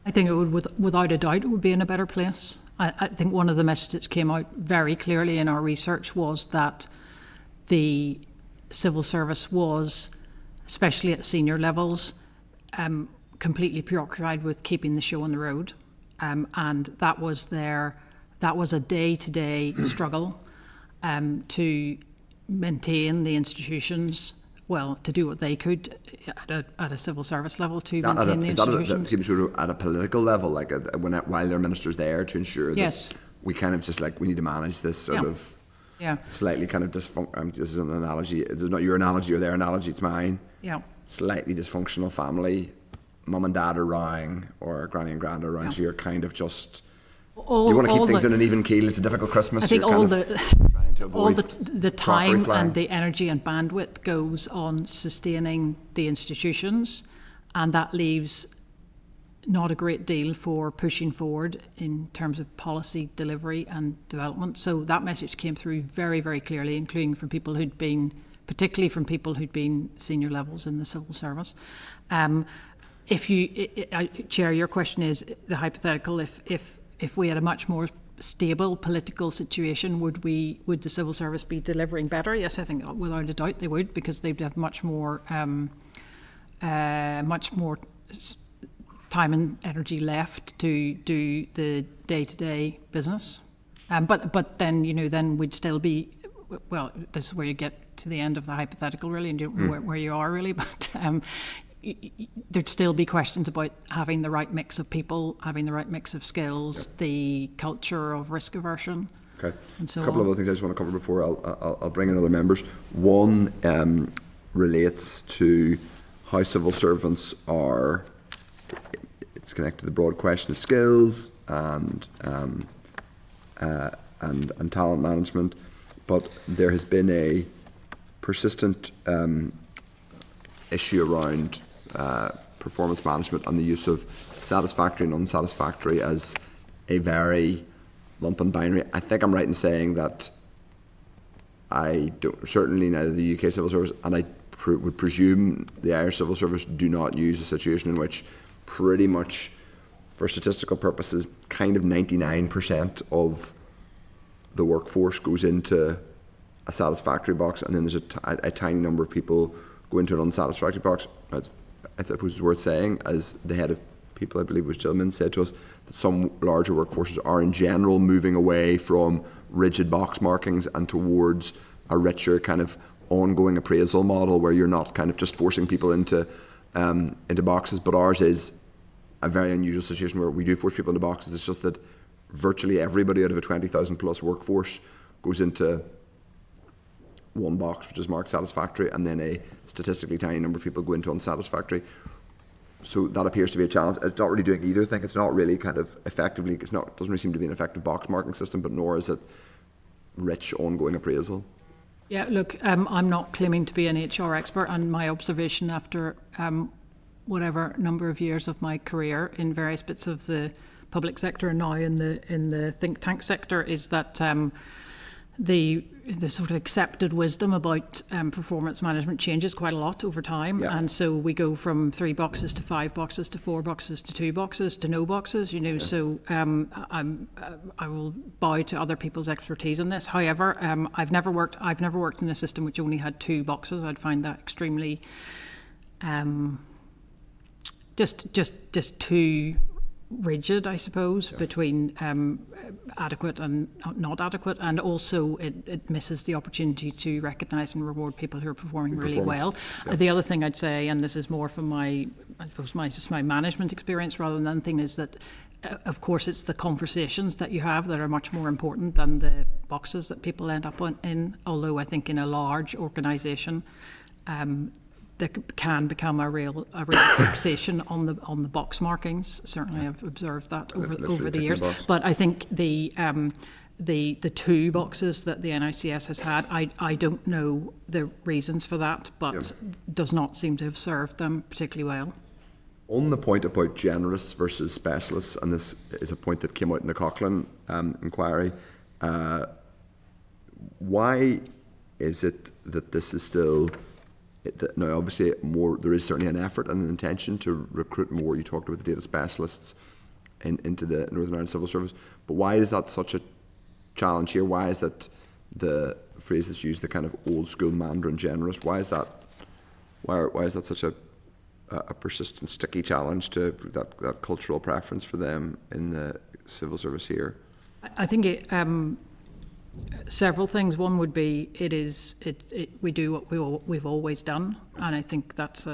I think it would, without a doubt, it would be in a better place. I think one of the messages that came out very clearly in our research was that the civil service was, especially at senior levels, completely preoccupied with keeping the show on the road, and that was a day-to-day struggle to maintain the institutions. Well, to do what they could at a civil service level to maintain the institutions. Is that at a political level, like while their minister's there, to ensure that we kind of just we need to manage this sort of slightly kind of dysfunctional, this is an analogy, it's not your analogy or their analogy, it's mine. Yeah. Slightly dysfunctional family, mum and dad are rowing, or granny and grand are rowing, so you're kind of just, do you want to keep things in an even keel? It's a difficult Christmas. I think all the time and the energy and bandwidth goes on sustaining the institutions, and that leaves not a great deal for pushing forward in terms of policy delivery and development. So that message came through very, very clearly, including from people particularly from people who'd been senior levels in the civil service. Chair, your question is the hypothetical, if we had a much more stable political situation, would the civil service be delivering better? Yes, I think without a doubt they would, because they'd have much more time and energy left to do the day-to-day business. But then then we'd still be, well, this is where you get to the end of the hypothetical really, and you don't know where you are really, but there'd still be questions about having the right mix of people, having the right mix of skills, the culture of risk aversion. Okay. And so a couple of other things I just want to cover before I'll bring in other members. One relates to how civil servants are. It's connected to the broad question of skills and talent management, but there has been a persistent issue around performance management and the use of satisfactory and unsatisfactory as a very lump and binary. I think I'm right in saying that certainly neither the UK Civil Service and I would presume the Irish Civil Service do not use a situation in which pretty much, for statistical purposes, kind of 99% of the workforce goes into a satisfactory box, and then there's a tiny number of people go into an unsatisfactory box. I thought it was worth saying, as the head of people, I believe it was Gilman, said to us, that some larger workforces are in general moving away from rigid box markings and towards a richer kind of ongoing appraisal model where you're not kind of just forcing people into boxes. But ours is a very unusual situation where we do force people into boxes. It's just that virtually everybody out of a 20,000 plus workforce goes into one box which is marked satisfactory, and then a statistically tiny number of people go into unsatisfactory. So that appears to be a challenge. It's not really doing either thing. It's not really kind of effectively, it doesn't really seem to be an effective box marking system, but nor is it rich ongoing appraisal. Yeah, look, I'm not claiming to be an HR expert, and my observation after whatever number of years of my career in various bits of the public sector and now in the think tank sector is that the sort of accepted wisdom about performance management changes quite a lot over time, and so we go from 3 boxes to 5 boxes to 4 boxes to 2 boxes to no boxes. So I will bow to other people's expertise on this. However, I've never worked in a system which only had 2 boxes. I'd find that extremely just too rigid, I suppose, between adequate and not adequate, and also it misses the opportunity to recognise and reward people who are performing really well. The other thing I'd say, and this is more from my management experience rather than anything, is that of course it's the conversations that you have that are much more important than the boxes that people end up in. Although I think in a large organisation, there can become a real fixation on the box markings. Certainly, I've observed that over the years. But I think the 2 boxes that the NICS has had, I don't know the reasons for that, but does not seem to have served them particularly well. On the point about generalists versus specialists, and this is a point that came out in the Coughlin inquiry, why is it that this is still... Now, obviously, there is certainly an effort and an intention to recruit more. You talked about the data specialists into the Northern Ireland Civil Service, but why is that such a challenge here? Why is that the phrase that's used, the kind of old school Mandarin generalist? Why is that? Why is that such a persistent, sticky challenge to that cultural preference for them in the civil service here? I think several things. One would be we do what we've always done, and I think that's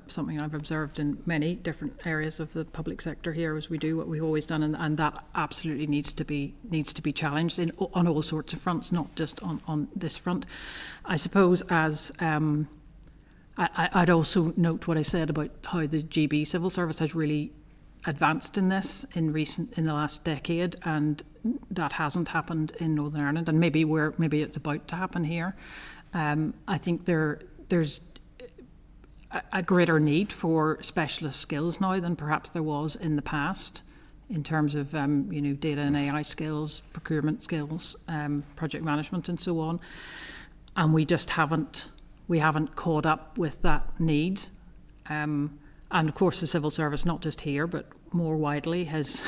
something I've observed in many different areas of the public sector here, is we do what we've always done, and that absolutely needs to be challenged on all sorts of fronts, not just on this front. I suppose as I'd also note what I said about how the GB civil service has really advanced in this in the last decade, and that hasn't happened in Northern Ireland, and maybe it's about to happen here. I think there's a greater need for specialist skills now than perhaps there was in the past, in terms of data and AI skills, procurement skills, project management, and so on. And we just haven't caught up with that need. And of course, the civil service, not just here, but more widely, has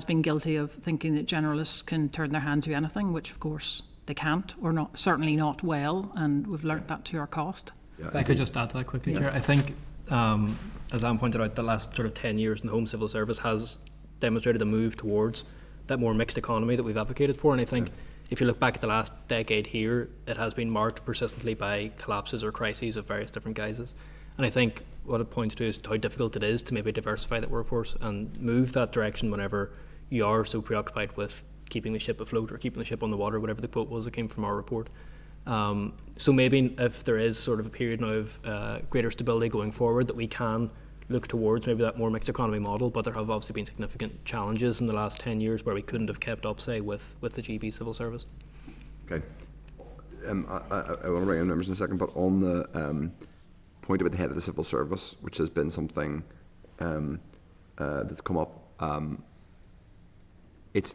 been guilty of thinking that generalists can turn their hand to anything, which of course they can't, or not, certainly not well, and we've learnt that to our cost. If I could just add to that quickly, Chair. I think, as Anne pointed out, the last sort of 10 years in the Home Civil Service has demonstrated a move towards that more mixed economy that we've advocated for, and I think if you look back at the last decade here, it has been marked persistently by collapses or crises of various different guises. And I think what it points to is how difficult it is to maybe diversify that workforce and move that direction whenever you are so preoccupied with keeping the ship afloat or keeping the ship on the water, whatever the quote was that came from our report. So maybe if there is sort of a period now of greater stability going forward, that we can look towards maybe that more mixed economy model, but there have obviously been significant challenges in the last 10 years where we couldn't have kept up, say, with the GB civil service. Okay. I want to bring in members in a second, but on the point about the head of the civil service, which has been something that's come up, it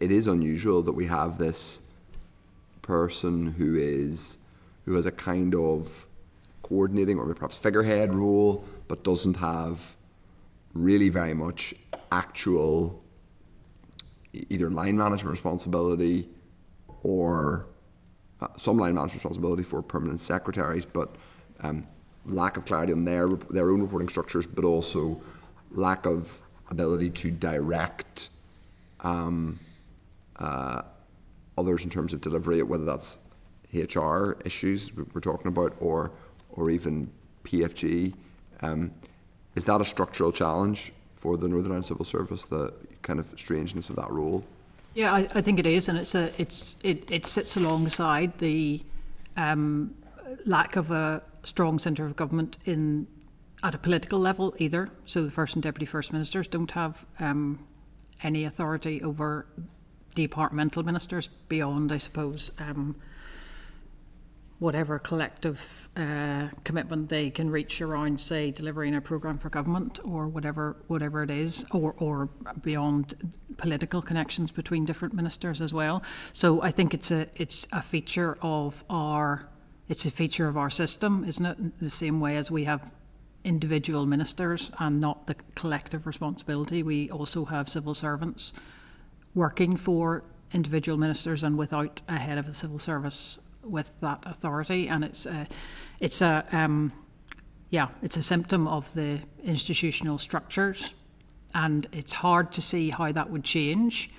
is unusual that we have this person who has a kind of coordinating or perhaps figurehead role, but doesn't have really very much actual either line management responsibility or some line management responsibility for permanent secretaries, but lack of clarity on their own reporting structures, but also lack of ability to direct others in terms of delivery, whether that's HR issues we're talking about or even PFG. Is that a structural challenge for the Northern Ireland Civil Service, the kind of strangeness of that role? Yeah, I think it is, and it sits alongside the lack of a strong centre of government at a political level either. So the First and Deputy First Ministers don't have any authority over departmental ministers beyond, I suppose, whatever collective commitment they can reach around, say, delivering a programme for government or whatever it is, or beyond political connections between different ministers as well. So I think it's a feature of our system, isn't it? The same way as we have individual ministers and not the collective responsibility, we also have civil servants working for individual ministers and without a head of the civil service with that authority, and it's a symptom of the institutional structures and it's hard to see how that would change.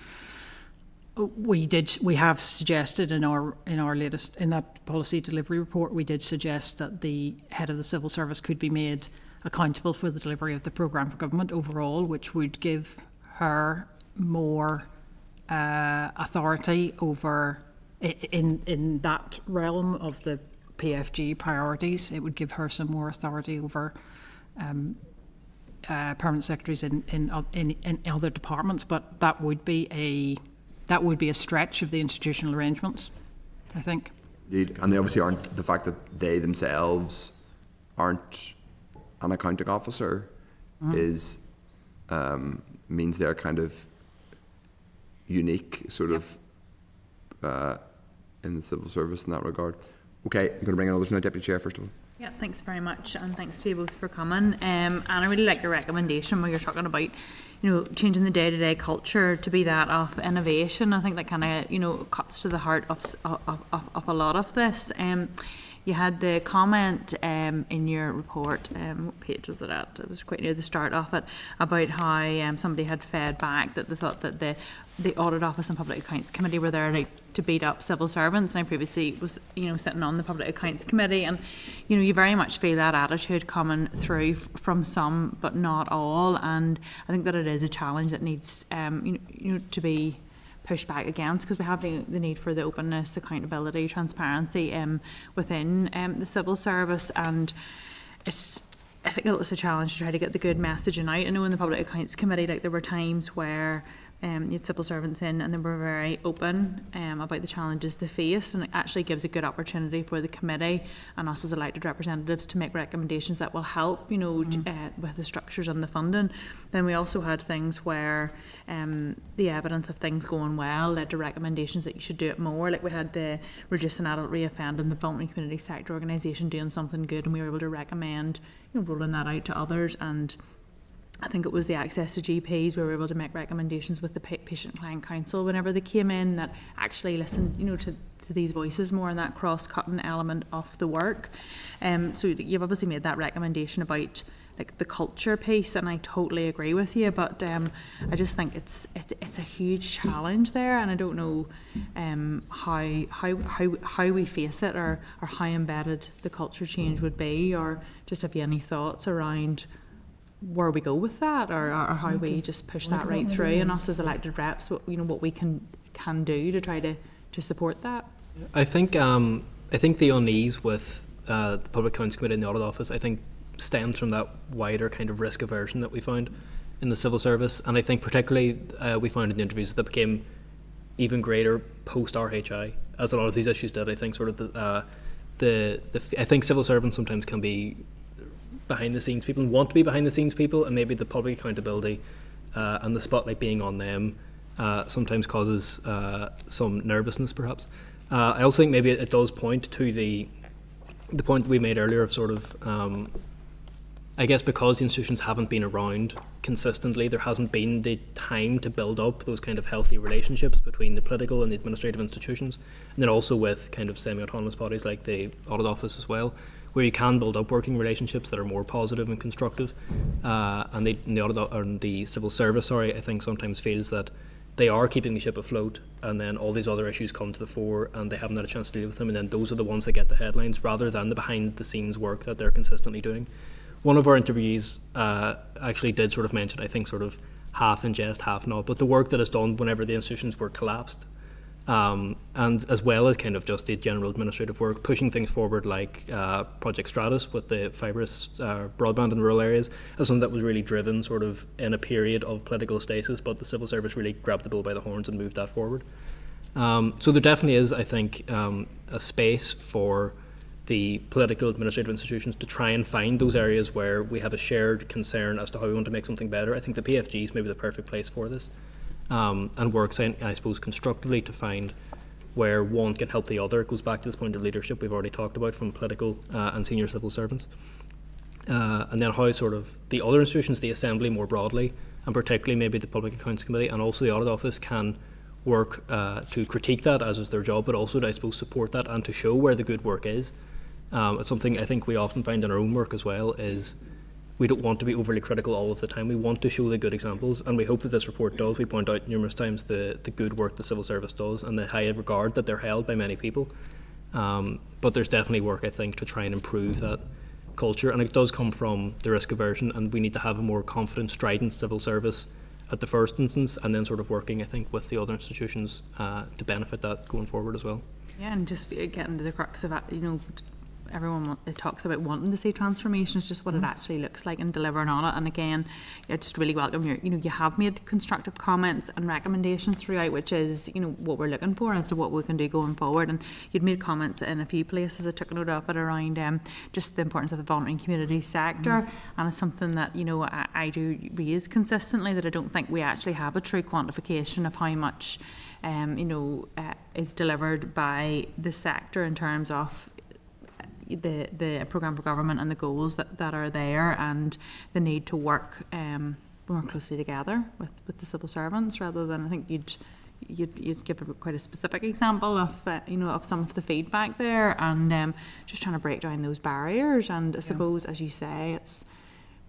We have suggested in our latest, in that policy delivery report, we did suggest that the head of the civil service could be made accountable for the delivery of the programme for government overall, which would give her more authority over in that realm of the PFG priorities. It would give her some more authority over permanent secretaries in other departments, but that would be a stretch of the institutional arrangements, I think. Indeed. And they obviously aren't, the fact that they themselves aren't an accounting officer is means they're kind of unique sort of in the civil service in that regard. Okay, I'm going to bring in others now. Deputy Chair, first of all. Yeah, thanks very much, and thanks to you both for coming. And I really like your recommendation where you're talking about, changing the day-to-day culture to be that of innovation. I think that kind of, cuts to the heart of a lot of this. You had the comment in your report, what page was it at? It was quite near the start of it, about how somebody had fed back that they thought that the Audit Office and Public Accounts Committee were there to beat up civil servants. And I previously was, sitting on the Public Accounts Committee, and you very much feel that attitude coming through from some, but not all. And I think that it is a challenge that needs, to be pushed back against, because we have the need for the openness, accountability, transparency within the civil service. And I think it's a challenge to try to get the good messaging out. I know in the Public Accounts Committee, there were times where you had civil servants in and they were very open about the challenges they face, and it actually gives a good opportunity for the committee and us as elected representatives to make recommendations that will help, with the structures and the funding. Then we also had things where the evidence of things going well led to recommendations that you should do it more. Like we had the Reducing Adult Reoffend and the Voluntary Community Sector Organisation doing something good, and we were able to recommend rolling that out to others. And I think it was the access to GPs, we were able to make recommendations with the Patient Client Council whenever they came in that actually listened, to these voices more, and that cross-cutting element of the work. So you've obviously made that recommendation about the culture piece, and I totally agree with you. But I just think it's a huge challenge there, and I don't know how we face it, or how embedded the culture change would be, or just have you any thoughts around where we go with that, or how we just push that right through, and us as elected reps, what we can do to try to support that. I think the unease with the Public Accounts Committee and the Audit Office, I think, stems from that wider kind of risk aversion that we found in the civil service, and I think particularly we found in the interviews that became even greater post RHI, as a lot of these issues did. I think sort of I think civil servants sometimes can be behind the scenes people and want to be behind the scenes people, and maybe the public accountability and the spotlight being on them sometimes causes some nervousness perhaps. I also think maybe it does point to the point that we made earlier of sort of I guess because the institutions haven't been around consistently, there hasn't been the time to build up those kind of healthy relationships between the political and the administrative institutions, and then also with kind of semi-autonomous bodies like the Audit Office as well, where you can build up working relationships that are more positive and constructive. And the civil service, I think sometimes feels that they are keeping the ship afloat, and then all these other issues come to the fore and they haven't had a chance to deal with them, and then those are the ones that get the headlines rather than the behind the scenes work that they're consistently doing. One of our interviewees actually did sort of mention, I think sort of half in jest, half not, but the work that is done whenever the institutions were collapsed, and as well as kind of just the general administrative work, pushing things forward like Project Stratus with the fibrous broadband in rural areas, as something that was really driven sort of in a period of political stasis, but the civil service really grabbed the bull by the horns and moved that forward. So there definitely is, I think, a space for the political administrative institutions to try and find those areas where we have a shared concern as to how we want to make something better. I think the PFG is maybe the perfect place for this, and works, I suppose, constructively to find where one can help the other. It goes back to this point of leadership we've already talked about from political and senior civil servants. And then how sort of the other institutions, the Assembly more broadly, and particularly maybe the Public Accounts Committee and also the Audit Office, can work to critique that, as is their job, but also to, I suppose, support that and to show where the good work is. It's something I think we often find in our own work as well, is we don't want to be overly critical all of the time. We want to show the good examples, and we hope that this report does. We point out numerous times the good work the civil service does and the high regard that they're held by many people. But there's definitely work, I think, to try and improve that culture, and it does come from the risk aversion, and we need to have a more confident, strident civil service at the first instance, and then sort of working, I think, with the other institutions to benefit that going forward as well. Yeah, and just getting to the crux of that, everyone talks about wanting to see transformation. It's just what it actually looks like and delivering on it. And again, I just really welcome you have made constructive comments and recommendations throughout, which is what we're looking for as to what we can do going forward. And you'd made comments in a few places. I took note of it around just the importance of the voluntary community sector, and it's something that I do raise consistently, that I don't think we actually have a true quantification of how much is delivered by the sector in terms of the programme for government and the goals that are there, and the need to work more closely together with the civil servants, rather than, I think you'd give quite a specific example of of some of the feedback there, and just trying to break down those barriers. And I suppose, as you say, it's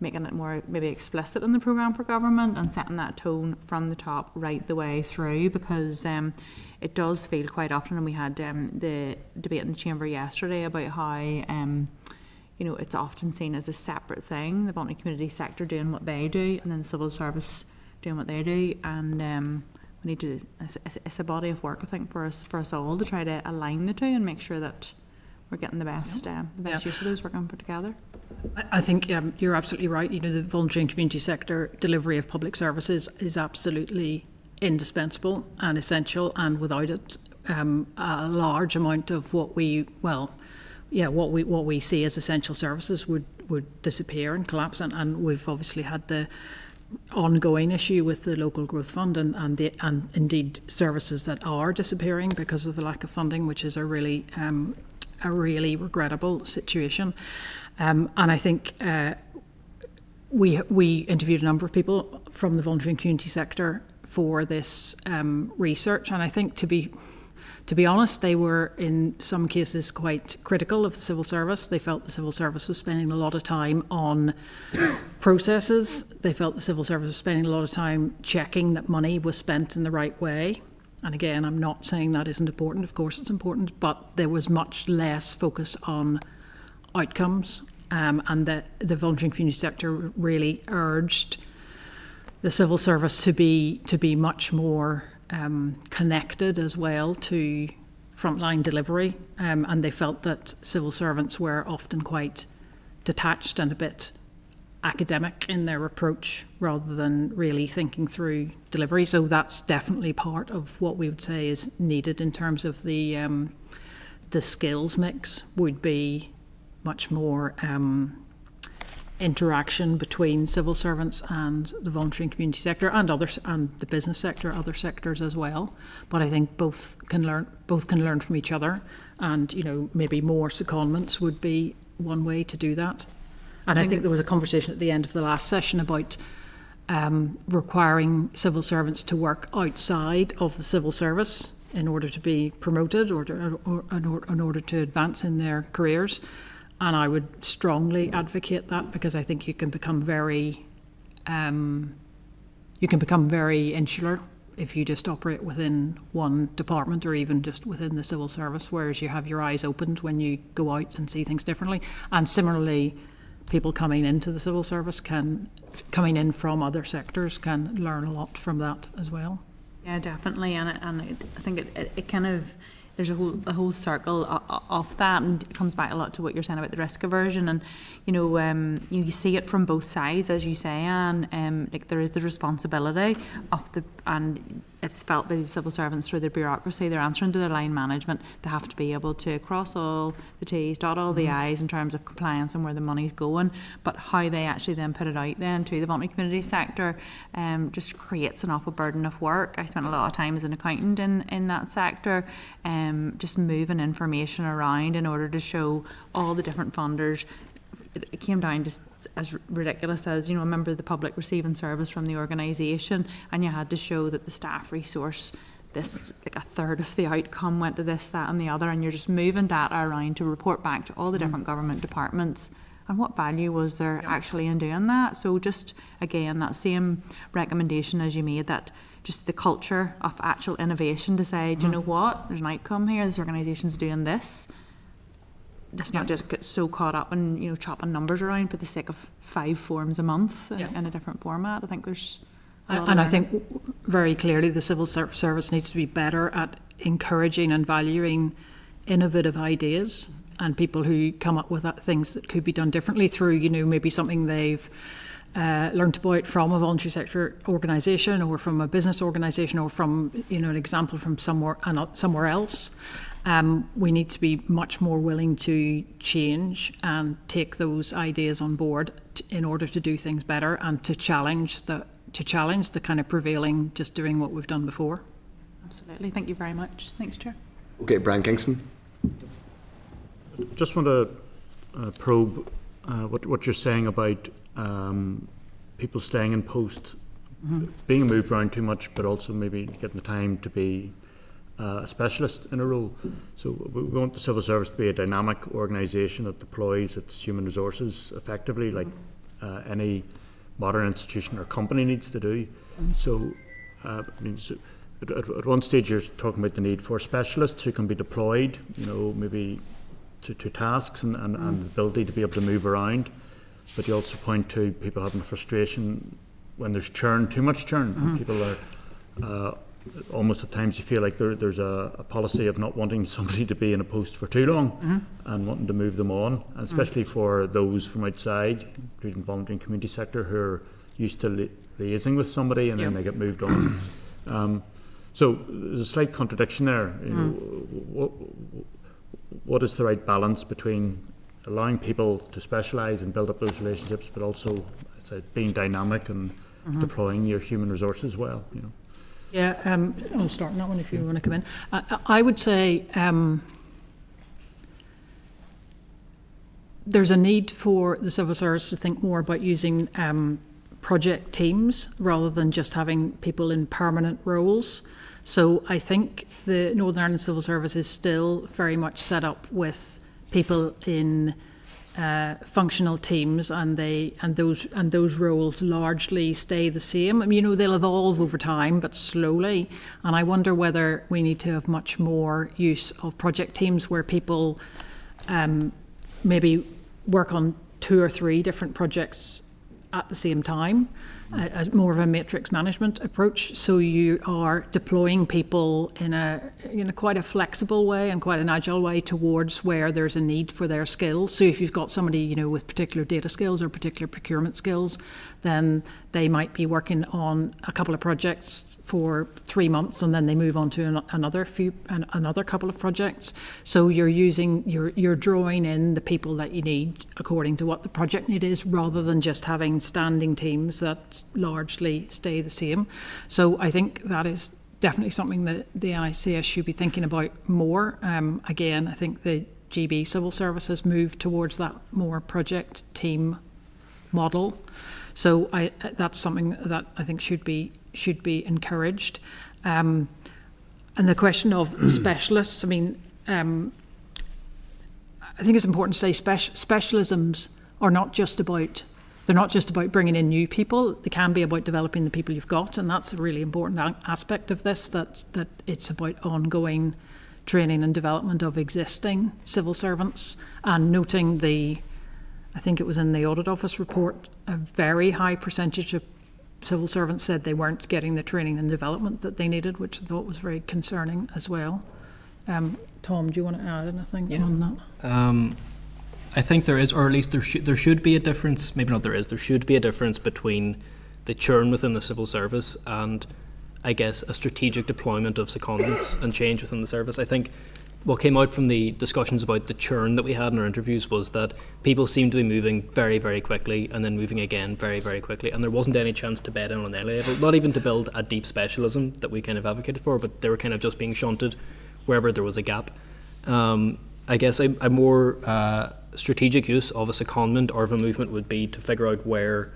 making it more maybe explicit in the programme for government and setting that tone from the top right the way through, because it does feel quite often, and we had the debate in the chamber yesterday about how it's often seen as a separate thing, the voluntary community sector doing what they do and then the civil service doing what they do, and we need to, it's a body of work, I think, for us all to try to align the two and make sure that we're getting the best use of those working put together. I think you're absolutely right. The voluntary and community sector delivery of public services is absolutely indispensable and essential, and without it, a large amount of what we see as essential services would disappear and collapse. And we've obviously had the ongoing issue with the local growth fund and indeed services that are disappearing because of the lack of funding, which is a really regrettable situation. And I think we interviewed a number of people from the voluntary and community sector for this research, and I think to be honest, they were in some cases quite critical of the civil service. They felt the civil service was spending a lot of time on processes. They felt the civil service was spending a lot of time checking that money was spent in the right way. And again, I'm not saying that isn't important. Of course it's important, but there was much less focus on outcomes, and the voluntary and community sector really urged the civil service to be much more connected as well to frontline delivery, and they felt that civil servants were often quite detached and a bit academic in their approach rather than really thinking through delivery. So that's definitely part of what we would say is needed in terms of the skills mix, would be much more interaction between civil servants and the voluntary and community sector and others, and the business sector, other sectors as well. But I think both can learn from each other, and maybe more secondments would be one way to do that. And I think there was a conversation at the end of the last session about requiring civil servants to work outside of the civil service in order to be promoted or in order to advance in their careers. And I would strongly advocate that, because I think you can become very insular if you just operate within one department or even just within the civil service, whereas you have your eyes opened when you go out and see things differently. And similarly, people coming into the civil service coming in from other sectors can learn a lot from that as well. Yeah, definitely, and I think it kind of, there's a whole circle of that, and it comes back a lot to what you're saying about the risk aversion, and you see it from both sides, as you say, Anne. Like, there is the responsibility of and it's felt by the civil servants through their bureaucracy. They're answering to their line management. They have to be able to cross all the T's, dot all the I's in terms of compliance and where the money's going. But how they actually then put it out then to the voluntary community sector just creates an awful burden of work. I spent a lot of time as an accountant in that sector, just moving information around in order to show all the different funders. It came down just as ridiculous as, a member of the public receiving service from the organisation, and you had to show that the staff resource, this, like a third of the outcome went to this, that and the other, and you're just moving data around to report back to all the different government departments and what value was there actually in doing that? So just, again, that same recommendation as you made, that just the culture of actual innovation to say, do you know what, there's an outcome here, this organisation's doing this. Let's not just get so caught up in, you know, chopping numbers around for the sake of 5 forms a month in a different format. I think there's and I think very clearly the civil service needs to be better at encouraging and valuing innovative ideas and people who come up with things that could be done differently through, you know, maybe something they've learned about from a voluntary sector organisation or from a business organisation or from, you know, an example from somewhere else. We need to be much more willing to change and take those ideas on board in order to do things better and to challenge the kind of prevailing just doing what we've done before. Absolutely. Thank you very much. Thanks, Chair. Okay, Brian Kingston. Just want to probe what you're saying about people staying in post, being moved around too much, but also maybe getting the time to be a specialist in a role. So we want the civil service to be a dynamic organisation that deploys its human resources effectively, like any modern institution or company needs to do. So, at one stage you're talking about the need for specialists who can be deployed, you know, maybe to tasks and the ability to be able to move around. But you also point to people having frustration when there's churn, too much churn. And people are almost at times you feel like there's a policy of not wanting somebody to be in a post for too long and wanting to move them on, and especially for those from outside, including voluntary and community sector, who are used to liaising with somebody and then they get moved on. So there's a slight contradiction there. You know, what is the right balance between allowing people to specialise and build up those relationships, but also being dynamic and deploying your human resources well, you know? Yeah, I'll start on that one if you want to come in. I would say there's a need for the civil service to think more about using project teams rather than just having people in permanent roles. So I think the Northern Ireland Civil Service is still very much set up with people in functional teams, and those roles largely stay the same. I mean, you know, they'll evolve over time, but slowly. And I wonder whether we need to have much more use of project teams where people maybe work on 2 or 3 different projects at the same time, as more of a matrix management approach. So you are deploying people in a quite a flexible way and quite an agile way towards where there's a need for their skills. So if you've got somebody, you know, with particular data skills or particular procurement skills, then they might be working on a couple of projects for 3 months and then they move on to another couple of projects. So you're drawing in the people that you need according to what the project need is, rather than just having standing teams that largely stay the same. So I think that is definitely something that the NICS should be thinking about more. Again, I think the GB Civil Service has moved towards that more project team model. So that's something that I think should be encouraged. And the question of specialists, I mean, I think it's important to say specialisms are not just about, they're not just about bringing in new people. They can be about developing the people you've got, and that's a really important aspect of this, that it's about ongoing training and development of existing civil servants, and noting I think it was in the Audit Office report, a very high percentage of civil servants said they weren't getting the training and development that they needed, which I thought was very concerning as well. Tom, do you want to add anything on that? I think there is, or at least there should be a difference, maybe not there should be a difference between the churn within the civil service and, I guess, a strategic deployment of secondments and change within the service. I think what came out from the discussions about the churn that we had in our interviews was that people seemed to be moving very, very quickly and then moving again very, very quickly, and there wasn't any chance to bed in on any level, not even to build a deep specialism that we kind of advocated for, but they were kind of just being shunted wherever there was a gap. I guess a more strategic use of a secondment or of a movement would be to figure out where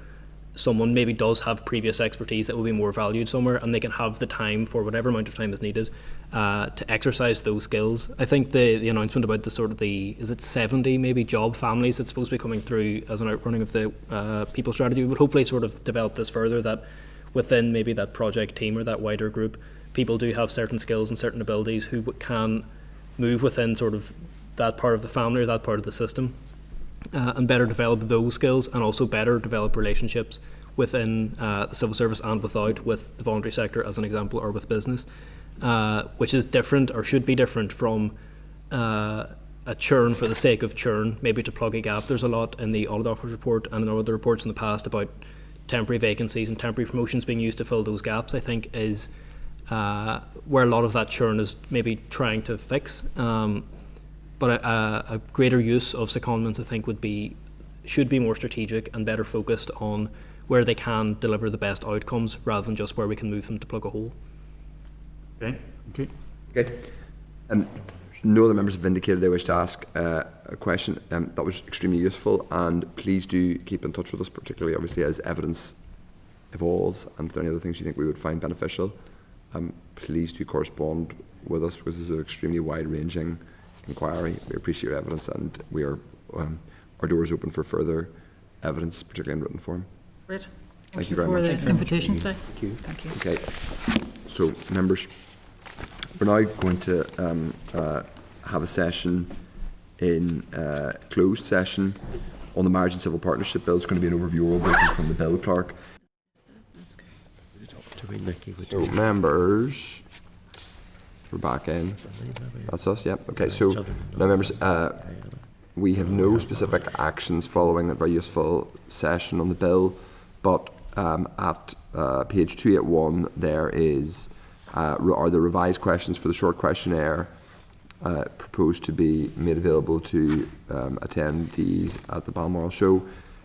someone maybe does have previous expertise that will be more valued somewhere, and they can have the time, for whatever amount of time is needed, to exercise those skills. I think the announcement about is it 70 maybe job families that's supposed to be coming through as an outrunning of the people strategy would hopefully sort of develop this further, that within maybe that project team or that wider group, people do have certain skills and certain abilities who can move within sort of that part of the family or that part of the system, and better develop those skills, and also better develop relationships within the civil service and without, with the voluntary sector as an example, or with business, which is different, or should be different, from a churn for the sake of churn, maybe to plug a gap. There's a lot in the audit officer's report and in other reports in the past about temporary vacancies and temporary promotions being used to fill those gaps. I think is where a lot of that churn is maybe trying to fix. But a greater use of secondments, I think, should be more strategic and better focused on where they can deliver the best outcomes, rather than just where we can move them to plug a hole. Okay. No other members have indicated they wish to ask a question. That was extremely useful, and please do keep in touch with us, particularly obviously as evidence evolves, and if there are any other things you think we would find beneficial, please do correspond with us, because this is an extremely wide-ranging inquiry. We appreciate your evidence, and we are our doors open for further evidence, particularly in written form. Great. Thank you very for much the invitation today. Thank you. Thank you. Okay, so members, we're now going to have a session in closed session on the Marriage and Civil Partnership Bill. It's going to be an overview oral briefing from the Bill Clerk. So members, we're back in. That's us, yep. Okay, so now members, we have no specific actions following that very useful session on the bill, but at page 281 there are the revised questions for the short questionnaire proposed to be made available to attendees at the Balmoral show.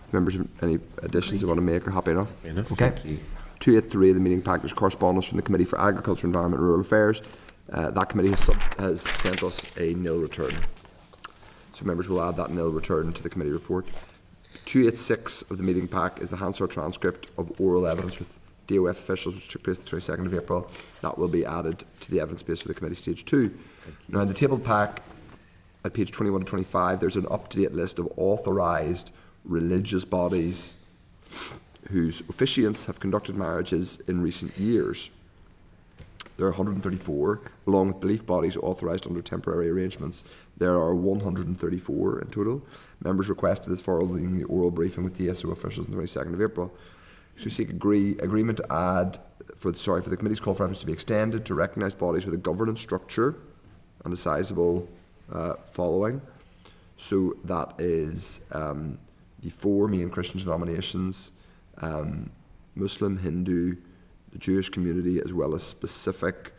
If members have any additions they want to make, are happy enough. Okay. 283 of the meeting pack is correspondence from the Committee for Agriculture, Environment and Rural Affairs. That committee has sent us a nil return. So members will add that nil return to the committee report. 286 of the meeting pack is the Hansard transcript of oral evidence with DOF officials, which took place the 22nd of April. That will be added to the evidence base for the committee stage 2. Now in the table pack at page 21 to 25, there's an up-to-date list of authorised religious bodies whose officiants have conducted marriages in recent years. There are 134, along with belief bodies authorised under temporary arrangements. There are 134 in total. Members requested this following the oral briefing with DSO officials on the 22nd of April. So seek agreement to add for the committee's call for reference to be extended to recognise bodies with a governance structure and a sizeable following. So that is the 4 main Christian denominations, Muslim, Hindu, the Jewish community, as well as specific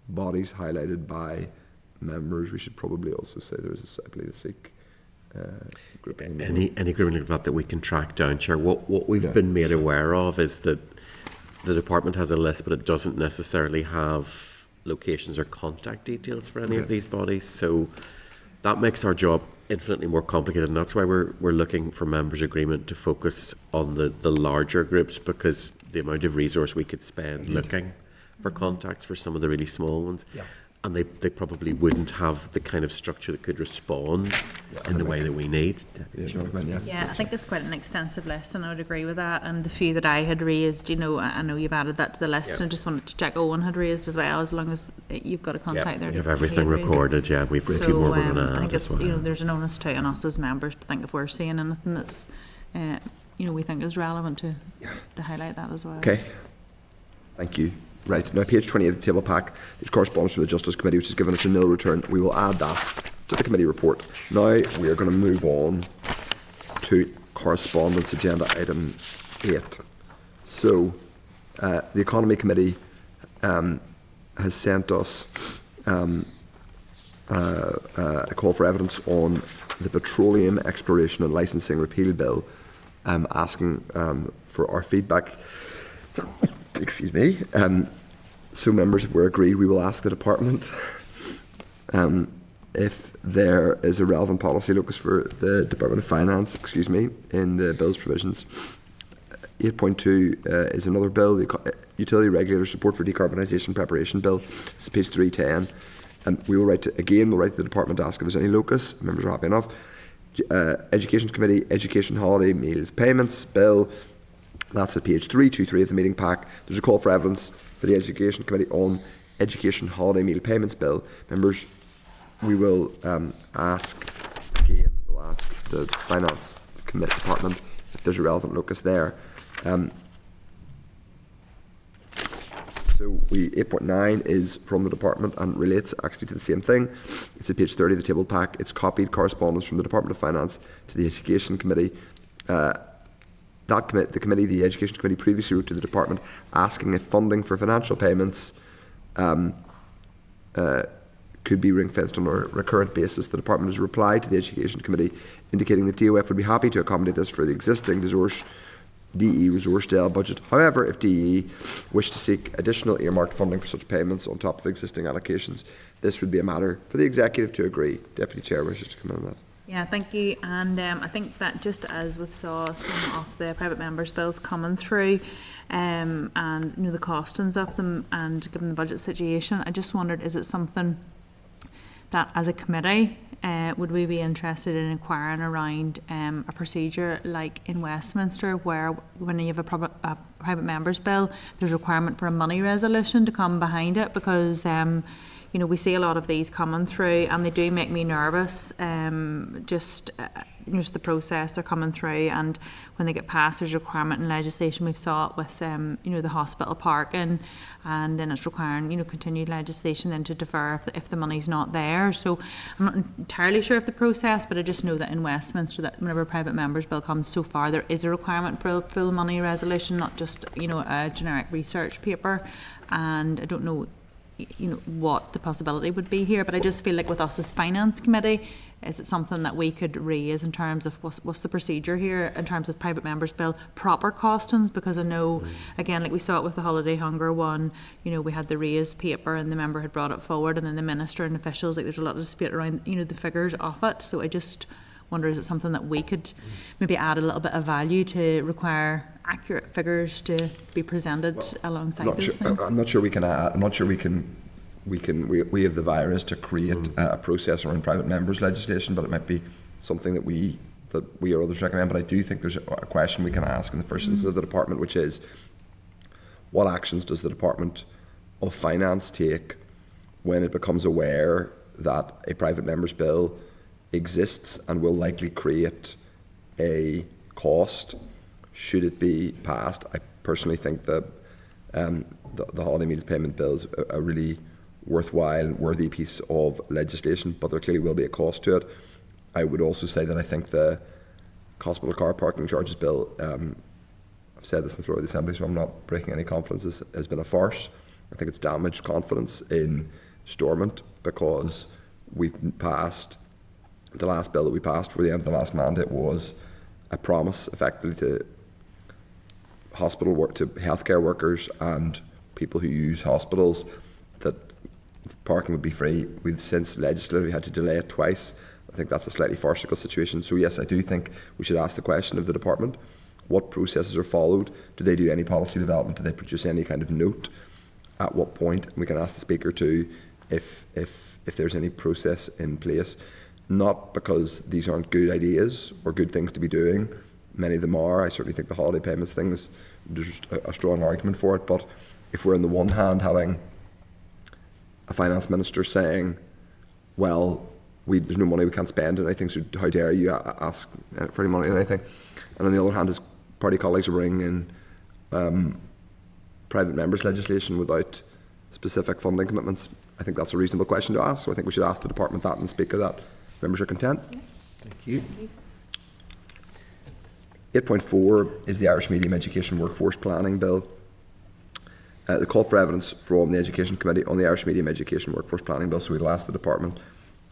bodies highlighted by members. We should probably also say there is, I believe, a Sikh group. Any group like that we can track down, Chair. What we've been made aware of is that the department has a list, but it doesn't necessarily have locations or contact details for any of these bodies. So that makes our job infinitely more complicated, and that's why we're looking for members' agreement to focus on the larger groups, because the amount of resource we could spend looking for contacts for some of the really small ones, and they probably wouldn't have the kind of structure that could respond in the way that we need. Yeah, I think there's quite an extensive list, and I would agree with that. And the few that I had raised, I know you've added that to the list, and I just wanted to check Owen had raised as well, as long as you've got a contact there. We have everything recorded, we've a few more we're going to add. I think as well. There's an onus too on us as members to think if we're seeing anything that's we think is relevant to highlight that as well. Okay, thank you. Right, now page 28 of the table pack is correspondence from the Justice Committee, which has given us a nil return. We will add that to the committee report. Now we are going to move on to correspondence agenda item 8. So the Economy Committee has sent us a call for evidence on the Petroleum Exploration and Licensing Repeal Bill, asking for our feedback. Excuse me. So members, if we're agreed, we will ask the department if there is a relevant policy locus for the Department of Finance, in the bill's provisions. 8.2 is another bill, the Utility Regulator Support for Decarbonisation Preparation Bill. It's page 310. And we will write to the Department to ask if there's any locus. Members are happy enough. Education Committee, Education Holiday Meals Payments Bill. That's at page 323 of the meeting pack. There's a call for evidence for the Education Committee on Education Holiday Meal Payments Bill. Members, we will ask the Finance Committee Department if there's a relevant locus there. So 8.9 is from the department and relates actually to the same thing. It's at page 30 of the table pack. It's copied correspondence from the Department of Finance to the Education Committee. The Education Committee previously wrote to the department asking if funding for financial payments could be ring-fenced on a recurrent basis. The department has replied to the Education Committee indicating that DOF would be happy to accommodate this for the existing DE resource DEL budget. However, if DE wish to seek additional earmarked funding for such payments on top of existing allocations, this would be a matter for the Executive to agree. Deputy Chair wishes to come in on that. Yeah, thank you. And I think that just as we've saw some of the private members' bills coming through, and the costings of them, and given the budget situation, I just wondered, is it something that as a committee would we be interested in inquiring around a procedure like in Westminster, where when you have a private member's bill, there's a requirement for a money resolution to come behind it, because we see a lot of these coming through and they do make me nervous. Just the process they're coming through, and when they get passed, there's a requirement in legislation. We've saw it with the hospital parking, and then it's requiring continued legislation then to defer if the money's not there. So I'm not entirely sure of the process, but I just know that in Westminster, that whenever a private member's bill comes so far, there is a requirement for a full money resolution, not just a generic research paper. And I don't know what the possibility would be here, but I just feel like with us as Finance Committee, is it something that we could raise in terms of what's the procedure here in terms of private members' bill proper costings? Because I know, again, like we saw it with the holiday hunger one, we had the raised paper and the member had brought it forward, and then the minister and officials, there's a lot of dispute around the figures of it. So I just wonder, is it something that we could maybe add a little bit of value to require accurate figures to be presented alongside those things? I'm not sure we can add, I'm not sure we have the virus to create a process around private members legislation, but it might be something that we or others recommend. But I do think there's a question we can ask in the first instance of the department, which is, what actions does the Department of Finance take when it becomes aware that a private member's bill exists and will likely create a cost should it be passed? I personally think that the holiday meals payment bill is a really worthwhile, worthy piece of legislation, but there clearly will be a cost to it. I would also say that I think the hospital car parking charges bill, I've said this in the floor of the Assembly, so I'm not breaking any confidences, has been a farce. I think it's damaged confidence in Stormont, because we've passed, the last bill that we passed before the end of the last mandate was a promise effectively to hospital work, to healthcare workers and people who use hospitals, that parking would be free. We've since legislatively had to delay it twice. I think that's a slightly farcical situation. So yes, I do think we should ask the question of the department: what processes are followed? Do they do any policy development? Do they produce any kind of note? At what point? And we can ask the Speaker too if there's any process in place. Not because these aren't good ideas or good things to be doing. Many of them are. I certainly think the holiday payments thing is, there's a strong argument for it. But if we're on the one hand having a finance minister saying, well, there's no money, we can't spend anything, so how dare you ask for any money or anything? And on the other hand, his party colleagues are bringing in private members legislation without specific funding commitments. I think that's a reasonable question to ask, so I think we should ask the department that and the Speaker that. Members are content? Thank you. 8.4 is the Irish Medium Education Workforce Planning Bill. The call for evidence from the Education Committee on the Irish Medium Education Workforce Planning Bill, so we'll ask the department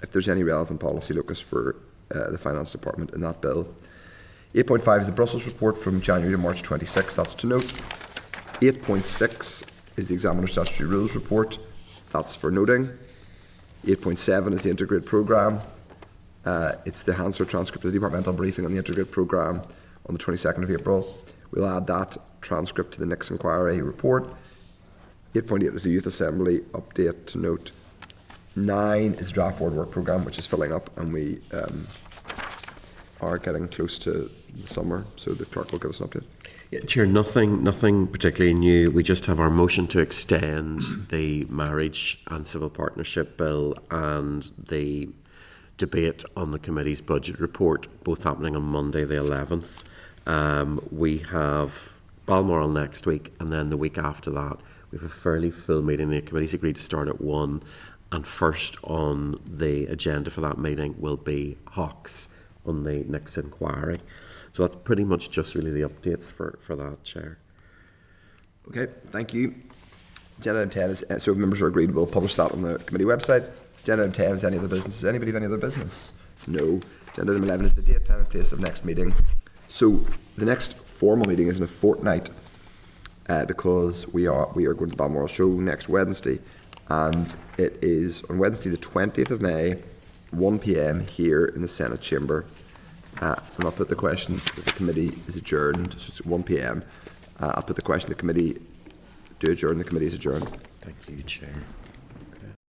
if there's any relevant policy locus for the Finance Department in that bill. 8.5 is the Brussels report from January to March 26, that's to note. 8.6 is the Examiner Statutory Rules report, that's for noting. 8.7 is the integrated programme. It's the Hansard transcript of the departmental briefing on the integrated programme on the 22nd of April. we'll add that transcript to the next inquiry report. 8.8 is the Youth Assembly update to note. 9 is the draft ward work programme, which is filling up, and we are getting close to the summer, so the clerk will give us an update. Yeah, Chair, nothing particularly new. We just have our motion to extend the Marriage and Civil Partnership Bill and the debate on the committee's budget report, both happening on Monday the 11th. We have Balmoral next week, and then the week after that we have a fairly full meeting. The committee's agreed to start at 1, and first on the agenda for that meeting will be Hawks on the next inquiry. So that's pretty much just really the updates for that, Chair. Okay, thank you. Agenda item 10 is, so if members are agreed, we'll publish that on the committee website. Agenda item 10 is any other business. Does anybody have any other business? No. Agenda item 11 is the date, time and place of next meeting. So the next formal meeting is in a fortnight because we are going to the Balmoral Show next Wednesday, and it is on Wednesday the 20th of May, 1 p.m. here in the Senate chamber. And I'll put the question that the committee is adjourned, so it's 1 p.m. I'll put the question the committee to adjourn. The committee is adjourned. Thank you, Chair.